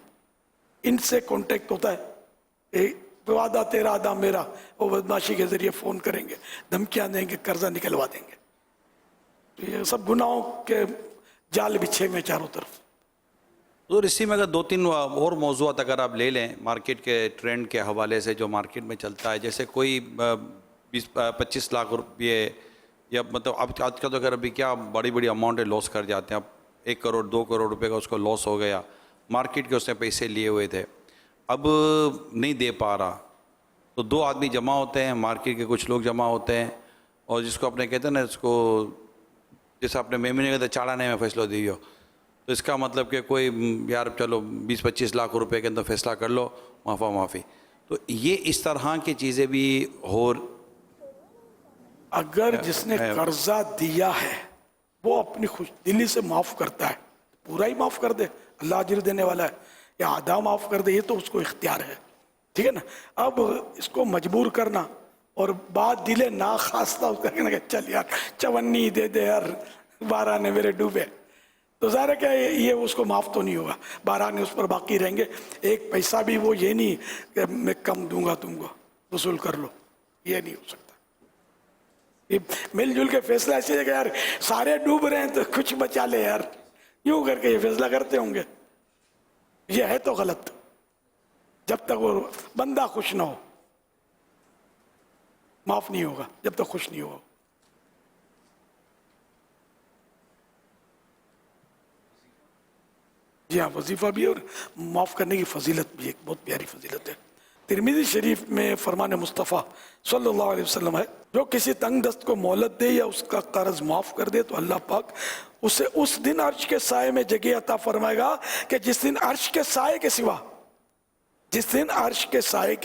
ان سے کانٹیکٹ ہوتا ہے, وعدہ تیرا آدھا میرا, وہ بدماشی کے ذریعے فون کریں گے, دھمکیاں دیں گے, قرضہ نکلوا دیں گے. یہ سب گناہوں کے جال بچھے میں چاروں طرف. اور اسی میں اگر 2-3 اور موضوعات اگر آپ لے لیں مارکیٹ کے ٹرینڈ کے حوالے سے جو مارکیٹ میں چلتا ہے, جیسے کوئی 20-25 لاکھ روپے, یا مطلب اب آج کل تو اگر ابھی کیا بڑی بڑی اماؤنٹ لاس کر جاتے ہیں. اب 1 کروڑ 2 کروڑ روپے کا اس کو لاس ہو گیا, مارکیٹ کے اس نے پیسے لیے ہوئے تھے, اب نہیں دے پا رہا. تو 2 آدمی جمع ہوتے ہیں, مارکیٹ کے کچھ لوگ جمع ہوتے ہیں, اور جس کو اپنے کہتے ہیں نا, اس کو جیسے اپنے میمی نے کہتے ہیں چاڑانے میں فیصلہ دیو, تو اس کا مطلب کہ کوئی یار چلو 20-25 لاکھ روپے کے اندر فیصلہ کر لو, معافی. تو یہ اس طرح کی چیزیں بھی ہو. اگر جس نے قرضہ دیا ہے وہ اپنی خوش دلی سے معاف کرتا ہے, پورا ہی معاف کر دے, اللہ اجر دینے والا ہے, یا آدھا معاف کر دے, یہ تو اس کو اختیار ہے, ٹھیک ہے نا. اب اس کو مجبور کرنا اور بات دلے ناخواستہ اس کا کہنا کہ چل یار 54 دے دے یار, 12 نے میرے ڈوبے, تو ظاہر ہے کہ یہ اس کو معاف تو نہیں ہوگا, 12 نے اس پر باقی رہیں گے. ایک پیسہ بھی وہ یہ نہیں کہ میں کم دوں گا تم کو, وصول کر لو, یہ نہیں ہو سکتا. مل جل کے فیصلہ ایسے ہے کہ یار سارے ڈوب رہے ہیں تو کچھ بچا لے یار, یوں کر کے یہ فیصلہ کرتے ہوں گے. یہ ہے تو غلط. جب تک وہ بندہ خوش نہ ہو معاف نہیں ہوگا, جب تک خوش نہیں ہوگا. جی ہاں, وظیفہ بھی اور معاف کرنے کی فضیلت بھی ایک بہت پیاری فضیلت ہے. ترمذی شریف میں فرمان مصطفیٰ صلی اللہ علیہ وسلم ہے, جو کسی تنگ دست کو مہلت دے یا اس کا قرض معاف کر دے تو اللہ پاک اسے اس دن عرش کے سائے میں جگہ عطا فرمائے گا کہ جس دن عرش کے سائے کے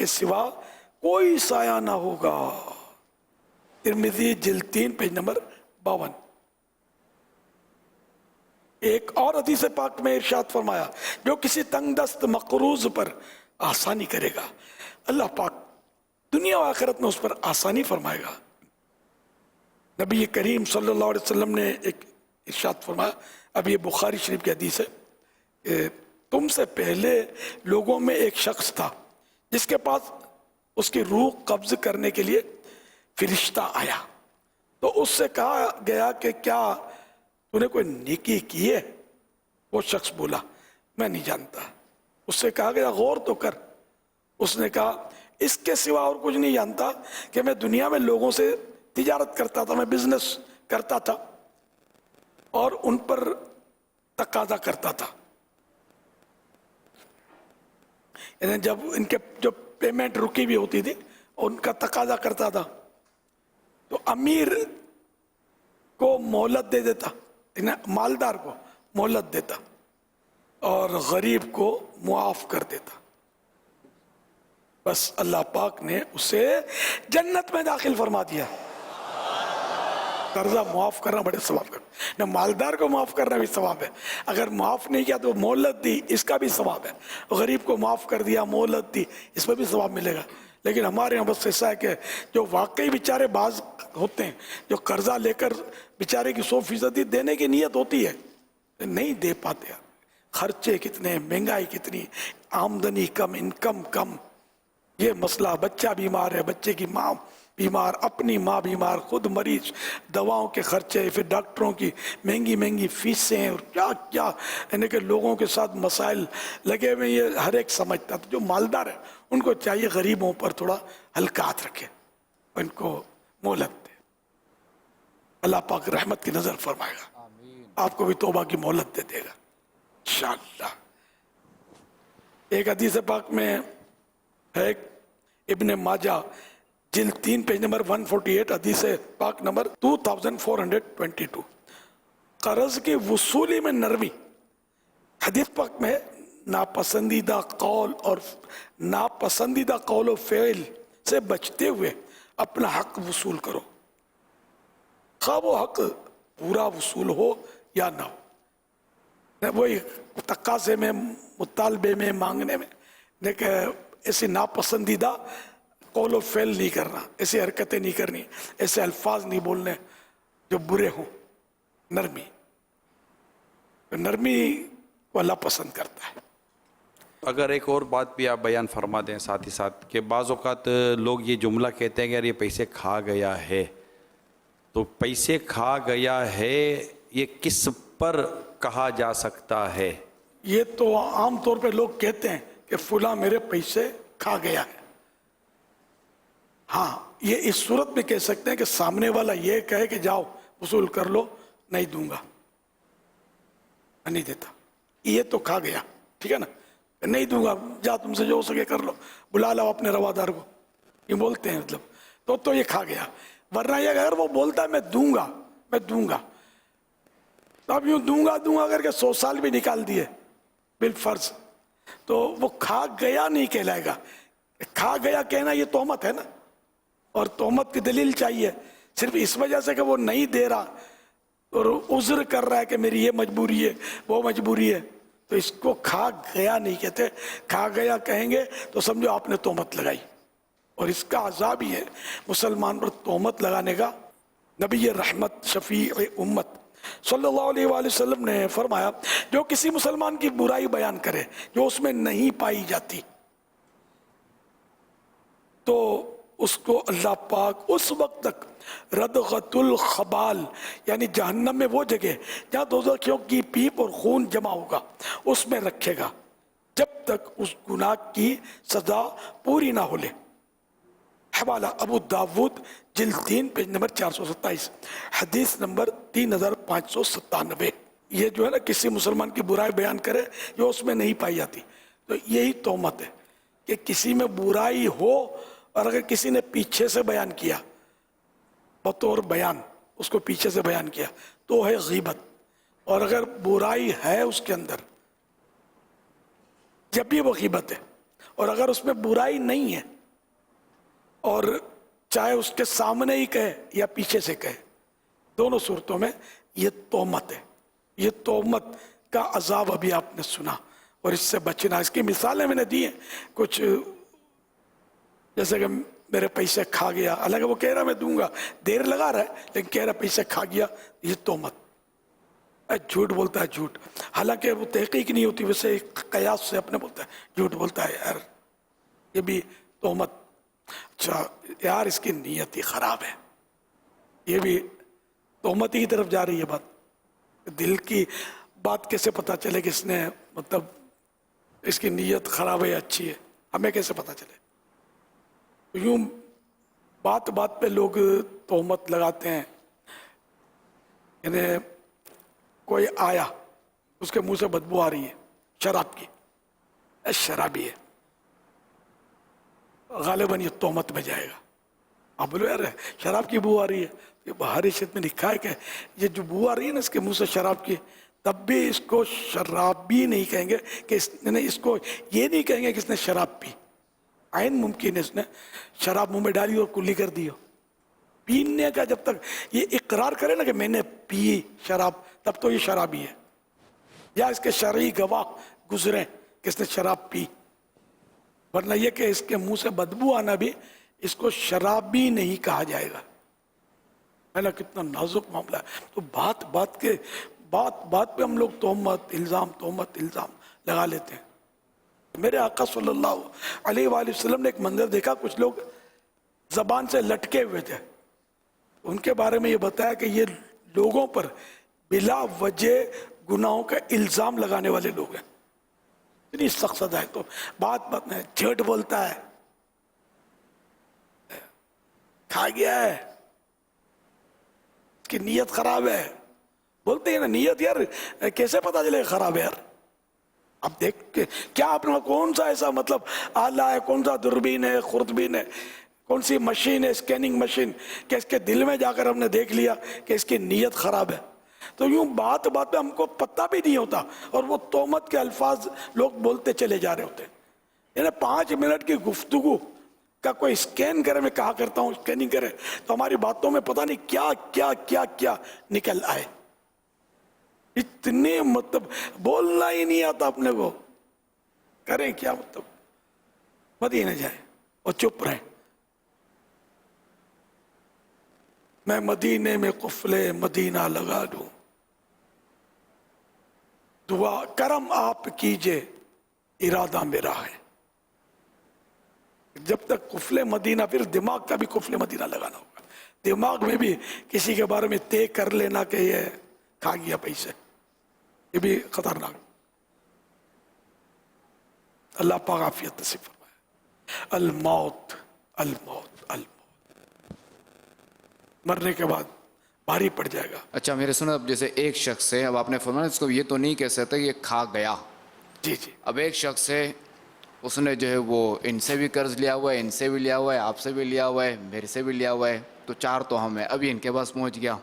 سوا کوئی سایہ نہ ہوگا. ترمذی جلد 3 پیج نمبر 52. ایک اور حدیث پاک میں ارشاد فرمایا, جو کسی تنگ دست مقروض پر آسانی کرے گا, اللہ پاک دنیا و آخرت میں اس پر آسانی فرمائے گا. نبی کریم صلی اللہ علیہ وسلم نے ایک ارشاد فرمایا, اب یہ بخاری شریف کی حدیث ہے, کہ تم سے پہلے لوگوں میں ایک شخص تھا جس کے پاس اس کی روح قبض کرنے کے لیے فرشتہ آیا, تو اس سے کہا گیا کہ کیا تو نے کوئی نیکی کی ہے؟ وہ شخص بولا میں نہیں جانتا. اس سے کہا گیا غور تو کر. اس نے کہا اس کے سوا اور کچھ نہیں جانتا کہ میں دنیا میں لوگوں سے تجارت کرتا تھا, میں بزنس کرتا تھا اور ان پر تقاضا کرتا تھا. یعنی جب ان کے جو پیمنٹ رکی بھی ہوتی تھی اور ان کا تقاضا کرتا تھا تو امیر کو مہلت دے دیتا, مالدار کو مہلت دیتا اور غریب کو معاف کر دیتا. بس اللہ پاک نے اسے جنت میں داخل فرما دیا. قرضہ معاف کرنا بڑے ثواب کا, نہ مالدار کو معاف کرنا بھی ثواب ہے, اگر معاف نہیں کیا تو مہلت دی اس کا بھی ثواب ہے, غریب کو معاف کر دیا مہلت دی اس میں بھی ثواب ملے گا. لیکن ہمارے یہاں بس ایسا ہے کہ جو واقعی بیچارے بعض ہوتے ہیں جو قرضہ لے کر بیچارے کی 100% دینے کی نیت ہوتی ہے نہیں دے پاتے, खर्चे कितने, महंगाई कितनी, आमदनी कम, इनकम कम, ये मसला, बच्चा बीमार है, बच्चे की माँ बीमार, अपनी माँ बीमार, खुद मरीज, दवाओं के खर्चे, फिर डॉक्टरों की महंगी महंगी फीसें और क्या क्या, यानी कि लोगों के साथ मसाइल लगे हुए, ये हर एक समझता। तो जो मालदार है उनको चाहिए गरीबों पर थोड़ा हल्का हाथ रखे, उनको मोहलत दे, अल्लाह पाक रहमत की नजर फरमाएगा, आपको भी तौबा की मोहलत दे देगा इंशाअल्लाह। एक हदीस पाक में है, इब्ने माजा जिल्द 3 पेज नंबर 148, हदीस पाक नंबर 2422, कर्ज की वसूली में नरमी। हदीस पाक में नापसंदीदा कौल और नापसंदीदा कौल और फेल से बचते हुए अपना हक वसूल करो, खा वो हक पूरा वसूल हो या ना हो। वही तकाजे में, मुतालबे में, मांगने में ऐसी नापसंदीदा कौल फेल नहीं करना, ऐसी हरकतें नहीं करनी, ऐसे अल्फाज नहीं बोलने जो बुरे हों। नरमी, तो नरमी को अल्लाह पसंद करता है। अगर एक और बात भी आप बयान फरमा दें साथ ही साथ कि बाज़ औक़ात लोग ये जुमला कहते हैं कि यार ये पैसे खा गया है, तो पैसे खा गया है ये किस पर कहा जा सकता है? ये तो आम तौर पे लोग कहते हैं कि फुला मेरे पैसे खा गया है। हाँ, ये इस सूरत में कह सकते हैं कि सामने वाला ये कहे कि जाओ वसूल कर लो, नहीं दूंगा, नहीं देता, ये तो खा गया, ठीक है ना, नहीं दूंगा, जा तुमसे जो हो सके कर लो, बुला लो अपने रवादार को, ये बोलते हैं मतलब, तो ये खा गया। वरना ये अगर वो बोलता है मैं दूंगा, मैं दूंगा, तो अब यूं दूंगा दूंगा करके 100 साल भी निकाल दिए बिल फर्ज, तो वो खा गया नहीं कहलाएगा। खा गया कहना ये तोहमत है ना, और तोहमत की दलील चाहिए। सिर्फ इस वजह से कि वो नहीं दे रहा और उज़्र कर रहा है कि मेरी ये मजबूरी है, वो मजबूरी है, तो इसको खा गया नहीं कहते। खा गया कहेंगे तो समझो आपने तोहमत लगाई, और इसका अज़ाब ही है मुसलमान पर तोहमत लगाने का। नबी रहमत शफी उम्मत सल्लल्लाहु अलैहि वसल्लम ने फरमाया, जो किसी मुसलमान की बुराई बयान करे जो उसमें नहीं पाई जाती, तो उसको अल्लाह पाक उस वक्त तक रदगतुल खबाल, यानी जहन्नम में वो जगह जहाँ दोज़खियों की पीप और खून जमा होगा उसमें रखेगा, जब तक उस गुनाह की सजा पूरी ना हो ले। हवाला अबू दाऊद जिल्द 3 पेज नंबर 427, हदीस नंबर 3597। ये जो है ना, किसी मुसलमान की बुराई बयान करे जो उसमें नहीं पाई जाती, तो यही तोहमत है कि किसी में बुराई हो और अगर किसी ने पीछे से बयान किया, बतौर बयान उसको पीछे से बयान किया, तो है गीबत। और अगर बुराई है उसके अंदर, जब भी वो गीबत है। और अगर उसमें बुराई नहीं है, और चाहे उसके सामने ही कहे या पीछे से कहे, दोनों सूरतों में ये तोहमत है। ये तोहमत का अजाब अभी आपने सुना, और इससे बचना। इसकी मिसालें मैंने दी हैं कुछ, जैसे कि मेरे पैसे खा गया, हालांकि वो कह रहा मैं दूंगा, देर लगा रहा है, लेकिन कह रहा पैसे खा गया, ये तोहमत। झूठ बोलता है, झूठ, हालांकि वो तहकीक नहीं होती, वैसे कयास से अपने बोलता है, झूठ बोलता है यार, ये भी तोहमत। अच्छा यार, इसकी नीयत ही खराब है, ये भी तोहमत की तरफ जा रही है बात। दिल की बात कैसे पता चले कि इसने, मतलब इसकी नीयत खराब है या अच्छी है, हमें कैसे पता चले? तो यूं बात बात पे लोग तोहमत लगाते हैं। यानी कोई आया, उसके मुंह से बदबू आ रही है शराब की, शराबी है, गालिबन ये तोहमत में जाएगा। आप बोलो यार शराब की बू आ रही है, ये बाहरी शरीयत में लिखा है कि ये जो बू आ रही है ना इसके मुंह से शराब की, तब भी इसको शराबी नहीं कहेंगे कि इसको ये नहीं कहेंगे कि इसने शराब पी। आइन मुमकिन है इसने शराब मुंह में डाली और कुल्ली कर दी हो। पीने का जब तक ये इकरार करे ना कि मैंने पी शराब, तब तो ये शराबी है, या इसके शरई गवाह गुजरे कि इसने शराब पी। वरना ये कि इसके मुंह से बदबू आना भी इसको शराबी नहीं कहा जाएगा, है ना। कितना नाजुक मामला है। तो बात पे हम लोग तोहमत इल्ज़ाम लगा लेते हैं। मेरे आका सल्लल्लाहु अलैहि वसल्लम ने एक मंजर देखा, कुछ लोग ज़बान से लटके हुए थे। उनके बारे में ये बताया कि ये लोगों पर बिला वजह गुनाहों का इल्ज़ाम लगाने वाले लोग हैं। इतनी सख्त सज़ा है। तो बात में झूठ बोलता है, खा गया है, कि नीयत खराब है, बोलते हैं ना नीयत यार कैसे पता चलेगा खराब है यार। अब देख के क्या आपने कौन सा ऐसा मतलब आला है, कौन सा दूरबीन है, खुर्दबीन है, कौन सी मशीन है, स्कैनिंग मशीन, कि इसके दिल में जाकर हमने देख लिया कि इसकी नीयत खराब है। तो यूं बात में हमको पता भी नहीं होता और वो तोहमत के अल्फाज लोग बोलते चले जा रहे होते। यानी 5 मिनट की गुफ्तगू का कोई स्कैन करे, मैं कहा करता हूँ स्कैनिंग करे, तो हमारी बातों में पता नहीं क्या क्या क्या क्या निकल आए। इतने मतलब बोलना ही नहीं आता अपने को, करें क्या मतलब, मदीने जाए और चुप रहे। मैं मदीने में कुफले मदीना लगा दूं, दुआ करम आप कीजिए, इरादा मेरा है। जब तक कुफले मदीना, फिर दिमाग का भी कुफले मदीना लगाना होगा। दिमाग में भी किसी के बारे में तय कर लेना कि ये खा गया पैसे, ये भी खतरनाक। अल्लाह पाक आफियत नसीब फरमाए। अल मौत अल मौत अल मौत, मरने के बाद भारी पड़ जाएगा। अच्छा मेरे सुनो, अब जैसे एक शख्स है, अब आपने फरमाया इसको ये तो नहीं कह सकते ये खा गया। जी जी। अब एक शख्स है, उसने जो है वो इनसे भी कर्ज लिया हुआ है, इनसे भी लिया हुआ है, आपसे भी लिया हुआ है, मेरे से भी लिया हुआ है, तो 4 तो हम है। अभी इनके पास पहुंच गया,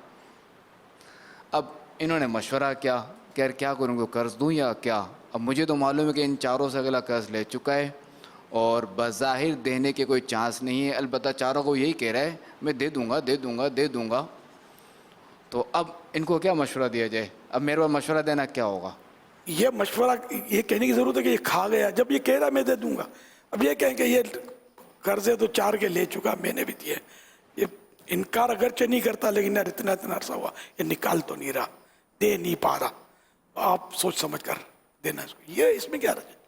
अब इन्होंने मशवरा किया कि यार क्या करूँगा, कर्ज दूँ या क्या। अब मुझे तो मालूम है कि इन चारों से अगला कर्ज ले चुका है और बज़ाहिर देने के कोई चांस नहीं है, अलबत्ता चारों को यही कह रहा है मैं दे दूँगा दे दूँगा दे दूँगा। तो अब इनको क्या मशवरा दिया जाए? अब मेरे को मशवरा देना क्या होगा? ये मशवरा ये कहने की ज़रूरत है कि ये खा गया, जब ये कह रहा मैं दे दूंगा। अब ये कहें कि ये कर्जे तो 4 के ले चुका, मैंने भी दिए। ये इनकार अगरचे नहीं करता, लेकिन यार इतना अरसा हुआ ये निकाल तो नहीं रहा, दे नहीं पा रहा, आप सोच समझ कर देना इसको। ये इसमें क्या रहा,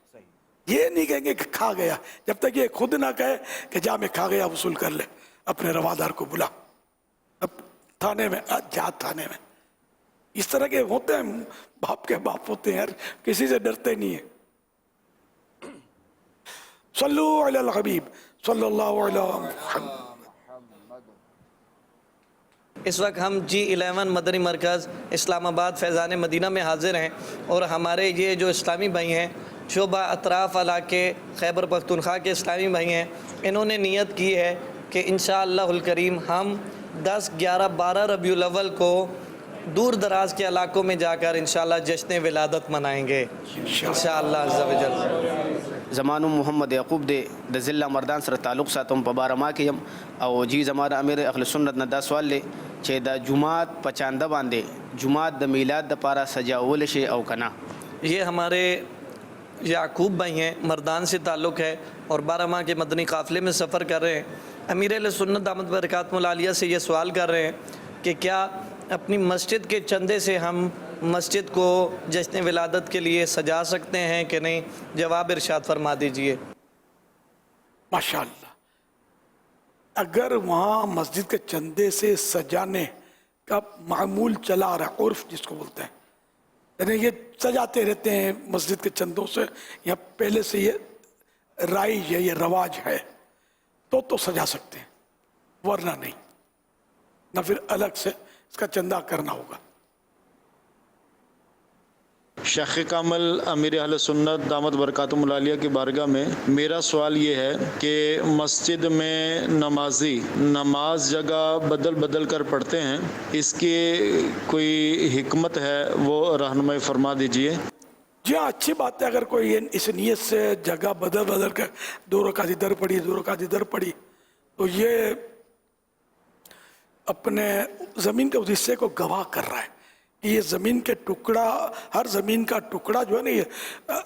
ये नहीं कहेंगे कि खा गया, जब तक ये खुद ना कहे कि जा मैं खा गया वसूल कर ले, अपने रवादार को बुला, अब थाने में जा, थाने में। इस तरह के होते हैं, बाप के बाप होते हैं यार, किसी से डरते नहीं है। सल्लु अलल हबीब सल्लल्लाहु अलैहि वसल्लम। इस वक्त हम G11 मदनी मरकज़ इस्लामाबाद फैज़ान मदीना में हाज़िर हैं और हमारे ये जो इस्लामी भाई हैं, शोबा अतराफ़ इलाके खैबर पख्तूनख्वा के इस्लामी भाई हैं, इन्होंने नियत की है कि इंशाअल्लाहुल करीम हम 10, 11, 12 रबीउल अव्वल को दूर दराज के इलाकों में जाकर इंशाअल्लाह जश्न विलादत मनाएंगे इंशाअल्लाह अज़्ज़ा वजल। ज़मानु मोहम्मद यक़ूब दे द ज़िला मर्दान सर ताल्लुक़ सातम पबारमा के हम और जी ज़माना अमीर अहले सुन्नत न 10 सवाल ले छे द जुमात पचांदा बांधे जुमात द मिलाद द पारा सजावल शे औ कना। ये हमारे याकूब भाई हैं, मर्दान से ताल्लुक़ है और 12 माह के मदनी काफ़िले में सफ़र कर रहे हैं। अमीर अहले सुन्नत दामत बरकातुहुल आलिया से ये सवाल कर रहे हैं कि क्या अपनी मस्जिद के चंदे से हम मस्जिद को जश्न विलादत के लिए सजा सकते हैं कि नहीं? जवाब इरशाद फरमा दीजिए। माशाअल्लाह, अगर वहाँ मस्जिद के चंदे से सजाने का मामूल चला आ रहा है, उर्फ जिसको बोलते हैं, यानी ये सजाते रहते हैं मस्जिद के चंदों से, या पहले से ये राइज है, ये रवाज है, तो सजा सकते हैं, वरना नहीं, ना फिर अलग से इसका चंदा करना होगा। शेख कामल अमीर अहले सुन्नत दामत बरकातुहुल आलिया की बारगाह में मेरा सवाल ये है कि मस्जिद में नमाजी नमाज जगह बदल बदल कर पढ़ते हैं, इसकी कोई हिकमत है वो रहनुमाई फरमा दीजिए। जी हाँ, अच्छी बात है। अगर कोई इस नियत से जगह बदल बदल कर 2 रकात इधर पढ़ी 2 रकात इधर पढ़ी, तो ये अपने ज़मीन के उस हिस्से को गवाह कर रहा है कि ये ज़मीन के टुकड़ा, हर ज़मीन का टुकड़ा जो है ना, ये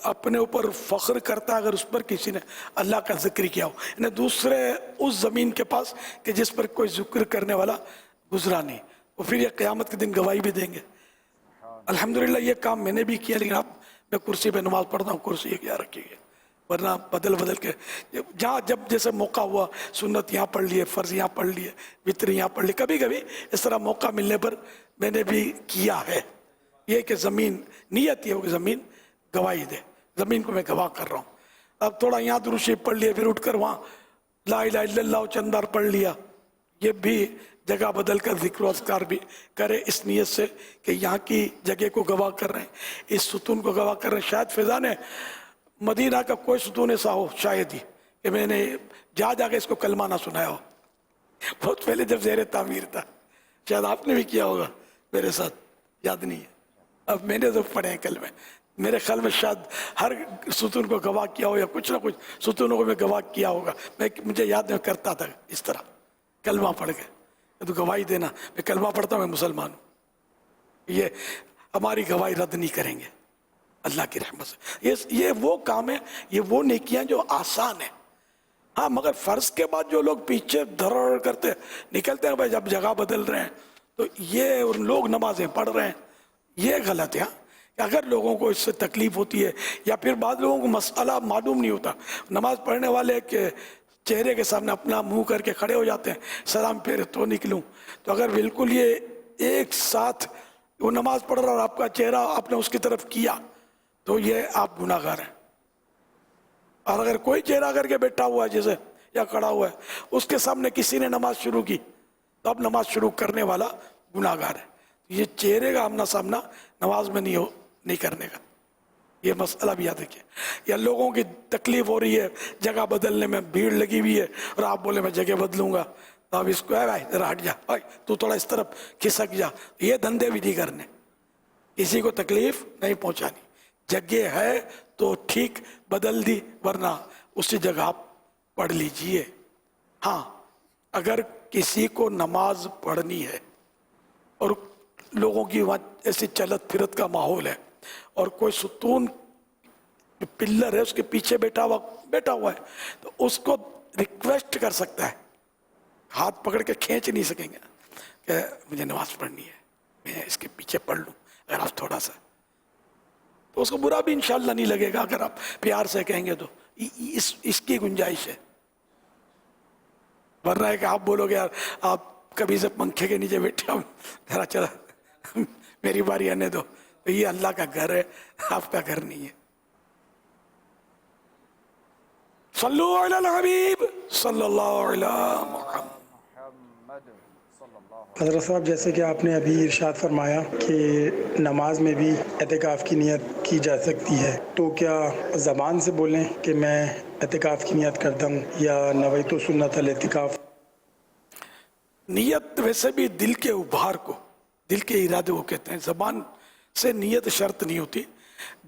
अपने ऊपर फ़ख्र करता है अगर उस पर किसी ने अल्लाह का जिक्र किया हो, यानी दूसरे उस ज़मीन के पास कि जिस पर कोई जिक्र करने वाला गुजरा नहीं, और फिर ये क़यामत के दिन गवाही भी देंगे। अल्हम्दुलिल्लाह ये काम मैंने भी किया, लेकिन अब मैं कुर्सी पे नमाज पढ़ता हूँ, कुर्सी क्या रखी है, वरना बदल बदल के जहाँ जब जैसे मौका हुआ सुन्नत यहाँ पढ़ लिए, फ़र्ज़ यहाँ पढ़ लिए, वित्र यहाँ पढ़ लिए, कभी कभी इस तरह मौका मिलने पर मैंने भी किया है। ये कि ज़मीन नीयत ये हो कि ज़मीन गवाही दे, ज़मीन को मैं गवाह कर रहा हूँ। अब थोड़ा यहाँ दुरूद शरीफ पढ़ लिया, फिर उठ कर वहाँ ला इलाहा इल्लल्लाह चंद बार पढ़ लिया, ये भी जगह बदल कर ज़िक्र व अज़कार भी करे इस नीयत से कि यहाँ की जगह को गवाह कर रहे हैं, इस सुतून को गवाह कर रहे हैं। शायद फिजा ने मदीना का कोई सुतून ऐसा हो शायद ही कि मैंने जा जाके इसको कलमा ना सुनाया हो। बहुत पहले जब ज़ेर तामीर था, शायद आपने भी किया होगा मेरे साथ, याद नहीं है। अब मैंने तो पढ़े हैं कलमे, मेरे ख्याल में शायद हर सुतून को गवाह किया हो या कुछ ना कुछ सुतूनों को मैं गवाह किया होगा। मुझे याद नहीं करता था इस तरह कलमा पढ़ के, तो गवाही देना, मैं कलमा पढ़ता हूँ, मैं मुसलमान हूँ, ये हमारी गवाही रद्द नहीं करेंगे अल्लाह की रहमत से। ये वो काम है, ये वो नेकियां जो आसान है। हाँ, मगर फ़र्ज के बाद जो लोग पीछे धड़ करते निकलते हैं, भाई जब जगह बदल रहे हैं तो ये और लोग नमाजें पढ़ रहे हैं, ये गलत है। कि अगर लोगों को इससे तकलीफ होती है या फिर बाद लोगों को मसला मालूम नहीं होता, नमाज पढ़ने वाले के चेहरे के सामने अपना मुंह करके खड़े हो जाते हैं, सलाम फेरे तो निकलूं, तो अगर बिल्कुल ये एक साथ वो नमाज पढ़ रहा और आपका चेहरा आपने उसकी तरफ किया तो ये आप गुनाहगार हैं। और अगर कोई चेहरा करके बैठा हुआ है जैसे या खड़ा हुआ है, उसके सामने किसी ने नमाज शुरू की तो अब नमाज शुरू करने वाला गुनाहगार है। ये चेहरे का आमना सामना नमाज में नहीं करने का, ये मसला भी याद रखिए। या लोगों की तकलीफ हो रही है, जगह बदलने में भीड़ लगी हुई है और आप बोले मैं जगह बदलूंगा, तो अब इसको है भाई जरा हट जा, भाई तू थोड़ा इस तरफ खिसक जा, ये धंधे भी नहीं करने, किसी को तकलीफ नहीं पहुंचानी। जगह है तो ठीक बदल दी, वरना उसी जगह आप पढ़ लीजिए। हाँ, अगर किसी को नमाज पढ़नी है और लोगों की वहाँ ऐसी चलत फिरत का माहौल है और कोई सुतून पिल्लर है उसके पीछे बैठा हुआ है, तो उसको रिक्वेस्ट कर सकता है, हाथ पकड़ के खींच नहीं सकेंगे कि मुझे नमाज पढ़नी है, मैं इसके पीछे पढ़ लूँ अगर आप थोड़ा सा, तो उसको बुरा भी इंशाल्लाह नहीं लगेगा अगर आप प्यार से कहेंगे तो। इसकी गुंजाइश है, वरना है कि आप बोलोगे यार आप कभी से पंखे के नीचे बैठे हो, जरा चला मेरी बारी आने दो, तो ये अल्लाह का घर है, आपका घर नहीं है। सल्लु अला हबीब सल्लल्लाहु अलैहि मुहम्मद। हज़रत साहब, जैसे कि आपने अभी इरशाद फरमाया कि नमाज में भी एतिकाफ़ की नियत की जा सकती है, तो क्या ज़बान से बोलें कि मैं एतिकाफ़ की नियत करता हूँ या नवैतु सुन्नत अल एतिकाफ़? नियत वैसे भी दिल के उभार को, दिल के इरादे को कहते हैं, ज़बान से नियत शर्त नहीं होती।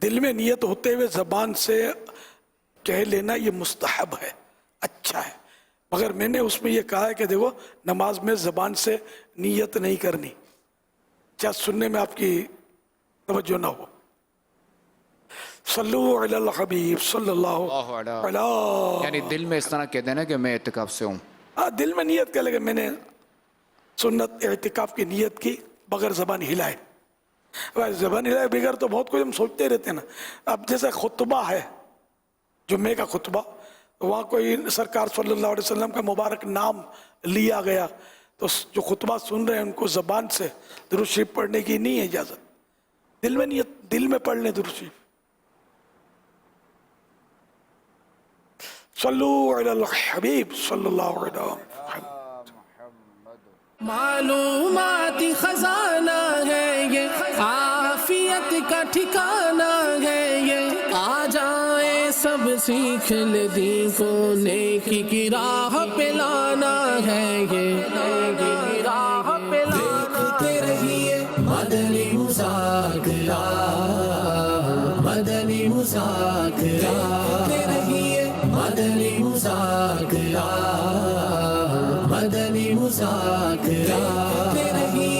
दिल में नियत होते हुए ज़बान से कह लेना ये मुस्तहब है, अच्छा है, मगर मैंने उसमें ये कहा है कि देखो नमाज में ज़बान से नियत नहीं करनी, चाहे सुनने में आपकी तवज्जो ना हो। सल्लु अलल हबीब सल्लल्लाहु अलैहि, यानी दिल में इस तरह कह देना कि मैं एतिकाफ से हूँ। हाँ, दिल में नियत कर लेगा मैंने सुन्नत एतिकाफ की नियत की बगैर ज़बान हिलाए। ज़बान हिलाए बगैर तो बहुत कुछ हम सोचते रहते हैं ना। अब जैसे खुतबा है, जुम्मे का खुतबा, वहाँ कोई सरकार सल्लल्लाहु अलैहि वसल्लम का मुबारक नाम लिया गया, तो जो खुतबा सुन रहे हैं उनको ज़बान से दुरूद शरीफ पढ़ने की नहीं है इजाज़त, दिल में नियत, दिल में पढ़ लें दुरूद शरीफ। सल्लु अलल हबीब सल्लल्लाहु अलैहि वसल्लम। मालूमाती खजाना है ये, आफियत का ठिकाना है ये, आ जाए सब सीख ले दीन को, नेकी की राह पे लाना है ये, नेकी की राह पे देखते रहिए मदनी मुज़ाकरा, मदनी मुज़ाकरा, देखते रहिए मदनी मुज़ाकरा, मदनी मुज़ाकरा, देखते रहिए